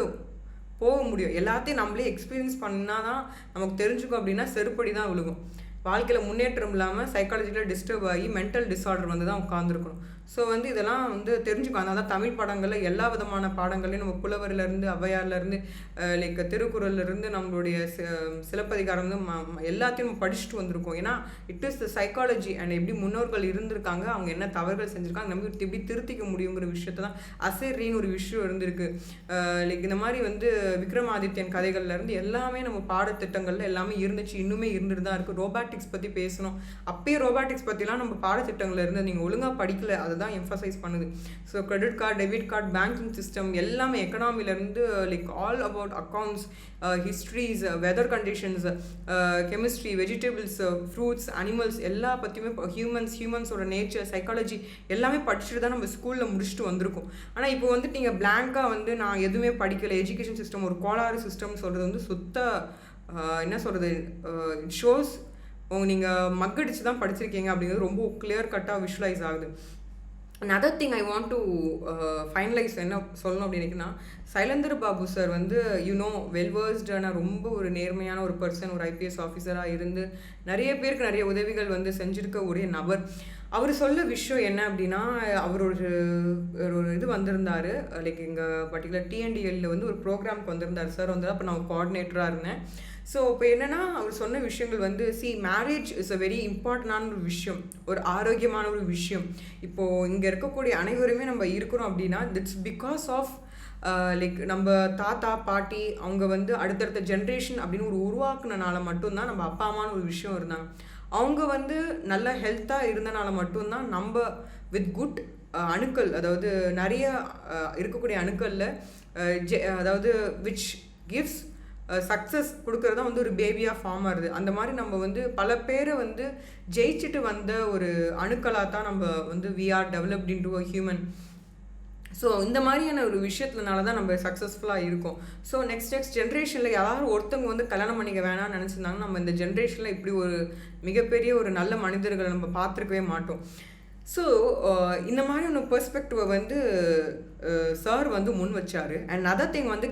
போக முடியும். எல்லாத்தையும் நம்மளே எக்ஸ்பீரியன்ஸ் பண்ணால் தான் நமக்கு தெரிஞ்சுக்கும். அப்படின்னா செருப்படி தான் விழுகும். வாழ்க்கையில் முன்னேற்றம் இல்லாமல் சைக்காலஜிக்கலாக டிஸ்டர்ப் ஆகி மென்டல் டிஸார்டர் வந்து தான் உட்காந்துருக்கணும். ஸோ வந்து இதெல்லாம் வந்து தெரிஞ்சுக்கும். அதனால தான் தமிழ் பாடங்களில் எல்லா விதமான பாடங்களையும் நம்ம புலவரிலேருந்து ஔவையார்லேருந்து லைக் திருக்குறள்லேருந்து நம்மளுடைய சிலப்பதிகாரம் வந்து எல்லாத்தையும் நம்ம படிச்சுட்டு வந்திருக்கோம். ஏன்னா it is the psychology and எப்படி முன்னோர்கள் இருந்திருக்காங்க, அவங்க என்ன தவறுகள் செஞ்சுருக்காங்க, நம்ம எப்படி திருத்திக்க முடியுங்கிற விஷயத்தை தான் அசேரின்னு ஒரு விஷயம் இருந்திருக்கு. லைக் இந்த மாதிரி வந்து விக்ரமாதித்யன் கதைகள்லேருந்து எல்லாமே நம்ம பாடத்திட்டங்களில் எல்லாமே இருந்துச்சு, இன்னுமே இருந்துட்டு தான் இருக்குது. ரோபாட்டிக்ஸ் பற்றி பேசணும். அப்பயே ரோபாட்டிக்ஸ் பற்றிலாம் நம்ம பாடத்திட்டங்களில் இருந்து நீங்கள் ஒழுங்காக படிக்கல, அதை தான் எம்ஃபசைஸ் பண்ணுது. So credit card, debit card, banking system எல்லாமே எக்கனாமிலேருந்து like all about accounts, histories, weather conditions, chemistry, vegetables, fruits, animals எல்லா பற்றியுமே ஹியூமன்ஸோட நேச்சர், சைக்காலஜி எல்லாமே படிச்சுட்டு தான் நம்ம ஸ்கூலில் முடிச்சுட்டு வந்திருக்கோம். ஆனால் இப்போ வந்து நீங்கள் பிளாங்காக வந்து நான் எதுவுமே படிக்கலை, எஜுகேஷன் சிஸ்டம் ஒரு கோளாறு சிஸ்டம் சொல்கிறது வந்து சுத்த என்ன சொல்கிறது, இட் ஷோஸ் நீங்கள் மக்கடிச்சு தான் படிச்சிருக்கீங்க அப்படிங்கிறது ரொம்ப கிளியர் கட்டாக விஷுவலைஸ் ஆகுது. another thing I want to finalise என்ன சொல்லணும் அப்படின்னா, சைலேந்திர பாபு சார் வந்து வெல் வேர்ஸ்டான ரொம்ப ஒரு நேர்மையான ஒரு பர்சன், ஒரு ஐபிஎஸ் ஆஃபீஸராக இருந்து நிறைய பேருக்கு நிறைய உதவிகள் வந்து செஞ்சுருக்க ஒரு நபர். அவர் சொல்ல விஷயம் என்ன அப்படின்னா, அவர் ஒரு இது வந்திருந்தார், லைக் எங்கள் பர்டிகுலர் டிஎன்டிஎல்ல வந்து ஒரு ப்ரோக்ராம்க்கு வந்திருந்தார் சார் வந்து. அப்போ நான் கோஆர்டினேட்டராக இருந்தேன். ஸோ இப்போ என்னென்னா, அவர் சொன்ன விஷயங்கள் வந்து மேரேஜ் இஸ் அ வெரி இம்பார்ட்டண்டான ஒரு விஷயம், ஒரு ஆரோக்கியமான ஒரு விஷயம். இப்போது இங்கே இருக்கக்கூடிய அனைவருமே நம்ம இருக்கிறோம் அப்படின்னா இட்ஸ் பிகாஸ் ஆஃப் லைக் நம்ம தாத்தா பாட்டி அவங்க வந்து அடுத்தடுத்த ஜென்ரேஷன் அப்படின்னு ஒரு உருவாக்குனனால மட்டும்தான் நம்ம அப்பா அம்மான்னு ஒரு விஷயம் இருந்தாங்க. அவங்க வந்து நல்ல ஹெல்த்தாக இருந்தனால மட்டும்தான் நம்ம வித் குட் அணுக்கள், அதாவது நிறைய இருக்கக்கூடிய அணுக்களில் அதாவது விச் கிவ்ஸ் சக்ஸஸ் கொடுக்கறதா வந்து ஒரு பேபியாக ஃபார்ம் ஆகுது. அந்த மாதிரி நம்ம வந்து பல பேரை வந்து ஜெயிச்சுட்டு வந்த ஒரு அணுக்களாக தான் நம்ம வந்து we are developed into a human. So இந்த மாதிரியான ஒரு விஷயத்துனால தான் நம்ம சக்ஸஸ்ஃபுல்லாக இருக்கோம். ஸோ நெக்ஸ்ட் ஜென்ரேஷனில் யாரும் ஒருத்தவங்க வந்து கல்யாணம் பண்ணிக்க வேணாம்னு நினச்சிருந்தாங்கன்னா நம்ம இந்த ஜென்ரேஷனில் இப்படி ஒரு மிகப்பெரிய ஒரு நல்ல மனிதர்களை நம்ம பார்த்துருக்கவே மாட்டோம். ஸோ இந்த மாதிரியான பெர்ஸ்பெக்டிவை வந்து சார் வந்து முன் வச்சார். அண்ட் அதர் திங் வந்து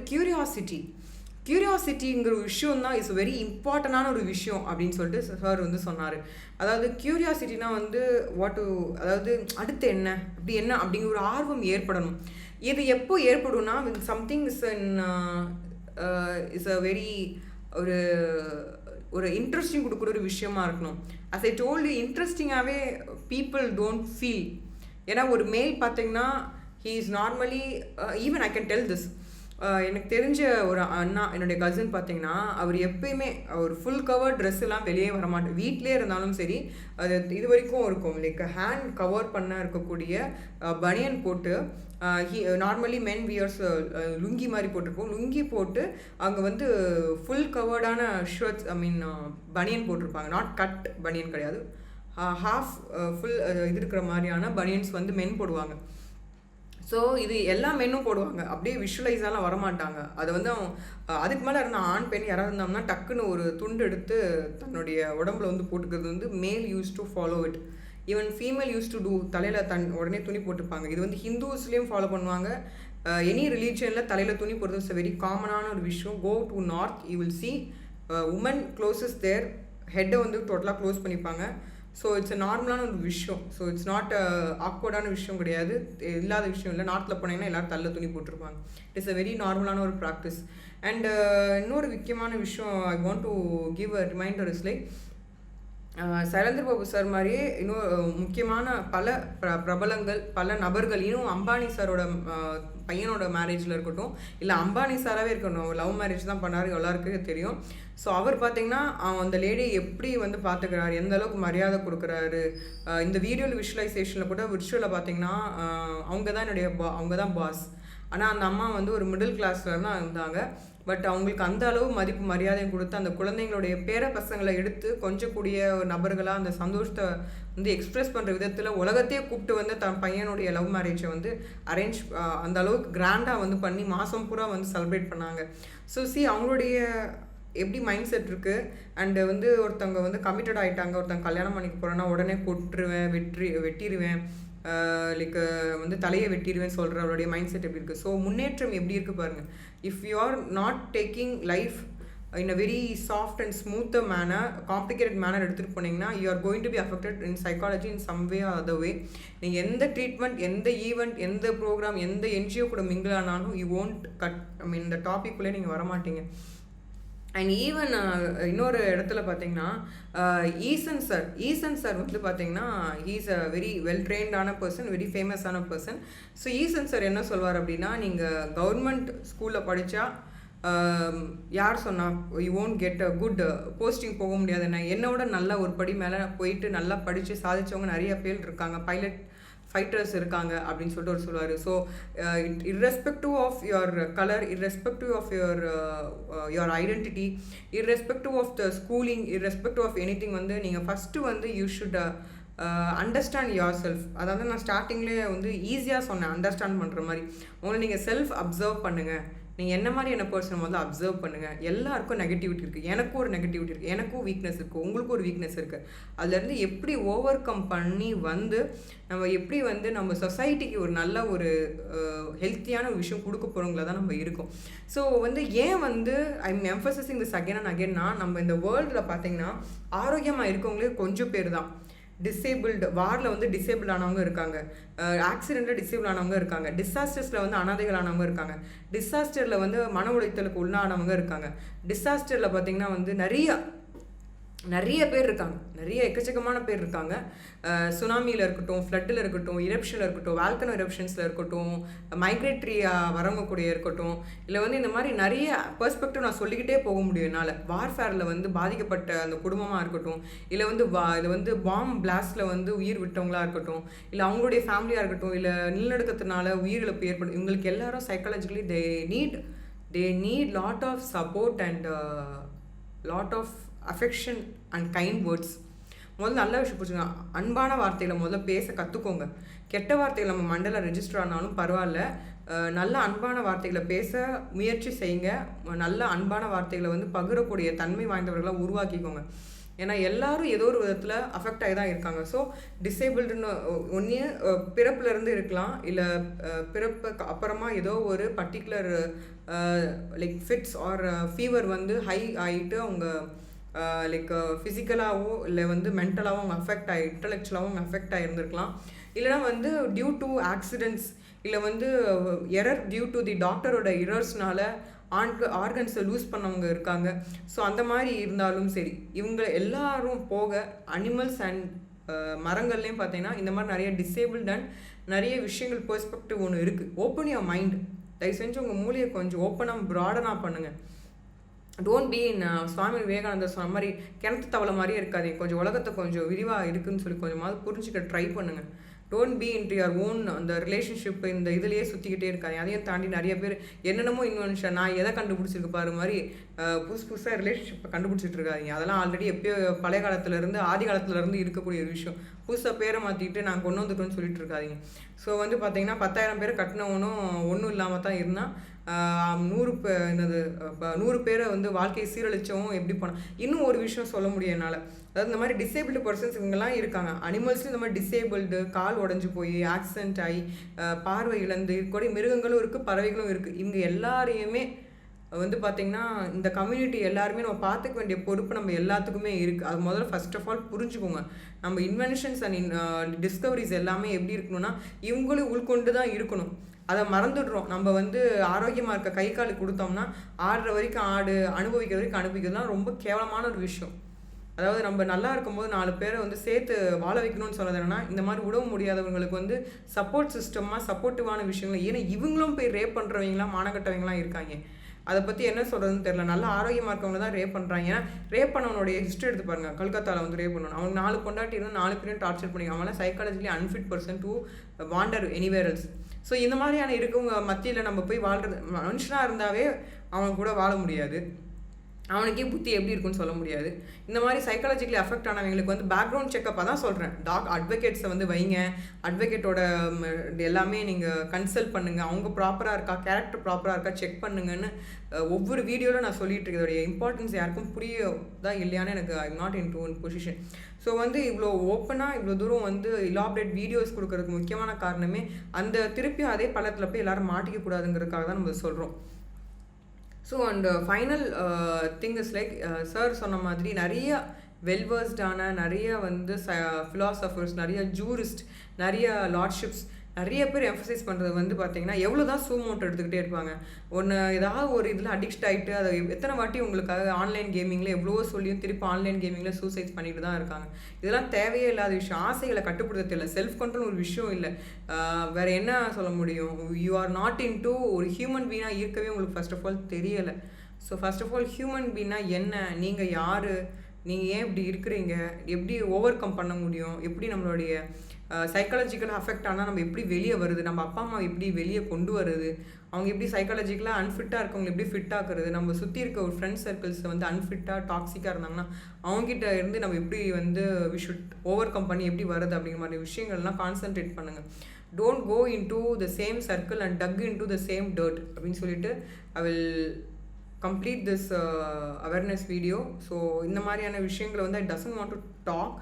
கியூரியாசிட்டிங்கிற ஒரு விஷயம் தான் இஸ் வெரி இம்பார்ட்டண்டான ஒரு விஷயம் அப்படின்னு சொல்லிட்டு சார் வந்து சொன்னார். அதாவது கியூரியாசிட்டினா வந்து அதாவது அடுத்து என்ன அப்படி என்ன அப்படிங்கிற ஒரு ஆர்வம் ஏற்படணும். இது எப்போ ஏற்படும்னா சம்திங் இஸ் அ வெரி ஒரு இன்ட்ரெஸ்டிங் கொடுக்குற ஒரு விஷயமா இருக்கணும். as I told you, இன்ட்ரெஸ்டிங்காகவே people don't feel. ஏன்னா ஒரு மேல் பார்த்தீங்கன்னா he is normally even I can tell this. எனக்கு தெரிஞ்ச ஒரு அண்ணா, என்னுடைய கசின் பார்த்தீங்கன்னா, அவர் எப்பயுமே ஒரு ஃபுல் கவர் ட்ரெஸ் எல்லாம் வெளியே வரமாட்டேன். வீட்டிலே இருந்தாலும் சரி, அது இது வரைக்கும் இருக்கும், லைக் ஹேண்ட் கவர் பண்ண இருக்கக்கூடிய பனியன் போட்டு, நார்மலி மென் வியர்ஸ் லுங்கி மாதிரி போட்டிருக்கோம். லுங்கி போட்டு அங்கே வந்து ஃபுல் கவர்டான ஷர்ட்ஸ், பனியன் போட்டிருப்பாங்க. நாட் கட் பனியன் கிடையாது, ஹாஃப் ஃபுல் இது இருக்கிற மாதிரியான பனியன்ஸ் வந்து மென் போடுவாங்க. ஸோ இது எல்லா மென்னும் போடுவாங்க, அப்படியே விஷுவலைஸாலாம் வரமாட்டாங்க. அதை வந்து அதுக்கு மேலே இருந்த ஆண் பெண் யாராவது இருந்தோம்னா டக்குன்னு ஒரு துண்டு எடுத்து தன்னுடைய உடம்புல வந்து போட்டுக்கிறது வந்து male use to follow it. Even female use to do, தலையில் உடனே துணி போட்டுப்பாங்க. இது வந்து ஹிந்துஸ்லேயும் ஃபாலோ பண்ணுவாங்க. எனி ரிலீஜனில் தலையில் துணி போடுறது இட்ஸ் வெரி காமனான ஒரு விஷயம். Go to north, you will see woman closes their ஹெட்டை வந்து டோட்டலாக க்ளோஸ் பண்ணிப்பாங்க. ஸோ இட்ஸ் நார்மலான ஒரு விஷயம். ஸோ இட்ஸ் நாட் ஆக்வர்டான விஷயம் கிடையாது, இல்லாத விஷயம் இல்லை. நார்த்தில் போனீங்கன்னா எல்லோரும் தள்ள துணி போட்டிருப்பாங்க. இட்ஸ் அ வெரி நார்மலான ஒரு ப்ராக்டிஸ். அண்ட் இன்னொரு முக்கியமான விஷயம் I want to give a reminder is like, Sylendra Babu sir மாதிரியே இன்னும் முக்கியமான பல பிரபலங்கள், பல நபர்கள், இன்னும் அம்பானி சாரோட பையனோட மேரேஜில் இருக்கட்டும், இல்லை அம்பானி சாராகவே இருக்கட்டும், லவ் மேரேஜ் தான் பண்ணார், எல்லாருக்கும் தெரியும். ஸோ அவர் பார்த்திங்கன்னா அந்த லேடியை எப்படி வந்து பார்த்துக்கிறாரு, எந்த அளவுக்கு மரியாதை கொடுக்குறாரு. இந்த வீடியோவில் விஷுவலைசேஷனில் கூட விர்ச்சுவலில் பார்த்திங்கன்னா அவங்க தான் பாஸ். ஆனால் அந்த அம்மா வந்து ஒரு மிடில் கிளாஸில் தான் இருந்தாங்க. பட் அவங்களுக்கு அந்த அளவு மதிப்பு மரியாதையும் கொடுத்து அந்த குழந்தைங்களுடைய பேர பசங்களை எடுத்து கொஞ்சக்கூடிய நபர்களாக அந்த சந்தோஷத்தை வந்து எக்ஸ்ப்ரெஸ் பண்ணுற விதத்தில் உலகத்தையே கூப்பிட்டு வந்து தன் பையனுடைய லவ் மேரேஜை வந்து அரேஞ்ச் அந்த அளவுக்கு கிராண்டாக வந்து பண்ணி மாதம் பூரா வந்து செலிப்ரேட் பண்ணாங்க. ஸோ அவங்களுடைய எப்படி மைண்ட் செட் இருக்குது. அண்டு வந்து ஒருத்தவங்க வந்து கமிட்டட் ஆகிட்டாங்க, ஒருத்தவங்க கல்யாணம் பண்ணிக்க போகிறேன்னா உடனே கொட்டுருவேன், வெட்டிடுவேன், லைக் வந்து தலையை வெட்டிடுவேன் சொல்கிற அவருடைய மைண்ட் செட் எப்படி இருக்குது. ஸோ முன்னேற்றம் எப்படி இருக்குது பாருங்கள். If you are not taking life in a very soft and smoother manner, complicated manner எடுத்துகிட்டு போனீங்கன்னா you are going to be affected in psychology in some way or other way. நீங்கள் எந்த ட்ரீட்மெண்ட், எந்த event, எந்த program, எந்த NGO கூட mingle ஆனாலும் you won't இந்த டாபிக்குள்ளே நீங்கள் வரமாட்டீங்க. அண்ட் ஈவன் இன்னொரு இடத்துல பார்த்தீங்கன்னா ஈசன் சார் வந்து பார்த்தீங்கன்னா ஹீஸ் அ வெரி வெல் ட்ரெயின்டான பர்சன், வெரி ஃபேமஸான பர்சன். ஸோ ஈசன் சார் என்ன சொல்வார் அப்படின்னா, நீங்கள் கவர்மெண்ட் ஸ்கூலில் படித்தா யார் சொன்னால் you won't get a good posting போக முடியாதுன்னா, என்னோட நல்லா ஒரு படி மேலே போயிட்டு நல்லா படித்து சாதித்தவங்க நிறைய பேர் இருக்காங்க, பைலட் ஃபைட்டர்ஸ் இருக்காங்க அப்படின்னு சொல்லிட்டு அவர் சொல்லுவார். So irrespective of your colour, irrespective of your identity, irrespective of the schooling, irrespective of any thing வந்து நீங்கள் ஃபஸ்ட்டு வந்து you should understand your self. அதாவது நான் ஸ்டார்டிங்லேயே வந்து ஈஸியாக சொன்னேன், அண்டர்ஸ்டாண்ட் பண்ணுற மாதிரி. உங்களை நீங்கள் செல்ஃப் அப்சர்வ் பண்ணுங்கள். நீங்கள் என்ன மாதிரியான பர்சனை முதல்ல அப்சர்வ் பண்ணுங்கள். எல்லாருக்கும் நெகட்டிவிட்டி இருக்குது, எனக்கும் ஒரு நெகட்டிவிட்டி இருக்குது, எனக்கும் வீக்னஸ் இருக்குது, உங்களுக்கும் ஒரு வீக்னஸ் இருக்குது. அதுலேருந்து எப்படி ஓவர் கம் பண்ணி வந்து நம்ம எப்படி வந்து நம்ம சொசைட்டிக்கு ஒரு நல்ல ஒரு ஹெல்த்தியான ஒரு விஷயம் கொடுக்க போகிறவங்கள தான் நம்ம இருக்கோம். ஸோ வந்து ஏன் வந்து I am emphasizing this again and அகேன்னா, நம்ம இந்த வேர்ல்டில் பார்த்தீங்கன்னா ஆரோக்கியமாக இருக்கவங்களே கொஞ்சம் பேர் தான். டிசேபிள்டு வாரில் வந்து டிசேபிள் ஆனவங்க இருக்காங்க, ஆக்சிடெண்ட்டில் டிசேபிள் ஆனவங்க இருக்காங்க, டிசாஸ்டர்ஸில் வந்து அனாதைகள் ஆனவங்க இருக்காங்க, டிசாஸ்டரில் வந்து மன உளைச்சலுக்கு உள்ளானவங்க இருக்காங்க, டிசாஸ்டரில் பார்த்திங்கன்னா வந்து நிறைய பேர் இருக்காங்க, நிறைய எக்கச்சக்கமான பேர் இருக்காங்க. சுனாமியில் இருக்கட்டும், ஃப்ளட்டில் இருக்கட்டும், இரப்ஷனில் இருக்கட்டும், வால்கனோ இரப்ஷன்ஸில் இருக்கட்டும், மைக்ரேட்ரியாக வரவங்கக்கூடிய இருக்கட்டும், இல்லை வந்து இந்த மாதிரி நிறைய பெர்ஸ்பெக்டிவ் நான் சொல்லிக்கிட்டே போக முடியும் என்னால். வார்ஃபேரில் வந்து பாதிக்கப்பட்ட அந்த குடும்பமாக இருக்கட்டும், இல்லை வந்து இது வந்து பாம் பிளாஸ்டில் வந்து உயிர் விட்டவங்களாக இருக்கட்டும், இல்லை அவங்களுடைய ஃபேமிலியாக இருக்கட்டும், இல்லை நிலநடுக்கத்தினால உயிரிழப்பு ஏற்படும், இவங்களுக்கு எல்லாரும் psychologically they need lot of support and lot of affection and kind words. முதல்ல நல்ல விஷயம் பிடிச்சிங்க, அன்பான வார்த்தைகளை முதல்ல பேச கற்றுக்கோங்க. கெட்ட வார்த்தைகள் நம்ம மண்டல ரெஜிஸ்டர் ஆனாலும் பரவாயில்ல, நல்ல அன்பான வார்த்தைகளை பேச முயற்சி செய்யுங்க. நல்ல அன்பான வார்த்தைகளை வந்து பகிரக்கூடிய தன்மை வாய்ந்தவர்களாக உருவாக்கிக்கோங்க. ஏன்னா எல்லாரும் ஏதோ ஒரு விதத்தில் அஃபெக்ட் ஆகி தான் இருக்காங்க. ஸோ டிசேபிள்டுன்னு ஒன்று பிறப்புலேருந்து இருக்கலாம், இல்லை பிறப்புக்கு அப்புறமா ஏதோ ஒரு particular like fits or fever வந்து ஹை ஆகிட்டு அவங்க லைக் ஃபிசிக்கலாகவோ இல்லை வந்து மென்டலாகவும் அவங்க அஃபெக்ட் ஆகி இன்டலெக்சுவலாகவும் அவங்க அஃபெக்ட் ஆகியிருந்துருக்கலாம். இல்லைனா வந்து டியூ டு ஆக்சிடென்ட்ஸ், இல்லை வந்து எரர் டியூ டு தி டாக்டரோட எரர்ஸ்னால ஆர்கன்ஸை லூஸ் பண்ணவங்க இருக்காங்க. ஸோ அந்த மாதிரி இருந்தாலும் சரி, இவங்க எல்லாரும் போக அனிமல்ஸ் அண்ட் மரங்கள்லேயும் பார்த்தீங்கன்னா இந்த மாதிரி நிறைய டிசேபிள்ட் அண்ட் நிறைய விஷயங்கள் பெர்ஸ்பெக்டிவ் ஒன்று இருக்குது. Open your mind. தயவு செஞ்சு உங்கள் மூளையை கொஞ்சம் ஓப்பனாக ப்ராடனாக பண்ணுங்கள். டோன்ட் பி இன் சுவாமி விவேகானந்தர் சொன்ன மாதிரி கிணத்து தவளை மாதிரியே இருக்காதீங்க. கொஞ்சம் உலகத்தை கொஞ்சம் விரிவாக இருக்குதுன்னு சொல்லி கொஞ்சமாவது புரிஞ்சுக்க ட்ரை பண்ணுங்கள். Don't be into your own அந்த ரிலேஷன்ஷிப் இந்த இதுலேயே சுற்றிக்கிட்டே இருக்காங்க. அதையும் தாண்டி நிறைய பேர் என்னென்னமோ இன்வென்ஷன் நான் எதை கண்டுபிடிச்சிருக்கு பாரு மாதிரி புதுசாக ரிலேஷன்ஷிப்பை கண்டுபிடிச்சிட்டு இருக்காதிங்க. அதெல்லாம் ஆல்ரெடி எப்போயோ பழைய காலத்துலேருந்து ஆதி காலத்துலேருந்து இருக்கக்கூடிய ஒரு விஷயம். புதுசாக பேரை மாற்றிட்டு நான் கொண்டு வந்துட்டோன்னு சொல்லிட்டு இருக்காதிங்க. ஸோ வந்து பார்த்தீங்கன்னா 10,000 பேரை கட்டினவனும் ஒன்றும் இல்லாமல் தான் இருந்தால் 100 பேரை வந்து வாழ்க்கையை சீரழிச்சவும் எப்படி போனால். இன்னும் ஒரு விஷயம் சொல்ல முடியும் என்னால். அதாவது இந்த மாதிரி டிசேபிள்டு பர்சன்ஸ் இவங்கெல்லாம் இருக்காங்க. அனிமல்ஸ்லையும் இந்த மாதிரி டிசேபிள்டு, கால் உடஞ்சி போய் ஆக்சிடென்ட் ஆகி பார்வை இழந்து இருக்கக்கூடிய மிருகங்களும் இருக்குது, பறவைகளும் இருக்குது. இவங்க எல்லாரையுமே வந்து பார்த்திங்கன்னா இந்த கம்யூனிட்டி எல்லாருமே நம்ம பார்த்துக்க வேண்டிய பொறுப்பு நம்ம எல்லாத்துக்குமே இருக்குது. அது முதல்ல ஃபர்ஸ்ட் ஆஃப் ஆல் புரிஞ்சுக்கோங்க. நம்ம இன்வென்ஷன்ஸ் அண்ட் டிஸ்கவரிஸ் எல்லாமே எப்படி இருக்கணும்னா இவங்களும் உள்கொண்டு தான் இருக்கணும். அதை மறந்துடுறோம். நம்ம வந்து ஆரோக்கியமாக இருக்க கை கால் கொடுத்தோம்னா ஆடுற வரைக்கும் ஆடு, அனுபவிக்கிற வரைக்கும் அனுபவிக்கிறதுலாம் ரொம்ப கேவலமான ஒரு விஷயம். அதாவது நம்ம நல்லா இருக்கும்போது 4 பேரை வந்து சேர்த்து வாழ வைக்கணும்னு சொன்னது என்னன்னா, இந்த மாதிரி உடவு முடியாதவங்களுக்கு வந்து சப்போர்ட் சிஸ்டமாக சப்போர்ட்டிவான விஷயங்கள். ஏன்னா இவங்களும் போய் ரேப் பண்ணுறவங்களாம் மானக்கட்டவங்களாம் இருக்காங்க. அதை பற்றி என்ன சொல்கிறதுன்னு தெரியல. நல்லா ஆரோக்கியமாக இருக்கவங்க தான் ரேப் பண்ணுறாங்க. ஏன்னா ரேப் பண்ணவனுடைய ஹிஸ்ட்ரி எடுத்து பாருங்கள். கல்கத்தாவில் வந்து ரேப் பண்ணணும், அவங்க 4 பொண்டாட்டி இருந்தால் 4 பேரும் டார்ச்சர் பண்ணி அவங்களாம் psychologically unfit person to van der anywhere else. So இந்த மாதிரியான இருக்கவங்க மத்தியில் நம்ம போய் வாழ்கிறது, மனுஷனாக இருந்தாவே அவன் கூட வாழ முடியாது, அவனுக்கே புத்தி எப்படி இருக்குன்னு சொல்ல முடியாது. இந்த மாதிரி சைக்காலஜிக்கலி அஃபெக்ட் ஆனவங்களுக்கு வந்து பேக்ரவுண்ட் செக்கப்பாக தான் சொல்கிறேன். அட்வொகேட்ஸை வந்து வைங்க, அட்வொகேட்டோட எல்லாமே நீங்கள் கன்சல்ட் பண்ணுங்கள், அவங்க ப்ராப்பராக இருக்கா, கேரக்டர் ப்ராப்பராக இருக்கா செக் பண்ணுங்கன்னு ஒவ்வொரு வீடியோவில் நான் சொல்லிட்டு இருக்கேன். இம்பார்ட்டன்ஸ் யாருக்கும் புரியுதா இல்லையான்னு எனக்கு ஐ am not in to one position. So வந்து இவ்வளோ ஓப்பனாக இவ்வளோ தூரம் வந்து இலாபரேட் வீடியோஸ் கொடுக்கறதுக்கு முக்கியமான காரணமே அந்த திருப்பியும் அதே பள்ளத்தில் போய் எல்லோரும் மாட்டிக்கக்கூடாதுங்கிறதுக்காக தான் நம்ம சொல்கிறோம். So and final thing is like sir சொன்ன மாதிரி நிறைய வெல்வர்ஸ்டான நிறைய வந்து ஃபிலாசபர்ஸ், நிறைய ஜூரிஸ்ட், நிறைய லார்ட்ஷிப்ஸ், நிறைய பேர் எம்ஃபசைஸ் பண்ணுறது வந்து பார்த்திங்கன்னா எவ்வளோ தான் சூமோட் எடுத்துக்கிட்டே இருப்பாங்க. ஒன்று ஏதாவது ஒரு இதில் அடிக்ட் ஆகிட்டு அதை எத்தனை வாட்டி உங்களுக்காக ஆன்லைன் கேமிங்கில் எவ்வளோ சொல்லியும் திருப்பி ஆன்லைன் கேமிங்கில் சூசைட் பண்ணிட்டு தான் இருக்காங்க. இதெல்லாம் தேவையே இல்லாத விஷயம். ஆசைகளை கட்டுப்படுத்த தெரியல, செல்ஃப் கண்ட்ரோல் ஒரு விஷயம் இல்லை. வேறு என்ன சொல்ல முடியும்? You are not in to ஒரு ஹியூமன் பீனாக இருக்கவே உங்களுக்கு ஃபர்ஸ்ட் ஆஃப் ஆல் தெரியலை. So first of all human பீனா என்ன, நீங்கள் யார், நீங்கள் ஏன் இப்படி இருக்கிறீங்க, எப்படி ஓவர் கம் பண்ண முடியும், எப்படி நம்மளுடைய சைக்காலஜிக்கலாக அஃபெக்ட் ஆனால் நம்ம எப்படி வெளியே வருது, நம்ம அப்பா அம்மா எப்படி வெளியே கொண்டு வருது, அவங்க எப்படி சைக்காலஜிக்கலாக அன்ஃபிட்டாக இருக்கவங்க எப்படி ஃபிட் ஆக்குறது, நம்ம சுற்றி இருக்க ஒரு ஃப்ரெண்ட்ஸ் சர்க்கிள்ஸ் வந்து அன்ஃபிட்டாக டாக்ஸிக்காக இருந்தாங்கன்னா அவங்ககிட்ட இருந்து நம்ம எப்படி வந்து வி ஷுட் ஓவர் கம் பண்ணி எப்படி வருது அப்படிங்கிற மாதிரி விஷயங்கள்லாம் கான்சன்ட்ரேட் பண்ணுங்கள். Don't go into the same circle and dug into the same dirt அப்படின்னு சொல்லிட்டு I will complete this awareness video. So இந்த மாதிரியான விஷயங்களை வந்து I doesn't want to talk,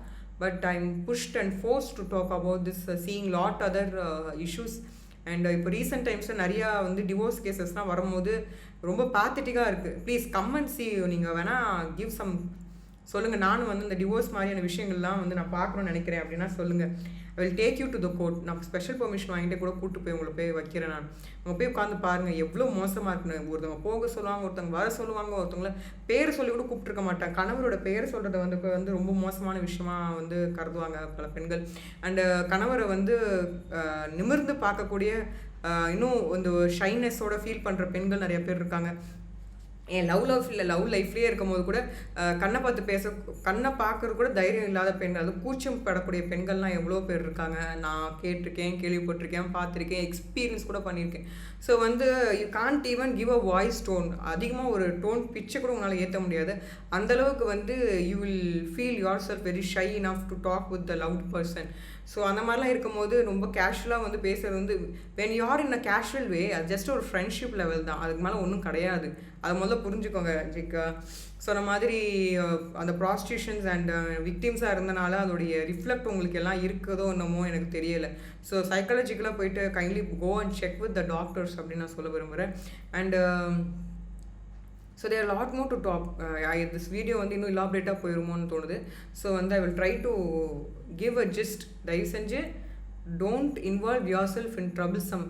but I'm pushed and forced to talk about this, seeing lot other issues. And இப்போ recent டைம்ஸில் நிறையா வந்து டிவோர்ஸ் கேசஸ்லாம் வரும்போது ரொம்ப பேத்தட்டிக்காக இருக்குது. ப்ளீஸ் கம் அண்ட் சி, நீங்கள் வேணால் கிவ் சம் சொல்லுங்கள். நானும் வந்து இந்த டிவோர்ஸ் மாதிரியான விஷயங்கள்லாம் வந்து நான் பார்க்கணும்னு நினைக்கிறேன் அப்படின்னா சொல்லுங்கள். I will take you to the court. நான் ஸ்பெஷல் பெர்மிஷன் வாங்கிட்டு கூட கூப்பிட்டு போய் உங்களை போய் வைக்கிறேன். நான் உங்கள் போய் உட்காந்து பாருங்கள் எவ்வளோ மோசமாக இருக்குன்னு. ஒருத்தவங்க போக சொல்லுவாங்க, ஒருத்தவங்க வர சொல்லுவாங்க, ஒருத்தவங்கள பேர் சொல்லி கூட கூப்பிட்டுருக்க மாட்டாங்க. கணவரோட பெயர் சொல்கிறத வந்து ரொம்ப மோசமான விஷயமா வந்து கருதுவாங்க பல பெண்கள். அண்டு கணவரை வந்து நிமிர்ந்து பார்க்கக்கூடிய இன்னும் இந்த ஷைனஸோட ஃபீல் பண்ணுற பெண்கள் நிறைய பேர் இருக்காங்க. என் லவ் லைஃப்லேயே இருக்கும் போது கூட கண்ணை பார்க்கறது கூட தைரியம் இல்லாத பெண்கள், அது கூச்சம் படக்கூடிய பெண்கள்லாம் எவ்வளோ பேர் இருக்காங்க. நான் கேட்டிருக்கேன், கேள்விப்பட்டிருக்கேன், பார்த்துருக்கேன், எக்ஸ்பீரியன்ஸ் கூட பண்ணியிருக்கேன். ஸோ வந்து you can't even give a voice tone. அதிகமாக ஒரு டோன் பிச்சை கூட உங்களால் ஏற்ற முடியாது. அந்தளவுக்கு வந்து you will feel your self very shy enough to talk with the loved person. So அந்த மாதிரிலாம் இருக்கும்போது ரொம்ப கேஷுவலாக வந்து பேசுகிறது வந்து when you are in a casual way, அது ஜஸ்ட் ஒரு ஃப்ரெண்ட்ஷிப் லெவல் தான், அதுக்கு மேலே ஒன்றும் கிடையாது. அதை முதல்ல புரிஞ்சுக்கோங்க. லைக் சொன்ன மாதிரி அந்த ப்ராஸ்டியூஷன்ஸ் அண்ட் விக்டிம்ஸாக இருந்தனால அதோடைய ரிஃப்ளெக்ட் உங்களுக்கு எல்லாம் இருக்குதோ என்னமோ எனக்கு தெரியலை. ஸோ சைக்காலஜிக்கலாக போயிட்டு kindly go and check with the doctors அப்படின்னு நான் சொல்ல விரும்புகிறேன். And so there lot more to talk. This video வந்து இன்னும் இலாபரேட்டாக போயிருமோன்னு தோணுது. ஸோ வந்து I will try to give a gist. தயவு செஞ்சு don't involve your self in troublesome.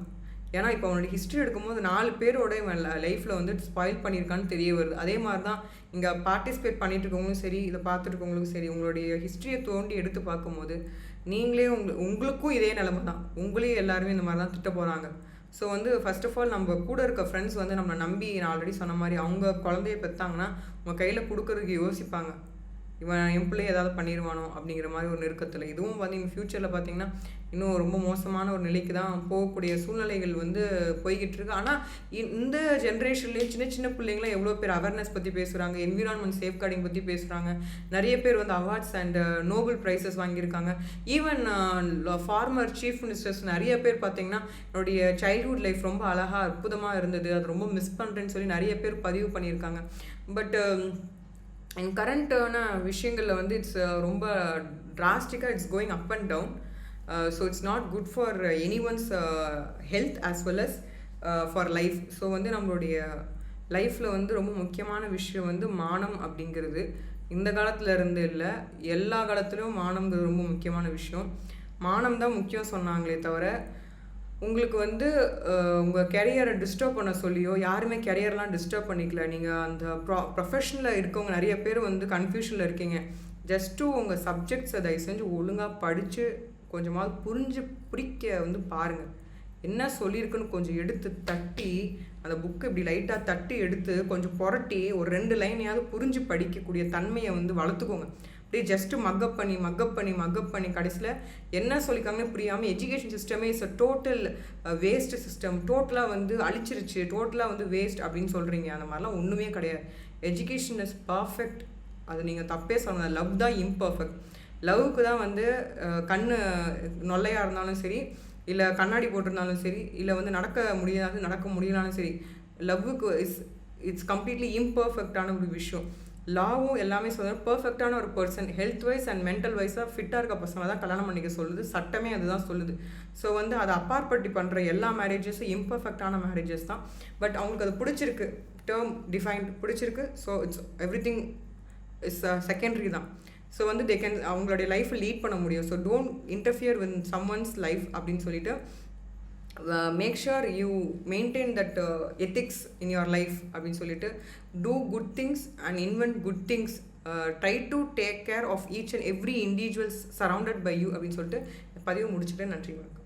ஏன்னா இப்போ அவனோட ஹிஸ்ட்ரி எடுக்கும்போது 4 பேரோட இவன் லைஃப்பில் வந்து ஸ்பாயில் பண்ணியிருக்கான்னு தெரிய வருது. அதே மாதிரி தான் இங்கே பார்ட்டிசிபேட் பண்ணிட்டு இருக்கவங்களும் சரி, இதை பார்த்துட்டு இருக்கவங்களுக்கும் சரி, உங்களுடைய ஹிஸ்ட்ரியை தோண்டி எடுத்து பார்க்கும்போது நீங்களே உங்களுக்கும் இதே நிலைமை தான். உங்களையும் எல்லாருமே இந்த மாதிரி தான் திட்ட போகிறாங்க. ஸோ வந்து ஃபர்ஸ்ட் ஆஃப் ஆல் நம்ம கூட இருக்க ஃப்ரெண்ட்ஸ் வந்து நம்மளை நம்பி, நான் ஆல்ரெடி சொன்ன மாதிரி அவங்க குழந்தைய பெற்றாங்கன்னா உங்கள் கையில் கொடுக்கறதுக்கு யோசிப்பாங்க. இவன் என் பிள்ளை ஏதாவது பண்ணிடுவானோ அப்படிங்கிற மாதிரி ஒரு நெருக்கத்தில். இதுவும் வந்து இங்கே ஃப்யூச்சரில் பார்த்தீங்கன்னா இன்னும் ரொம்ப மோசமான ஒரு நிலைக்கு தான் போகக்கூடிய சூழ்நிலைகள் வந்து போய்கிட்டு இருக்கு. ஆனால் இந்த ஜென்ரேஷன்லேயும் சின்ன சின்ன பிள்ளைங்களாம் எவ்வளோ பேர் அவேர்னஸ் பற்றி பேசுகிறாங்க, என்விரான்மெண்ட் சேஃப் கார்டிங் பற்றி பேசுகிறாங்க. நிறைய பேர் வந்து அவார்ட்ஸ் அண்ட் நோபல் ப்ரைஸஸ் வாங்கியிருக்காங்க. ஈவன் ஃபார்மர் சீஃப் மினிஸ்டர்ஸ் நிறைய பேர் பார்த்தீங்கன்னா என்னுடைய சைல்ட்ஹுட் லைஃப் ரொம்ப அழகாக அற்புதமாக இருந்தது, அது ரொம்ப மிஸ் பண்ணுறேன்னு சொல்லி நிறைய பேர் பதிவு பண்ணியிருக்காங்க. பட் கரண்ட்டான விஷயங்களில் வந்து இட்ஸ் ரொம்ப டிராஸ்டிக்காக it's going up and down. So it's not good for any one's health as well as for life. So வந்து நம்மளுடைய லைஃப்பில் வந்து ரொம்ப முக்கியமான விஷயம் வந்து மானம் அப்படிங்கிறது. இந்த காலத்தில் இருந்து இல்லை, எல்லா காலத்துலேயும் மானம்ங்கிறது ரொம்ப முக்கியமான விஷயம். மானம் தான் முக்கியம் சொன்னாங்களே தவிர உங்களுக்கு வந்து உங்கள் கெரியரை டிஸ்டர்ப் பண்ண சொல்லியோ யாருமே கெரியர்லாம் டிஸ்டர்ப் பண்ணிக்கல. நீங்கள் அந்த ப்ரொஃபஷனில் இருக்கவங்க நிறைய பேர் வந்து கன்ஃபியூஷனில் இருக்கீங்க. ஜஸ்ட்டு உங்கள் சப்ஜெக்ட்ஸை தயவு செஞ்சு ஒழுங்காக படித்து கொஞ்சமாவது பிடிக்க வந்து பாருங்கள். என்ன சொல்லியிருக்குன்னு கொஞ்சம் எடுத்து தட்டி, அந்த புக்கு இப்படி லைட்டாக தட்டி எடுத்து கொஞ்சம் புரட்டி ஒரு 2 லைனையாவது புரிஞ்சு படிக்கக்கூடிய தன்மையை வந்து வளர்த்துக்கோங்க. அப்படியே ஜஸ்ட்டு மக்கப் பண்ணி கடைசியில் என்ன சொல்லிக்காங்கன்னு புரியாமல் எஜுகேஷன் சிஸ்டமே is a total waste system, டோட்டலாக வந்து அழிச்சிருச்சு, டோட்டலாக வந்து வேஸ்ட் அப்படின்னு சொல்கிறீங்க. அந்த மாதிரிலாம் ஒன்றுமே கிடையாது. Education is perfect. அது நீங்கள் தப்பே சொல்லணும். லவ் தான் இம்பர்ஃபெக்ட். லவ்வுக்கு தான் வந்து கண் நொல்லையாக இருந்தாலும் சரி, இல்லை கண்ணாடி போட்டிருந்தாலும் சரி, இல்லை வந்து நடக்க முடியலாலும் சரி, லவ்வுக்கு இட்ஸ் கம்ப்ளீட்லி இம்பர்ஃபெக்டான ஒரு விஷயம். லாவும் எல்லாமே சொல்லுறது பர்ஃபெக்டான ஒரு person health wise and mental வைஸாக ஃபிட்டாக இருக்க பர்சனை தான் கல்யாணம் பண்ணிக்க சொல்லுது. சட்டமே அதுதான் சொல்லுது. ஸோ வந்து அதை அப்பாற்பட்டு பண்ணுற எல்லா மேரேஜஸும் இம்பர்ஃபெக்டான மேரேஜஸ் தான். பட் அவங்களுக்கு அது பிடிச்சிருக்கு, டேர்ம் டிஃபைன்ட் பிடிச்சிருக்கு. So it's every thing is secondary தான். ஸோ வந்து தே கேன் அவங்களுடைய லைஃப்பை லீட் பண்ண முடியும். So don't interfere with someone's life அப்படின்னு சொல்லிட்டு make sure you maintain that ethics in your life அப்படின்னு சொல்லிட்டு do good things and invent good things. Try to take care of each and every individuals surrounded by you அப்படின்னு சொல்லிட்டு பதிவு முடிச்சுட்டு நன்றி வணக்கம்.